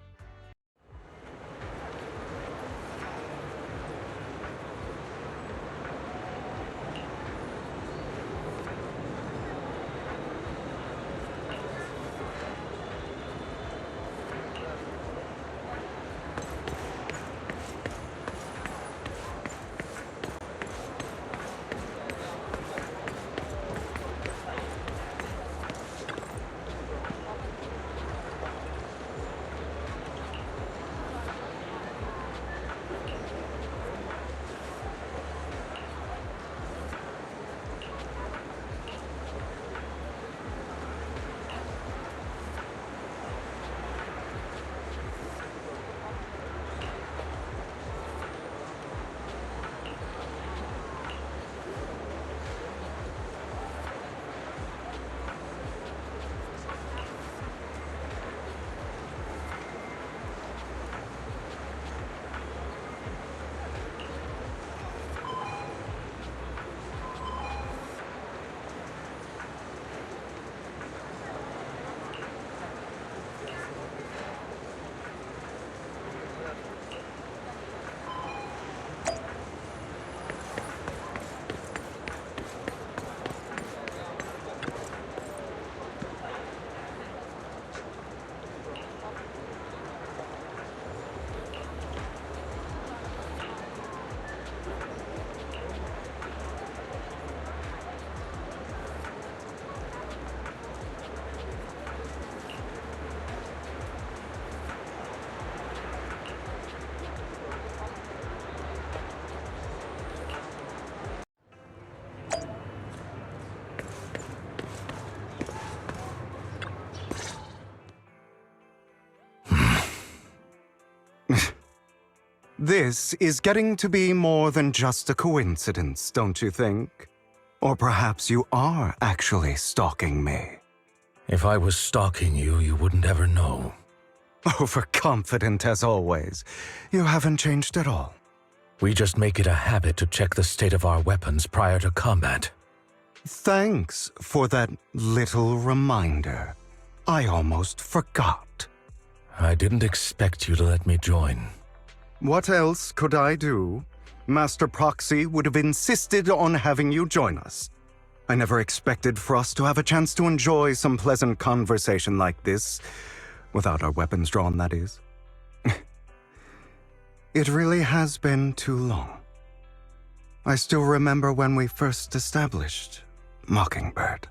This is getting to be more than just a coincidence, don't you think? Or perhaps you are actually stalking me. If I was stalking you, you wouldn't ever know. Overconfident as always. You haven't changed at all. We just make it a habit to check the state of our weapons prior to combat. Thanks for that little reminder. I almost forgot. I didn't expect you to let me join. What else could I do? Master Proxy would have insisted on having you join us. I never expected for us to have a chance to enjoy some pleasant conversation like this, without our weapons drawn, that is. It really has been too long. I still remember when we first established Mockingbird.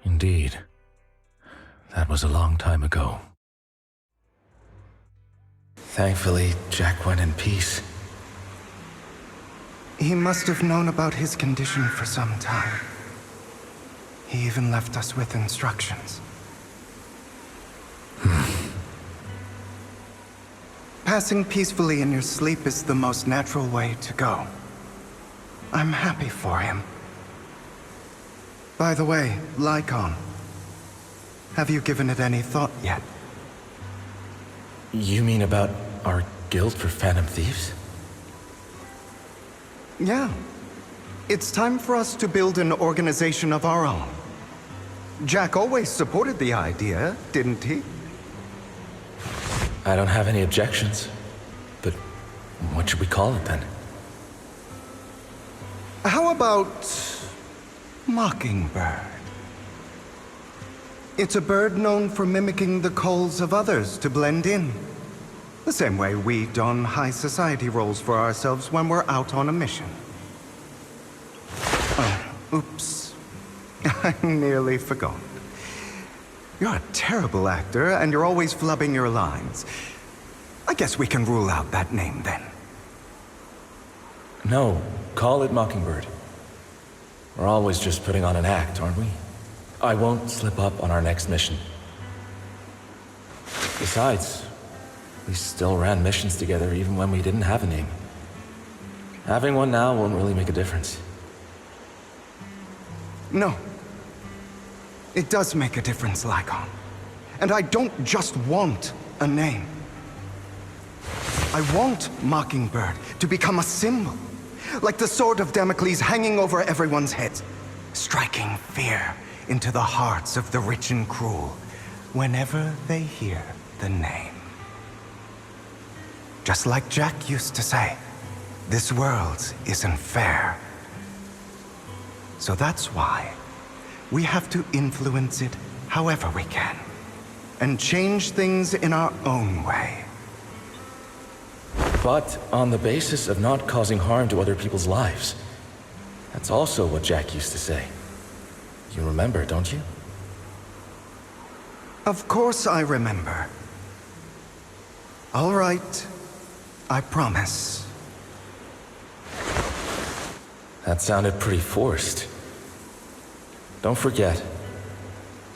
Indeed. That was a long time ago. Thankfully, Jack went in peace. He must have known about his condition for some time. He even left us with instructions. passing peacefully in your sleep is the most natural way to go. I'm happy for him. By the way, Lycon, have you given it any thought yet? You mean about our guild for Phantom Thieves? Yeah. It's time for us to build an organization of our own. Jack always supported the idea, didn't he? I don't have any objections. But what should we call it then? How about Mockingbird? It's a bird known for mimicking the calls of others to blend in. The same way we don high society roles for ourselves when we're out on a mission. Oh, oops. I nearly forgot. You're a terrible actor, and you're always flubbing your lines. I guess we can rule out that name, then. No, call it Mockingbird. We're always just putting on an act, aren't we? I won't slip up on our next mission. Besides, we still ran missions together even when we didn't have a name. Having one now won't really make a difference. No. It does make a difference, Lycon. And I don't just want a name. I want Mockingbird to become a symbol. Like the sword of Damocles hanging over everyone's heads, striking fear into the hearts of the rich and cruel whenever they hear the name. Just like Jack used to say, this world isn't fair. So that's why we have to influence it however we can, and change things in our own way. But on the basis of not causing harm to other people's lives. That's also what Jack used to say. You remember, don't you? Of course I remember. All right, I promise. That sounded pretty forced. Don't forget,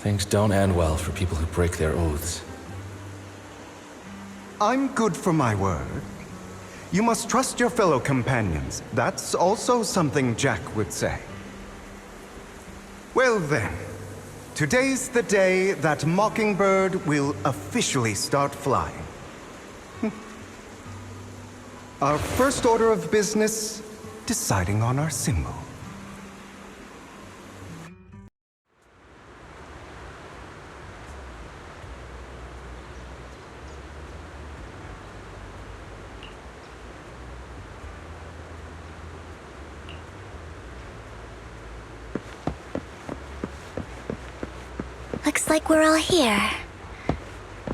things don't end well for people who break their oaths. I'm good for my word. You must trust your fellow companions. That's also something Jack would say. Well then, today's the day that Mockingbird will officially start flying. Our first order of business, deciding on our symbol. Looks like we're all here.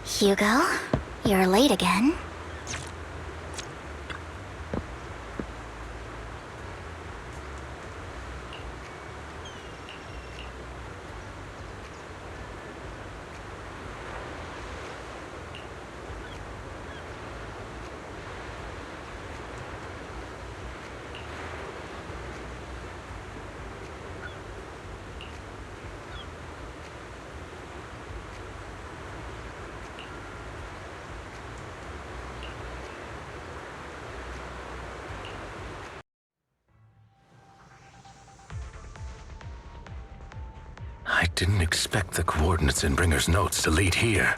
Hugo, you're late again. I didn't expect the coordinates in Bringer's notes to lead here.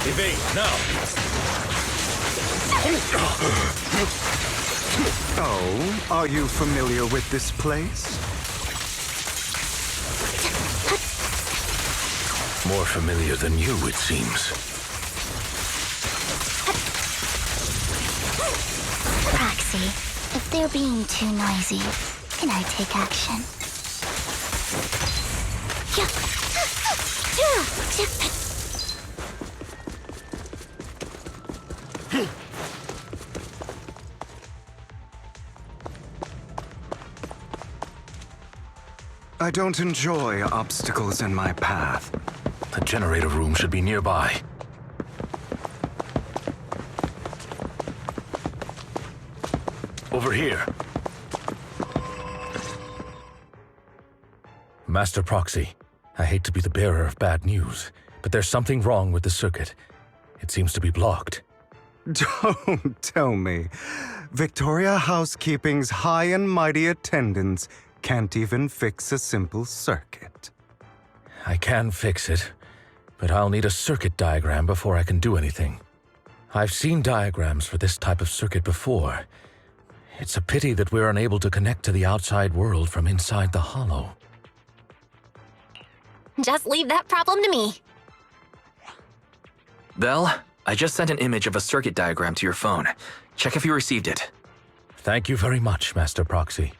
Evade, now! Oh, are you familiar with this place? More familiar than you, it seems. Proxy, if they're being too noisy, can I take action? I don't enjoy obstacles in my path. The generator room should be nearby. Over here. Master Proxy, I hate to be the bearer of bad news, but there's something wrong with the circuit. It seems to be blocked. Don't tell me. Victoria Housekeeping's high and mighty attendants can't even fix a simple circuit. I can fix it, but I'll need a circuit diagram before I can do anything. I've seen diagrams for this type of circuit before. It's a pity that we're unable to connect to the outside world from inside the hollow. Just leave that problem to me. Belle, I just sent an image of a circuit diagram to your phone. Check if you received it. Thank you very much, Master Proxy.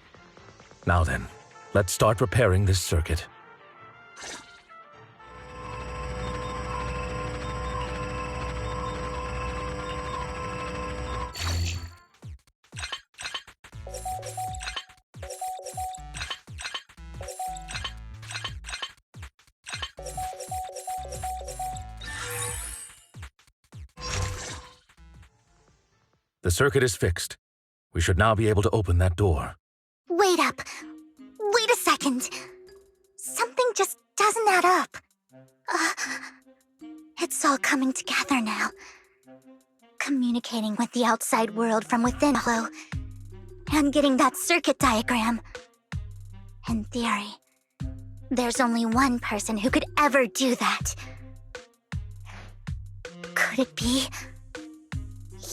Now then, let's start repairing this circuit. The circuit is fixed. We should now be able to open that door. Wait up. Wait a second. Something just doesn't add up. It's all coming together now. Communicating with the outside world from within Hollow. And getting that circuit diagram. In theory, there's only one person who could ever do that. Could it be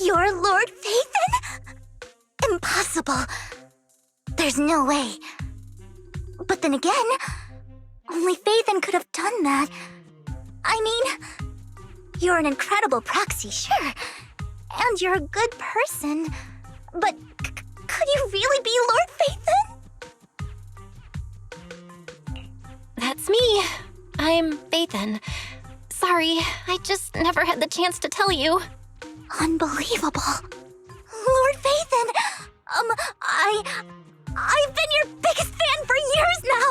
your Lord Phaethon? Impossible. There's no way. But then again, only Phaethon could have done that. I mean, you're an incredible proxy, sure. And you're a good person. But could you really be Lord Phaethon? That's me. I'm Phaethon. Sorry, I just never had the chance to tell you. Unbelievable. Lord Phaethon! I've been your biggest fan for years now!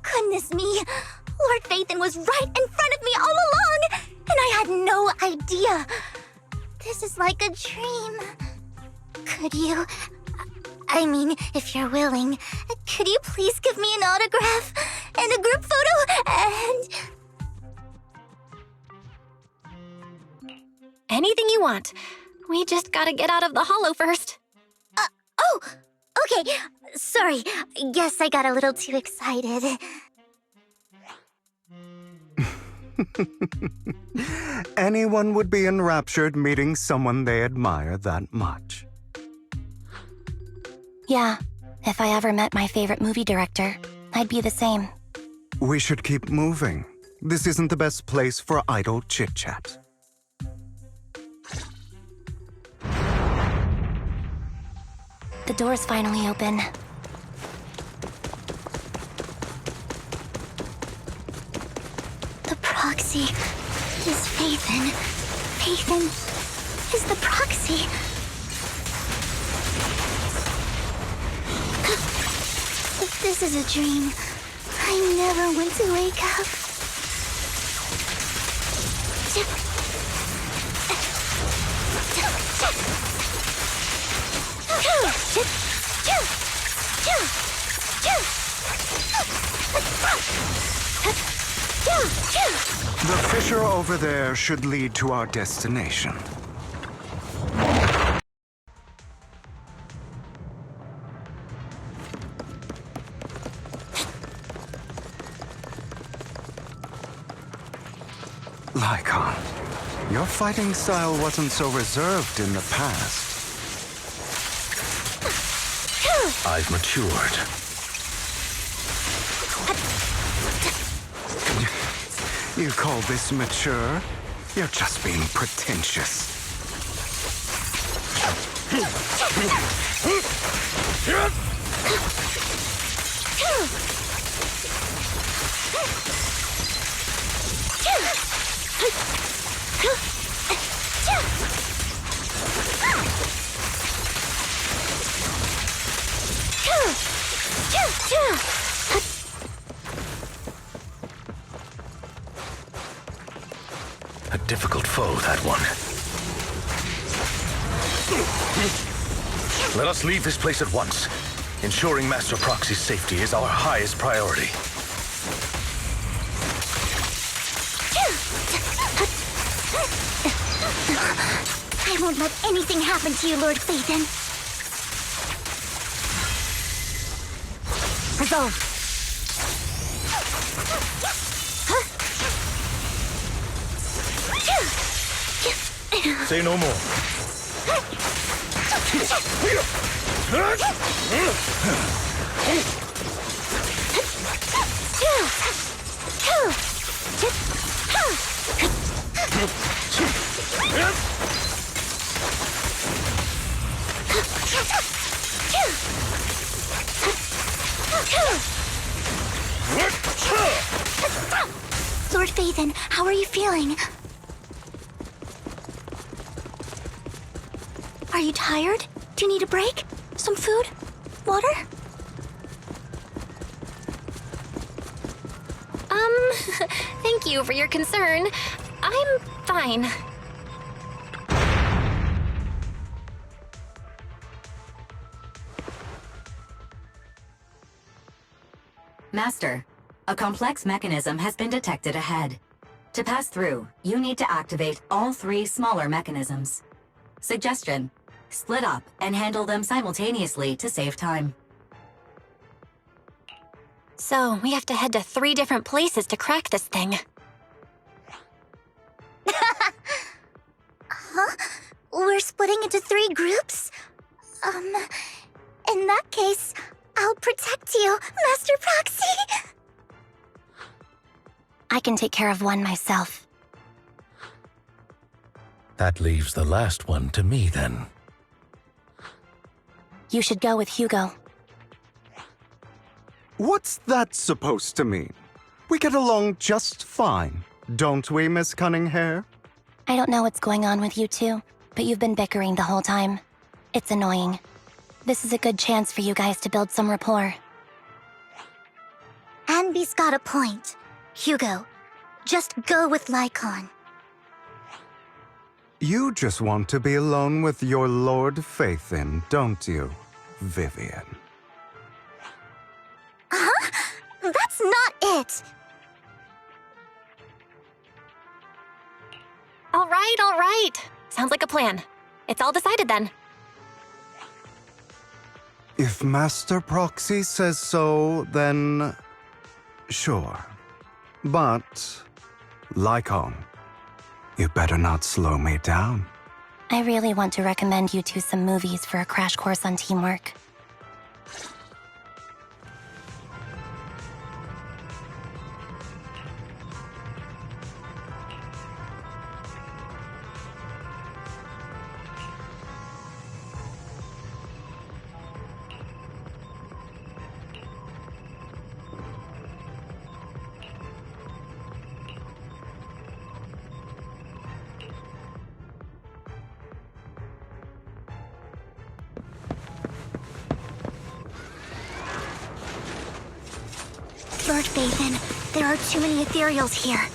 Goodness me, Lord Phaethon was right in front of me all along, and I had no idea. This is like a dream. Could you... I mean, if you're willing, could you please give me an autograph and a group photo and... Anything you want. We just gotta get out of the hollow first. Oh! Okay, sorry. Guess I got a little too excited. Anyone would be enraptured meeting someone they admire that much. Yeah, if I ever met my favorite movie director, I'd be the same. We should keep moving. This isn't the best place for idle chit-chat. The door's finally open. The proxy is Phaethon. Phaethon is the proxy. If this is a dream, I never want to wake up. The fissure over there should lead to our destination. Lycon, your fighting style wasn't so reserved in the past. I've matured. You call this mature? You're just being pretentious. A difficult foe, that one. Let us leave this place at once. Ensuring Master Proxy's safety is our highest priority. I won't let anything happen to you, Lord Phaethon. Resolve. Say no more. Lord Phaethon, how are you feeling? Are you tired? Do you need a break? Some food? Water? Thank you for your concern. I'm fine. Master, a complex mechanism has been detected ahead. To pass through, you need to activate all 3 smaller mechanisms. Suggestion: split up and handle them simultaneously to save time. So, we have to head to 3 different places to crack this thing. Huh? We're splitting into 3 groups? In that case, I'll protect you, Master Proxy! I can take care of one myself. That leaves the last one to me, then. You should go with Hugo. What's that supposed to mean? We get along just fine, don't we, Miss Cunninghair? I don't know what's going on with you two, but you've been bickering the whole time. It's annoying. This is a good chance for you guys to build some rapport. Anby's got a point. Hugo, just go with Lycon. You just want to be alone with your Lord Phaethon, don't you, Vivian? Huh? That's not it! All right. Sounds like a plan. It's all decided then. If Master Proxy says so, then sure. But, Lycon, you better not slow me down. I really want to recommend you two some movies for a crash course on teamwork. Lord Phaethon, there are too many ethereals here.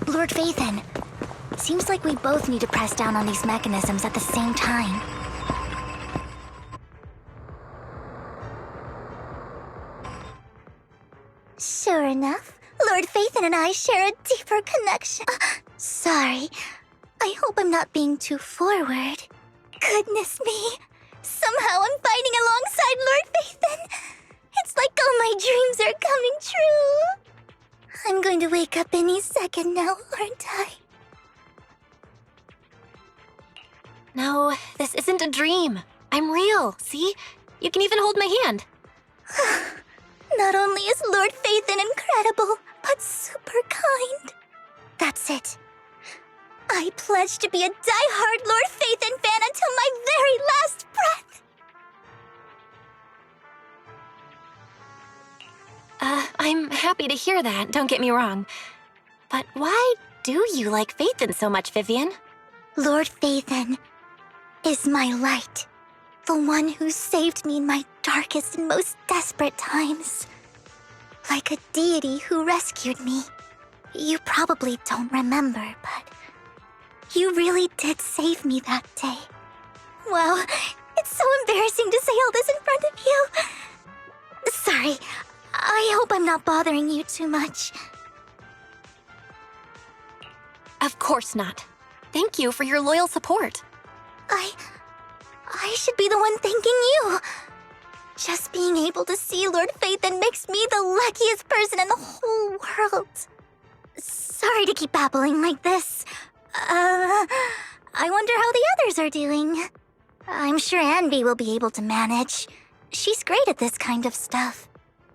Lord Phaethon, seems like we both need to press down on these mechanisms at the same time. Sure enough, Lord Phaethon and I share a deeper connection. Sorry, I hope I'm not being too forward. Goodness me, somehow I'm fighting alongside Lord Phaethon. It's like all my dreams are coming true. I'm going to wake up any second now, aren't I? No, this isn't a dream. I'm real, see? You can even hold my hand. Not only is Lord Phaethon incredible, but super kind. That's it. I pledge to be a die-hard Lord Phaethon fan until my very last breath. I'm happy to hear that, don't get me wrong. But why do you like Phaethon so much, Vivian? Lord Phaethon is my light. The one who saved me in my darkest and most desperate times. Like a deity who rescued me. You probably don't remember, but you really did save me that day. Wow, it's so embarrassing to say all this in front of you. Sorry, I hope I'm not bothering you too much. Of course not. Thank you for your loyal support. I should be the one thanking you. Just being able to see Lord Phaethon makes me the luckiest person in the whole world. Sorry to keep babbling like this. I wonder how the others are doing. I'm sure Anby will be able to manage. She's great at this kind of stuff.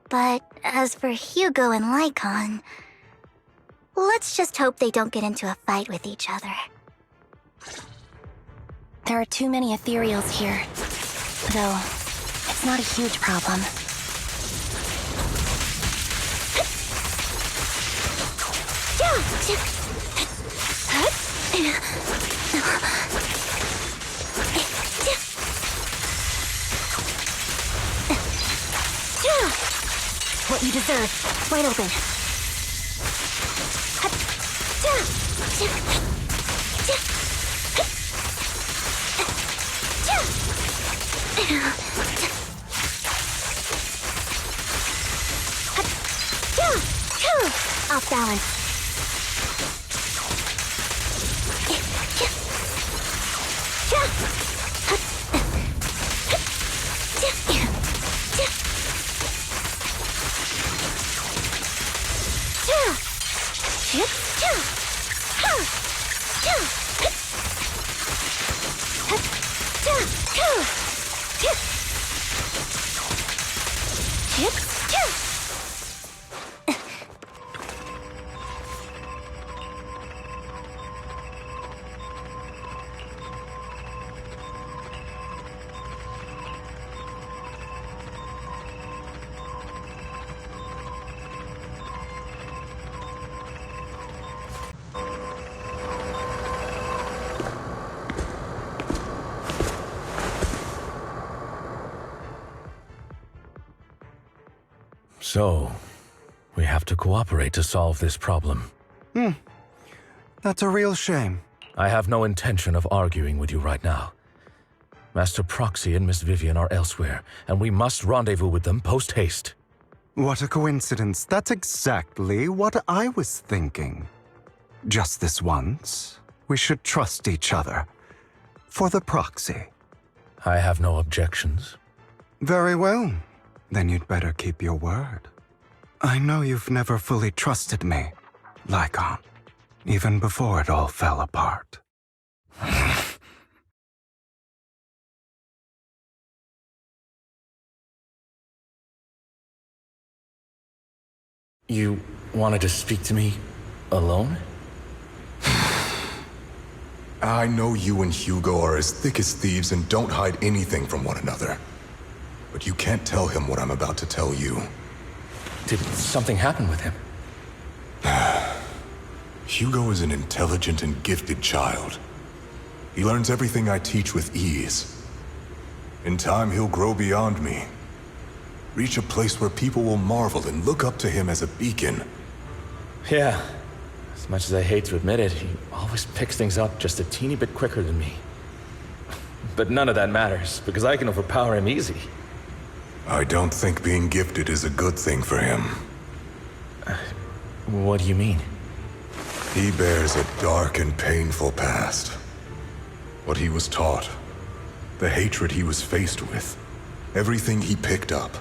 But as for Hugo and Lycon, let's just hope they don't get into a fight with each other. There are too many ethereals here. Though, it's not a huge problem. What you deserve. Wide open. Off balance. So, we have to cooperate to solve this problem. That's a real shame. I have no intention of arguing with you right now. Master Proxy and Miss Vivian are elsewhere, and we must rendezvous with them post-haste. What a coincidence. That's exactly what I was thinking. Just this once, we should trust each other. For the Proxy. I have no objections. Very well. Then you'd better keep your word. I know you've never fully trusted me, Lycon, even before it all fell apart. You wanted to speak to me alone? I know you and Hugo are as thick as thieves and don't hide anything from one another. But you can't tell him what I'm about to tell you. Did something happen with him? Hugo is an intelligent and gifted child. He learns everything I teach with ease. In time, he'll grow beyond me. Reach a place where people will marvel and look up to him as a beacon. Yeah. As much as I hate to admit it, he always picks things up just a teeny bit quicker than me. But none of that matters, because I can overpower him easy. I don't think being gifted is a good thing for him. What do you mean? He bears a dark and painful past. What he was taught, the hatred he was faced with, everything he picked up.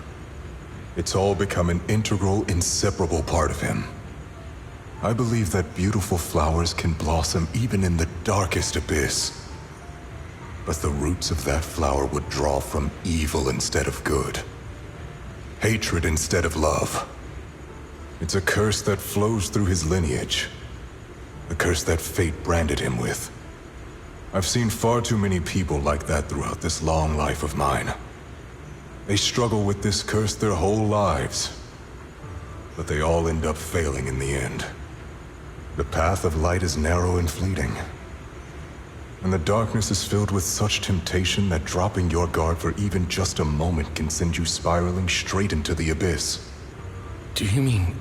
It's all become an integral, inseparable part of him. I believe that beautiful flowers can blossom even in the darkest abyss. But the roots of that flower would draw from evil instead of good. Hatred instead of love. It's a curse that flows through his lineage. A curse that fate branded him with. I've seen far too many people like that throughout this long life of mine. They struggle with this curse their whole lives. but they all end up failing in the end. The path of light is narrow and fleeting. And the darkness is filled with such temptation that dropping your guard for even just a moment can send you spiraling straight into the abyss. Do you mean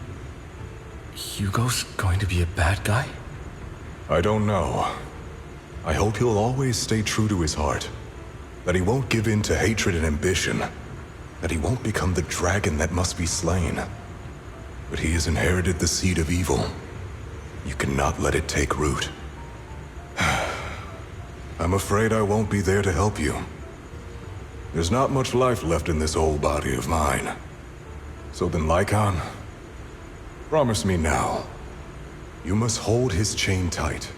Hugo's going to be a bad guy? I don't know. I hope he'll always stay true to his heart. That he won't give in to hatred and ambition. That he won't become the dragon that must be slain. But he has inherited the seed of evil. You cannot let it take root. I'm afraid I won't be there to help you. There's not much life left in this old body of mine. So then, Lycon, promise me now. You must hold his chain tight.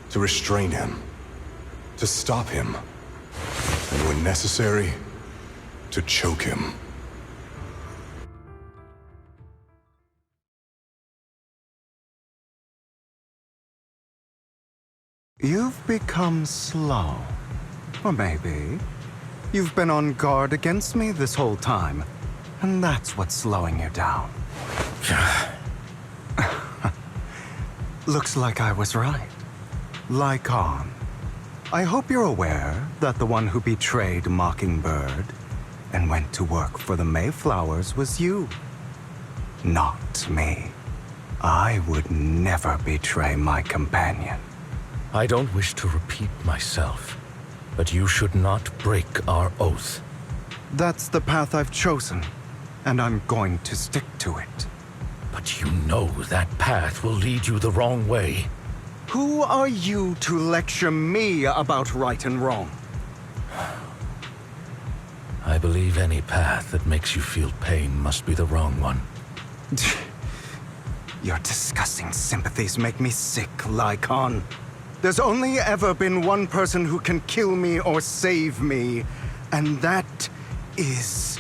To restrain him. To stop him. And when necessary, to choke him. You've become slow. Or maybe you've been on guard against me this whole time, and that's what's slowing you down. Looks like I was right. Lycon, I hope you're aware that the one who betrayed Mockingbird and went to work for the Mayflowers was you. Not me. I would never betray my companion. I don't wish to repeat myself, but you should not break our oath. That's the path I've chosen, and I'm going to stick to it. But you know that path will lead you the wrong way. Who are you to lecture me about right and wrong? I believe any path that makes you feel pain must be the wrong one. Your disgusting sympathies make me sick, Lycon. There's only ever been one person who can kill me or save me, and that is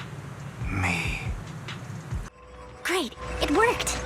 me. Great, it worked.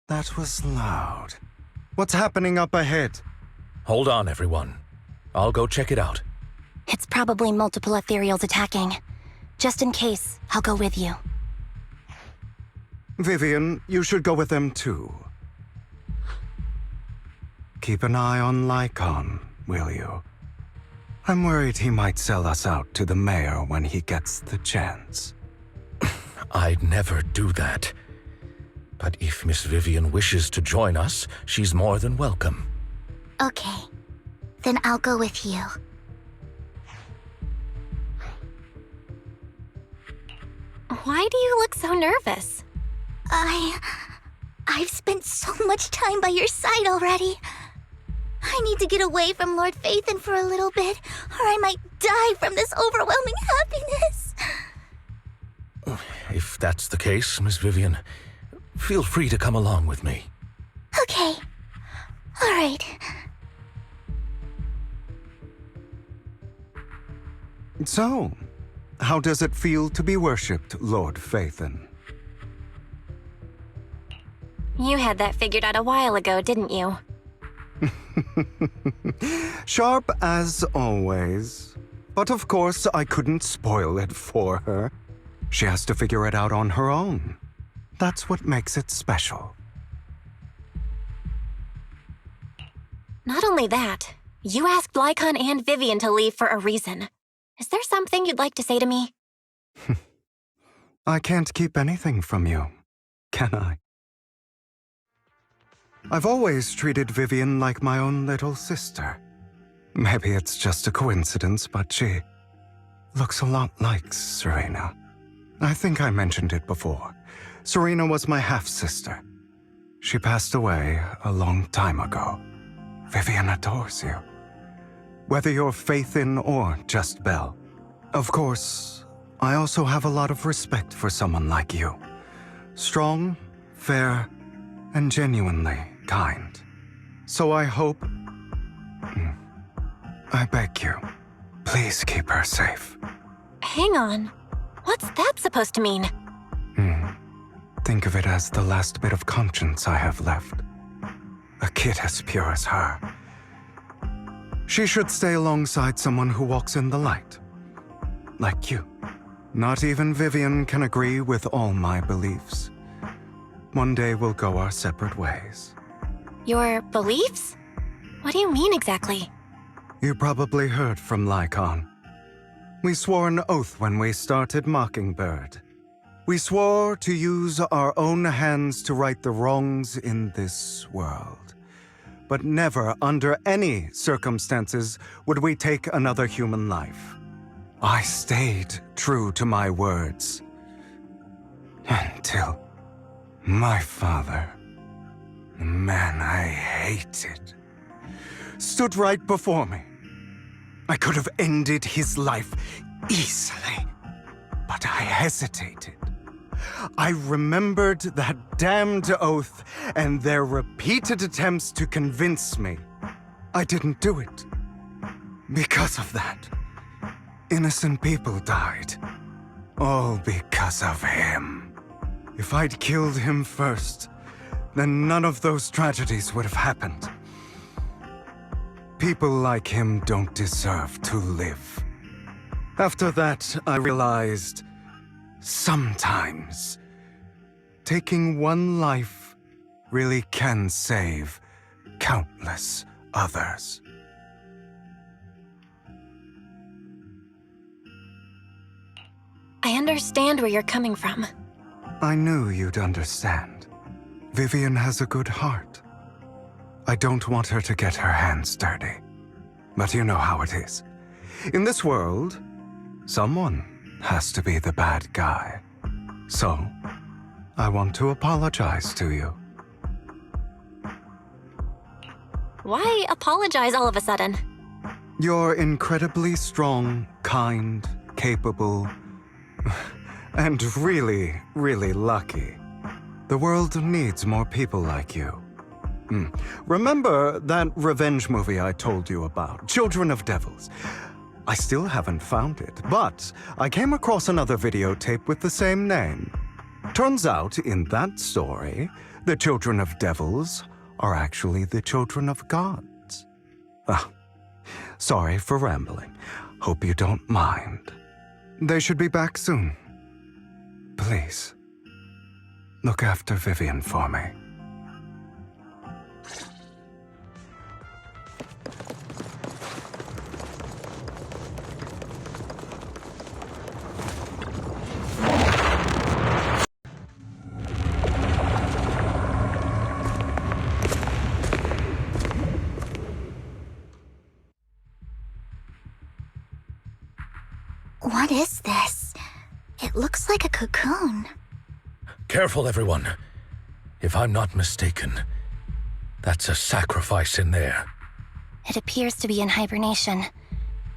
That was loud. What's happening up ahead? Hold on, everyone. I'll go check it out. It's probably multiple ethereals attacking. Just in case, I'll go with you. Vivian, you should go with them too. Keep an eye on Lycon, will you? I'm worried he might sell us out to the mayor when he gets the chance. I'd never do that. But if Miss Vivian wishes to join us, she's more than welcome. Okay. Then I'll go with you. Why do you look so nervous? I've spent so much time by your side already. I need to get away from Lord Phaethon for a little bit, or I might die from this overwhelming happiness. If that's the case, Miss Vivian, feel free to come along with me. Okay. All right. So, how does it feel to be worshipped, Lord Phaethon? You had that figured out a while ago, didn't you? Sharp as always. But of course, I couldn't spoil it for her. She has to figure it out on her own. That's what makes it special. Not only that, you asked Lycon and Vivian to leave for a reason. Is there something you'd like to say to me? I can't keep anything from you, can I? I've always treated Vivian like my own little sister. Maybe it's just a coincidence, but she looks a lot like Serena. I think I mentioned it before. Serena was my half-sister. She passed away a long time ago. Vivian adores you. Whether you're faith in or just Belle. Of course, I also have a lot of respect for someone like you. Strong, fair, and genuinely kind. So I hope... I beg you, please keep her safe. Hang on. What's that supposed to mean? Think of it as the last bit of conscience I have left. A kid as pure as her. She should stay alongside someone who walks in the light. Like you. Not even Vivian can agree with all my beliefs. One day we'll go our separate ways. Your beliefs? What do you mean exactly? You probably heard from Lycon. We swore an oath when we started Mockingbird. We swore to use our own hands to right the wrongs in this world. But never, under any circumstances, would we take another human life. I stayed true to my words. Until my father, the man I hated, stood right before me. I could have ended his life easily, but I hesitated. I remembered that damned oath and their repeated attempts to convince me. I didn't do it. Because of that, innocent people died. All because of him. If I'd killed him first, then none of those tragedies would have happened. People like him don't deserve to live. After that, I realized, sometimes, taking one life really can save countless others. I understand where you're coming from. I knew you'd understand. Vivian has a good heart. I don't want her to get her hands dirty. But you know how it is. In this world, someone has to be the bad guy. So, I want to apologize to you. Why apologize all of a sudden? You're incredibly strong, kind, capable, and really, really lucky. The world needs more people like you. Remember that revenge movie I told you about, Children of Devils? I still haven't found it, but I came across another videotape with the same name. Turns out, in that story, the Children of Devils are actually the children of gods. Sorry for rambling. Hope you don't mind. They should be back soon. Please, look after Vivian for me. What is this? It looks like a cocoon. Careful, everyone. If I'm not mistaken, that's a sacrifice in there. It appears to be in hibernation.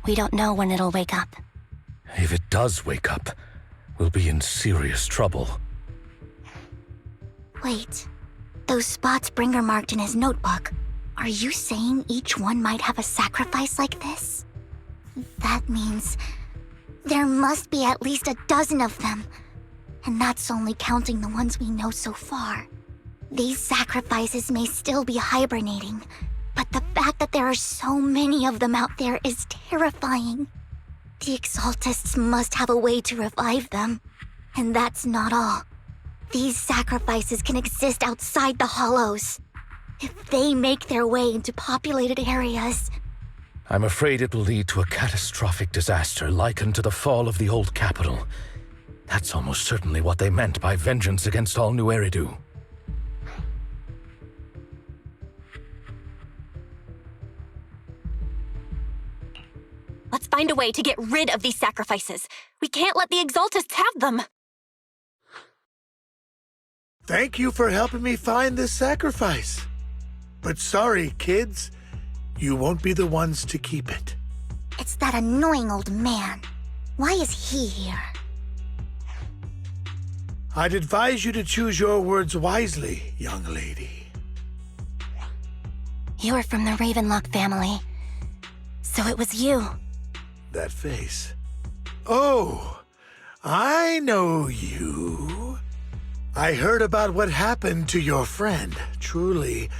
We don't know when it'll wake up. If it does wake up, we'll be in serious trouble. Wait, those spots Bringer marked in his notebook. Are you saying each one might have a sacrifice like this? That means there must be at least a dozen of them. And that's only counting the ones we know so far. These sacrifices may still be hibernating, but the fact that there are so many of them out there is terrifying. The Exaltists must have a way to revive them. And that's not all. These sacrifices can exist outside the Hollows. If they make their way into populated areas, I'm afraid it will lead to a catastrophic disaster likened to the fall of the old capital. That's almost certainly what they meant by vengeance against all New Eridu. Let's find a way to get rid of these sacrifices. We can't let the Exaltists have them. Thank you for helping me find this sacrifice. But sorry, kids. You won't be the ones to keep it. It's that annoying old man. Why is he here? I'd advise you to choose your words wisely, young lady. You're from the Ravenlock family. So it was you. That face. Oh, I know you. I heard about what happened to your friend. Truly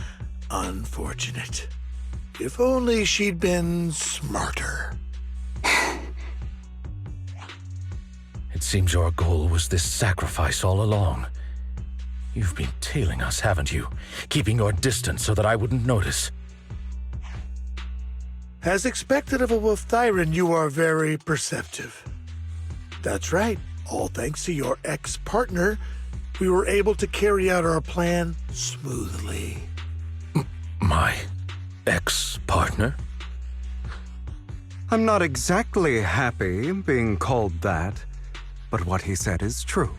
unfortunate. If only she'd been smarter. It seems your goal was this sacrifice all along. You've been tailing us, haven't you? Keeping your distance so that I wouldn't notice. As expected of a Wolf Thyran, you are very perceptive. That's right. All thanks to your ex-partner, we were able to carry out our plan smoothly. My ex-partner? I'm not exactly happy being called that, but what he said is true.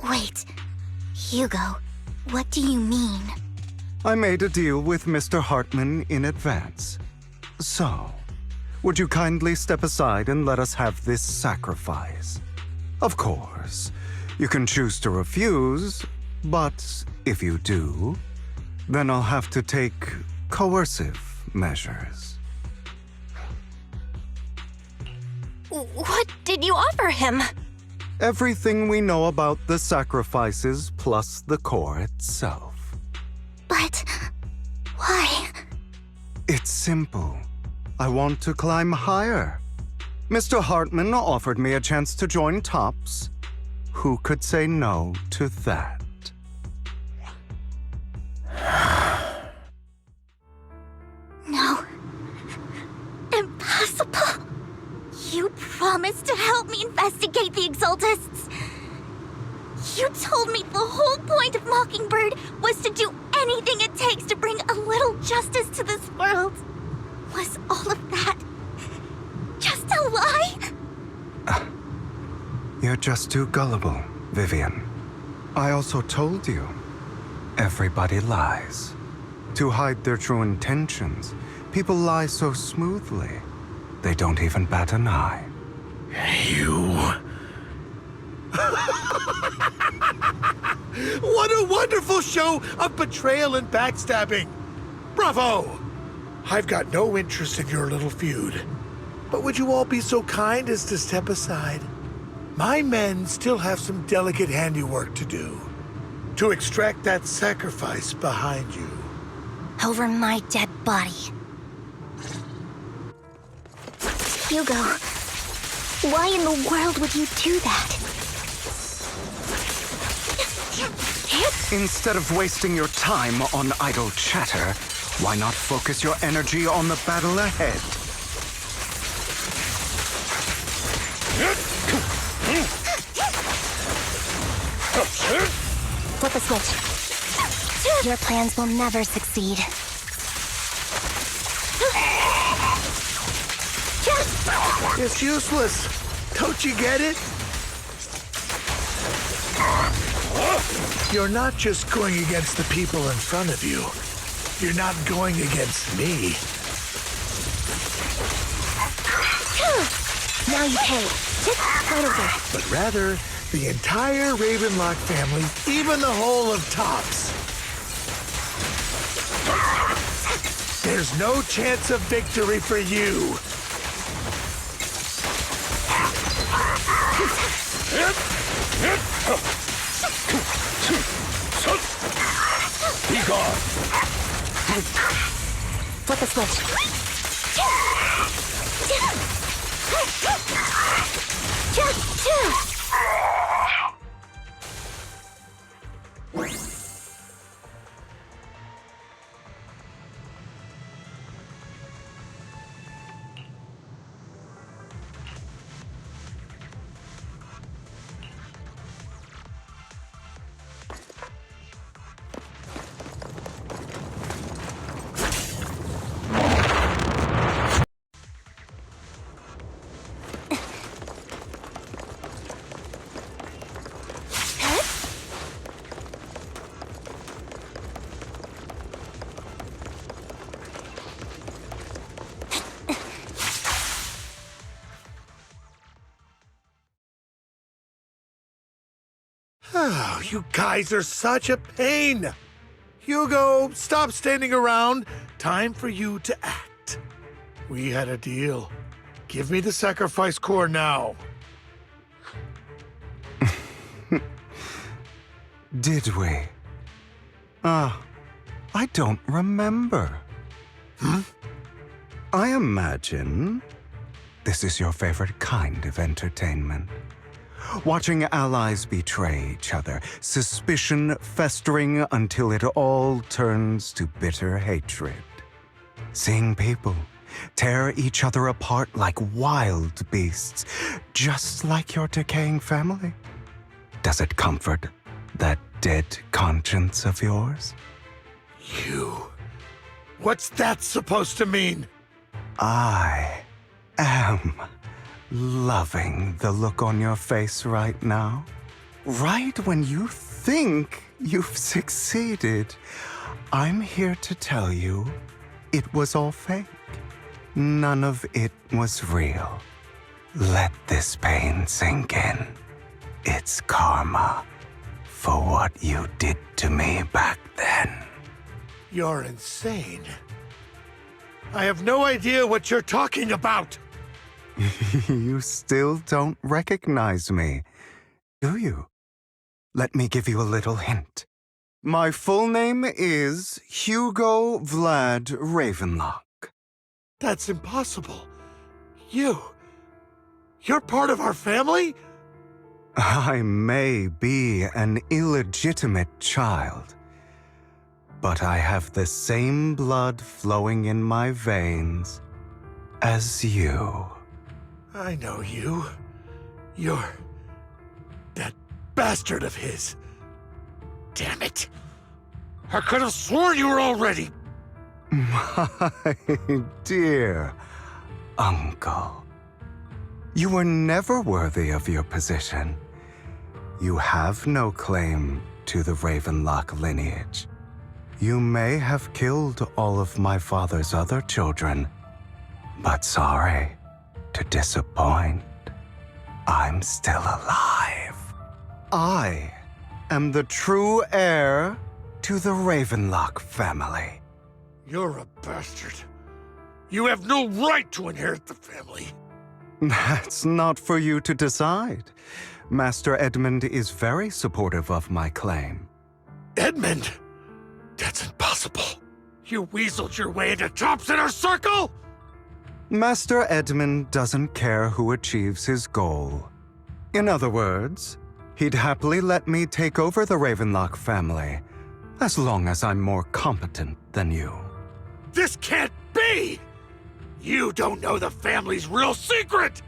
Wait, Hugo, what do you mean? I made a deal with Mr. Hartman in advance. So, would you kindly step aside and let us have this sacrifice? Of course, you can choose to refuse, but if you do, then I'll have to take coercive measures. What did you offer him? Everything we know about the sacrifices plus the core itself. But why? It's simple. I want to climb higher. Mr. Hartman offered me a chance to join Tops. Who could say no to that? No. Impossible. You promised to help me investigate the Exaltists. You told me the whole point of Mockingbird was to do anything it takes to bring a little justice to this world. Was all of that just a lie? You're just too gullible, Vivian. I also told you, everybody lies. To hide their true intentions, people lie so smoothly, they don't even bat an eye. You... What a wonderful show of betrayal and backstabbing! Bravo! I've got no interest in your little feud. But would you all be so kind as to step aside? My men still have some delicate handiwork to do. To extract that sacrifice behind you. Over my dead body. Hugo, why in the world would you do that? Instead of wasting your time on idle chatter, why not focus your energy on the battle ahead? Flip a switch. Your plans will never succeed. It's useless. Don't you get it? You're not just going against the people in front of you. You're not going against me. Now you pay. Right over. But rather, the entire Ravenlock family, even the whole of Tops. There's no chance of victory for you. Be gone. Flip a switch. Oh, you guys are such a pain. Hugo, stop standing around. Time for you to act. We had a deal. Give me the sacrifice core now. Did we? I don't remember. I imagine this is your favorite kind of entertainment. Watching allies betray each other, suspicion festering until it all turns to bitter hatred. Seeing people tear each other apart like wild beasts, just like your decaying family. Does it comfort that dead conscience of yours? What's that supposed to mean? I am loving the look on your face right now. Right when you think you've succeeded, I'm here to tell you it was all fake. None of it was real. Let this pain sink in. It's karma for what you did to me back then. You're insane. I have no idea what you're talking about. You still don't recognize me, do you? Let me give you a little hint. My full name is Hugo Vlad Ravenlock. That's impossible. You're part of our family? I may be an illegitimate child, but I have the same blood flowing in my veins as you. I know you. You're that bastard of his. Damn it. I could have sworn you were already. My dear uncle, you were never worthy of your position. You have no claim to the Ravenlock lineage. You may have killed all of my father's other children, but sorry to disappoint. I'm still alive. I am the true heir to the Ravenlock family. You're a bastard. You have no right to inherit the family. That's not for you to decide. Master Edmund is very supportive of my claim. Edmund? That's impossible. You weaseled your way into Top's inner circle? Master Edmund doesn't care who achieves his goal. In other words, he'd happily let me take over the Ravenlock family, as long as I'm more competent than you. This can't be! You don't know the family's real secret!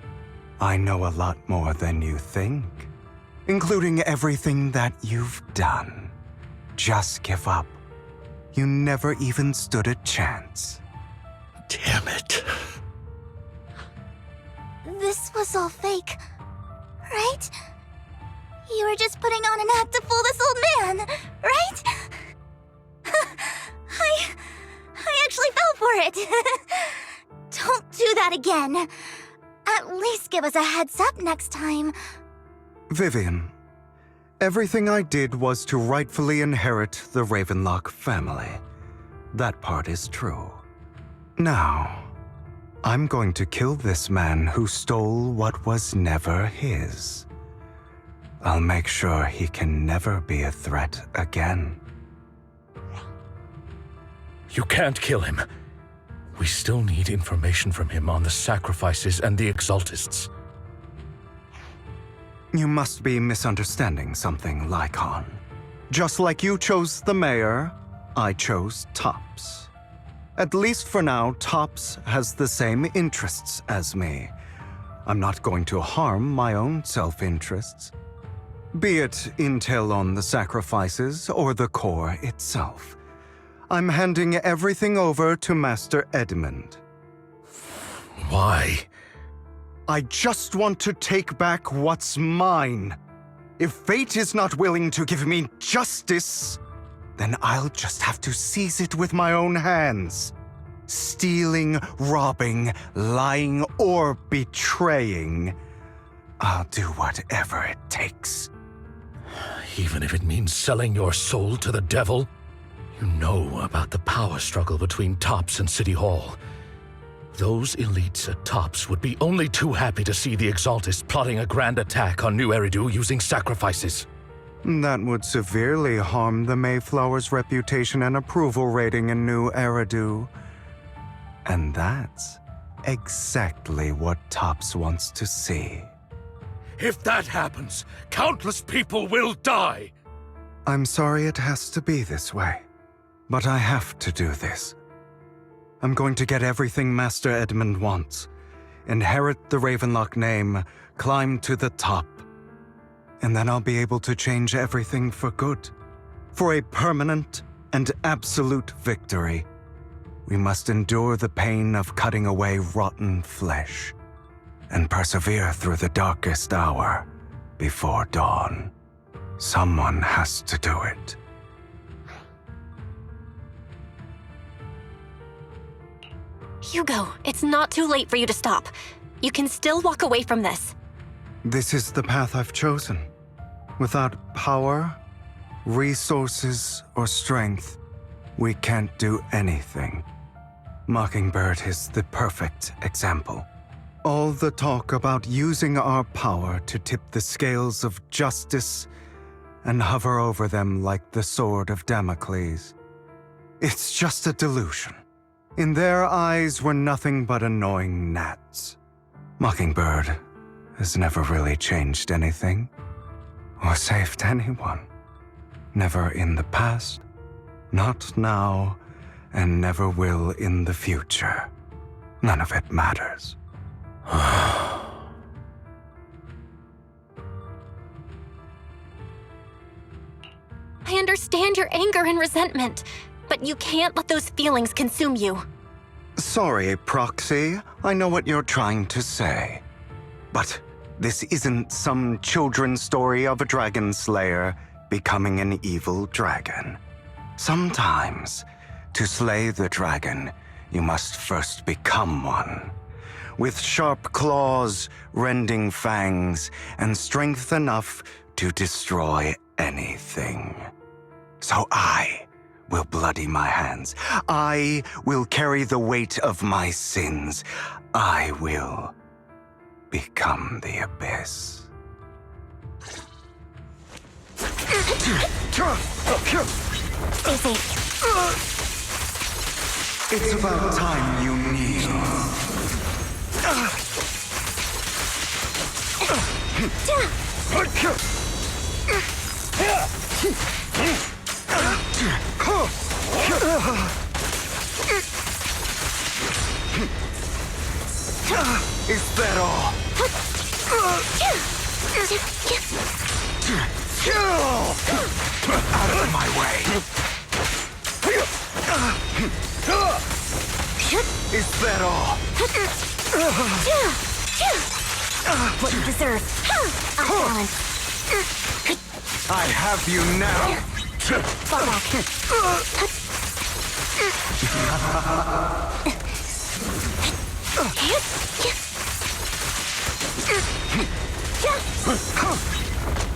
I know a lot more than you think, including everything that you've done. Just give up. You never even stood a chance. Damn it. This was all fake, right? You were just putting on an act to fool this old man, right? I actually fell for it. Don't do that again. At least give us a heads up next time. Vivian, everything I did was to rightfully inherit the Ravenlock family. That part is true. Now, I'm going to kill this man who stole what was never his. I'll make sure he can never be a threat again. You can't kill him. We still need information from him on the sacrifices and the Exaltists. You must be misunderstanding something, Lycon. Just like you chose the mayor, I chose Tops. At least for now, Tops has the same interests as me. I'm not going to harm my own self-interests. Be it intel on the sacrifices or the core itself. I'm handing everything over to Master Edmund. Why? I just want to take back what's mine. If fate is not willing to give me justice, then I'll just have to seize it with my own hands. Stealing, robbing, lying, or betraying. I'll do whatever it takes. Even if it means selling your soul to the devil? You know about the power struggle between Tops and City Hall. Those elites at Tops would be only too happy to see the Exaltists plotting a grand attack on New Eridu using sacrifices. That would severely harm the Mayflower's reputation and approval rating in New Eridu. And that's exactly what Tops wants to see. If that happens, countless people will die! I'm sorry it has to be this way, but I have to do this. I'm going to get everything Master Edmund wants. Inherit the Ravenlock name, climb to the top. And then I'll be able to change everything for good. For a permanent and absolute victory, we must endure the pain of cutting away rotten flesh and persevere through the darkest hour before dawn. Someone has to do it. Hugo, it's not too late for you to stop. You can still walk away from this. This is the path I've chosen. Without power, resources, or strength, we can't do anything. Mockingbird is the perfect example. All the talk about using our power to tip the scales of justice and hover over them like the sword of Damocles. It's just a delusion. In their eyes, we're nothing but annoying gnats. Mockingbird has never really changed anything or saved anyone. Never in the past, not now, and never will in the future. None of it matters. I understand your anger and resentment, but you can't let those feelings consume you. Sorry, Proxy. I know what you're trying to say. But this isn't some children's story of a dragon slayer becoming an evil dragon. Sometimes, to slay the dragon, you must first become one. With sharp claws, rending fangs, and strength enough to destroy anything. So I will bloody my hands. I will carry the weight of my sins. I will become the abyss. Stay safe. It's about time you kneel. Is that all? Out of my way! Is that all? What you deserve. Off balance. I have you now! Fall back.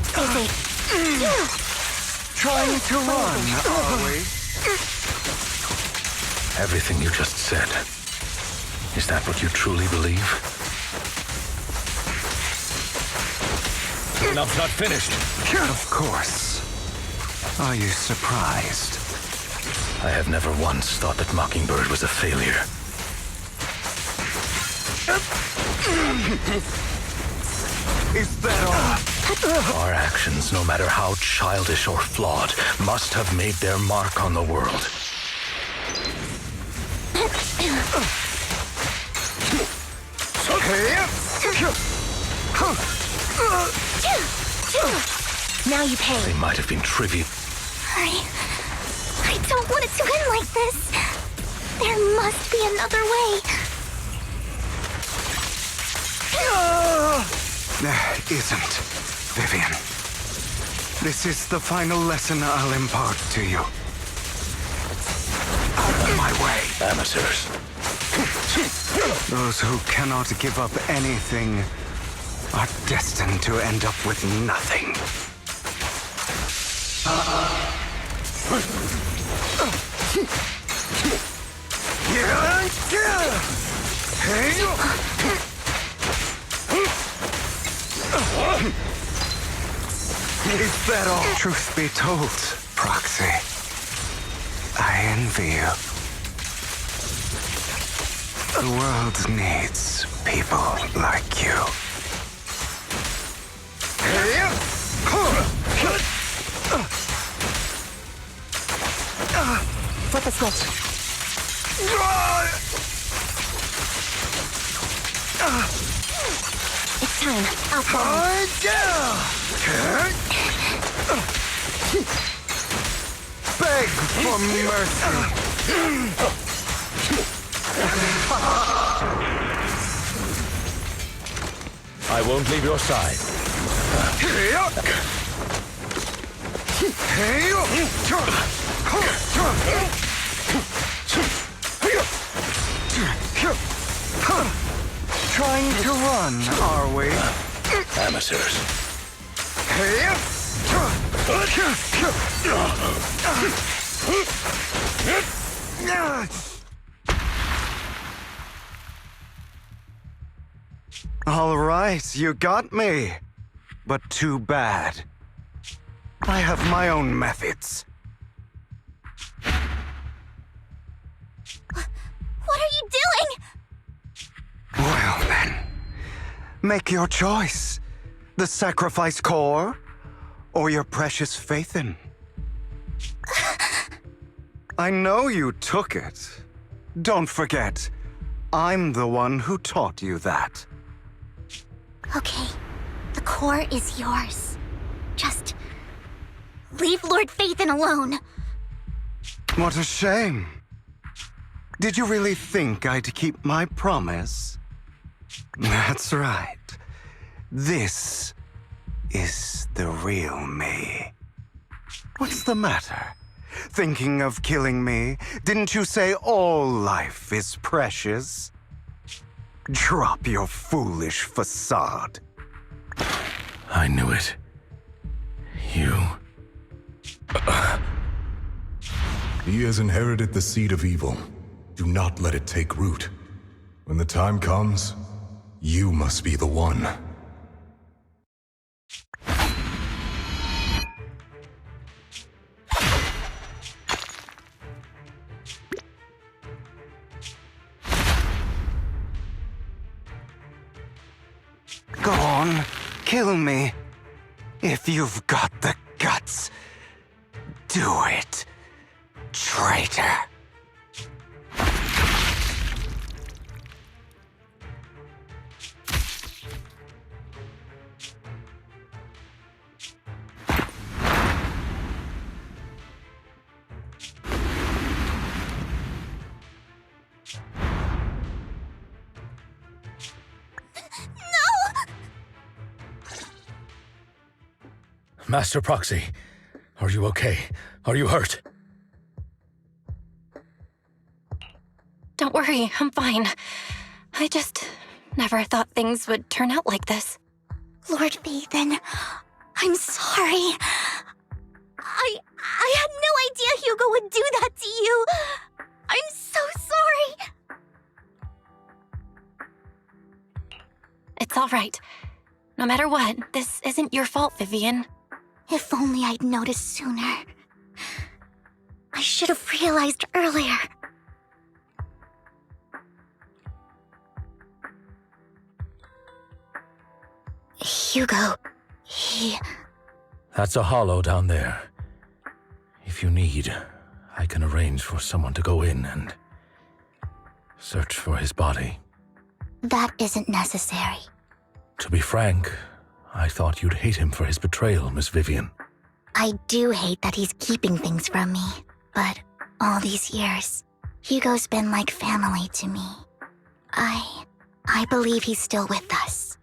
Stay safe. Trying to run, are we? Everything you just said. Is that what you truly believe? Enough's not finished. Of course. Are you surprised? I have never once thought that Mockingbird was a failure. Is that all? Our actions, no matter how childish or flawed, must have made their mark on the world. Now you pay. They might have been trivial. I don't want it to end like this. There must be another way. There isn't, Vivian. This is the final lesson I'll impart to you. Out of my way. Amateurs. Those who cannot give up anything are destined to end up with nothing. that all. Truth be told, Proxy, I envy you. The world needs people like you. Flip a switch. It's time. I'll follow. Beg for mercy. I won't leave your side. Trying to run, are we? Amateurs. All right, you got me. But too bad. I have my own methods. What are you doing? Well then, make your choice. The sacrifice core, or your precious Faithin. I know you took it. Don't forget, I'm the one who taught you that. Okay, the core is yours. Just leave Lord Faithin alone. What a shame. Did you really think I'd keep my promise? That's right. This is the real me. What's the matter? Thinking of killing me? Didn't you say all life is precious? Drop your foolish facade. I knew it. You... He has inherited the seed of evil. Do not let it take root. When the time comes, you must be the one. Go on, kill me. If you've got the guts, do it, traitor. Master Proxy, are you okay? Are you hurt? Don't worry, I'm fine. I just never thought things would turn out like this. Lord Faithin, I'm sorry. I had no idea Hugo would do that to you. I'm so sorry. It's all right. No matter what, this isn't your fault, Vivian. If only I'd noticed sooner. I should have realized earlier. Hugo, he... That's a hollow down there. If you need, I can arrange for someone to go in and search for his body. That isn't necessary. To be frank, I thought you'd hate him for his betrayal, Miss Vivian. I do hate that he's keeping things from me, but all these years, Hugo's been like family to me. I believe he's still with us.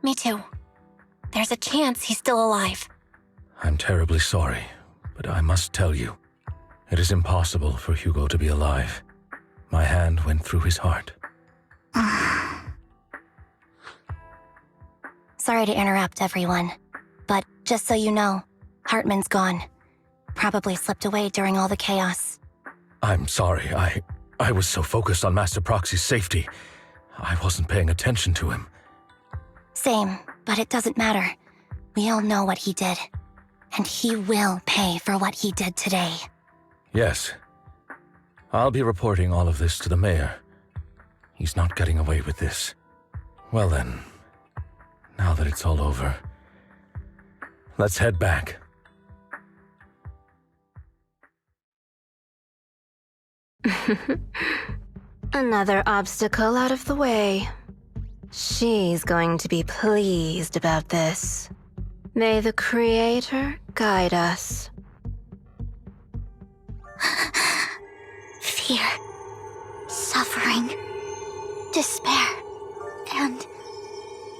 Me too. There's a chance he's still alive. I'm terribly sorry, but I must tell you, it is impossible for Hugo to be alive. My hand went through his heart. Sorry to interrupt, everyone. But just so you know, Hartman's gone. Probably slipped away during all the chaos. I'm sorry, I was so focused on Master Proxy's safety. I wasn't paying attention to him. Same, but it doesn't matter. We all know what he did. And he will pay for what he did today. Yes. I'll be reporting all of this to the mayor. He's not getting away with this. Well then, now that it's all over, let's head back. Another obstacle out of the way. She's going to be pleased about this. May the Creator guide us. Fear, suffering, despair, and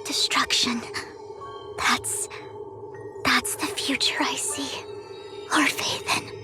destruction. That's the future I see. Lord Phaethon.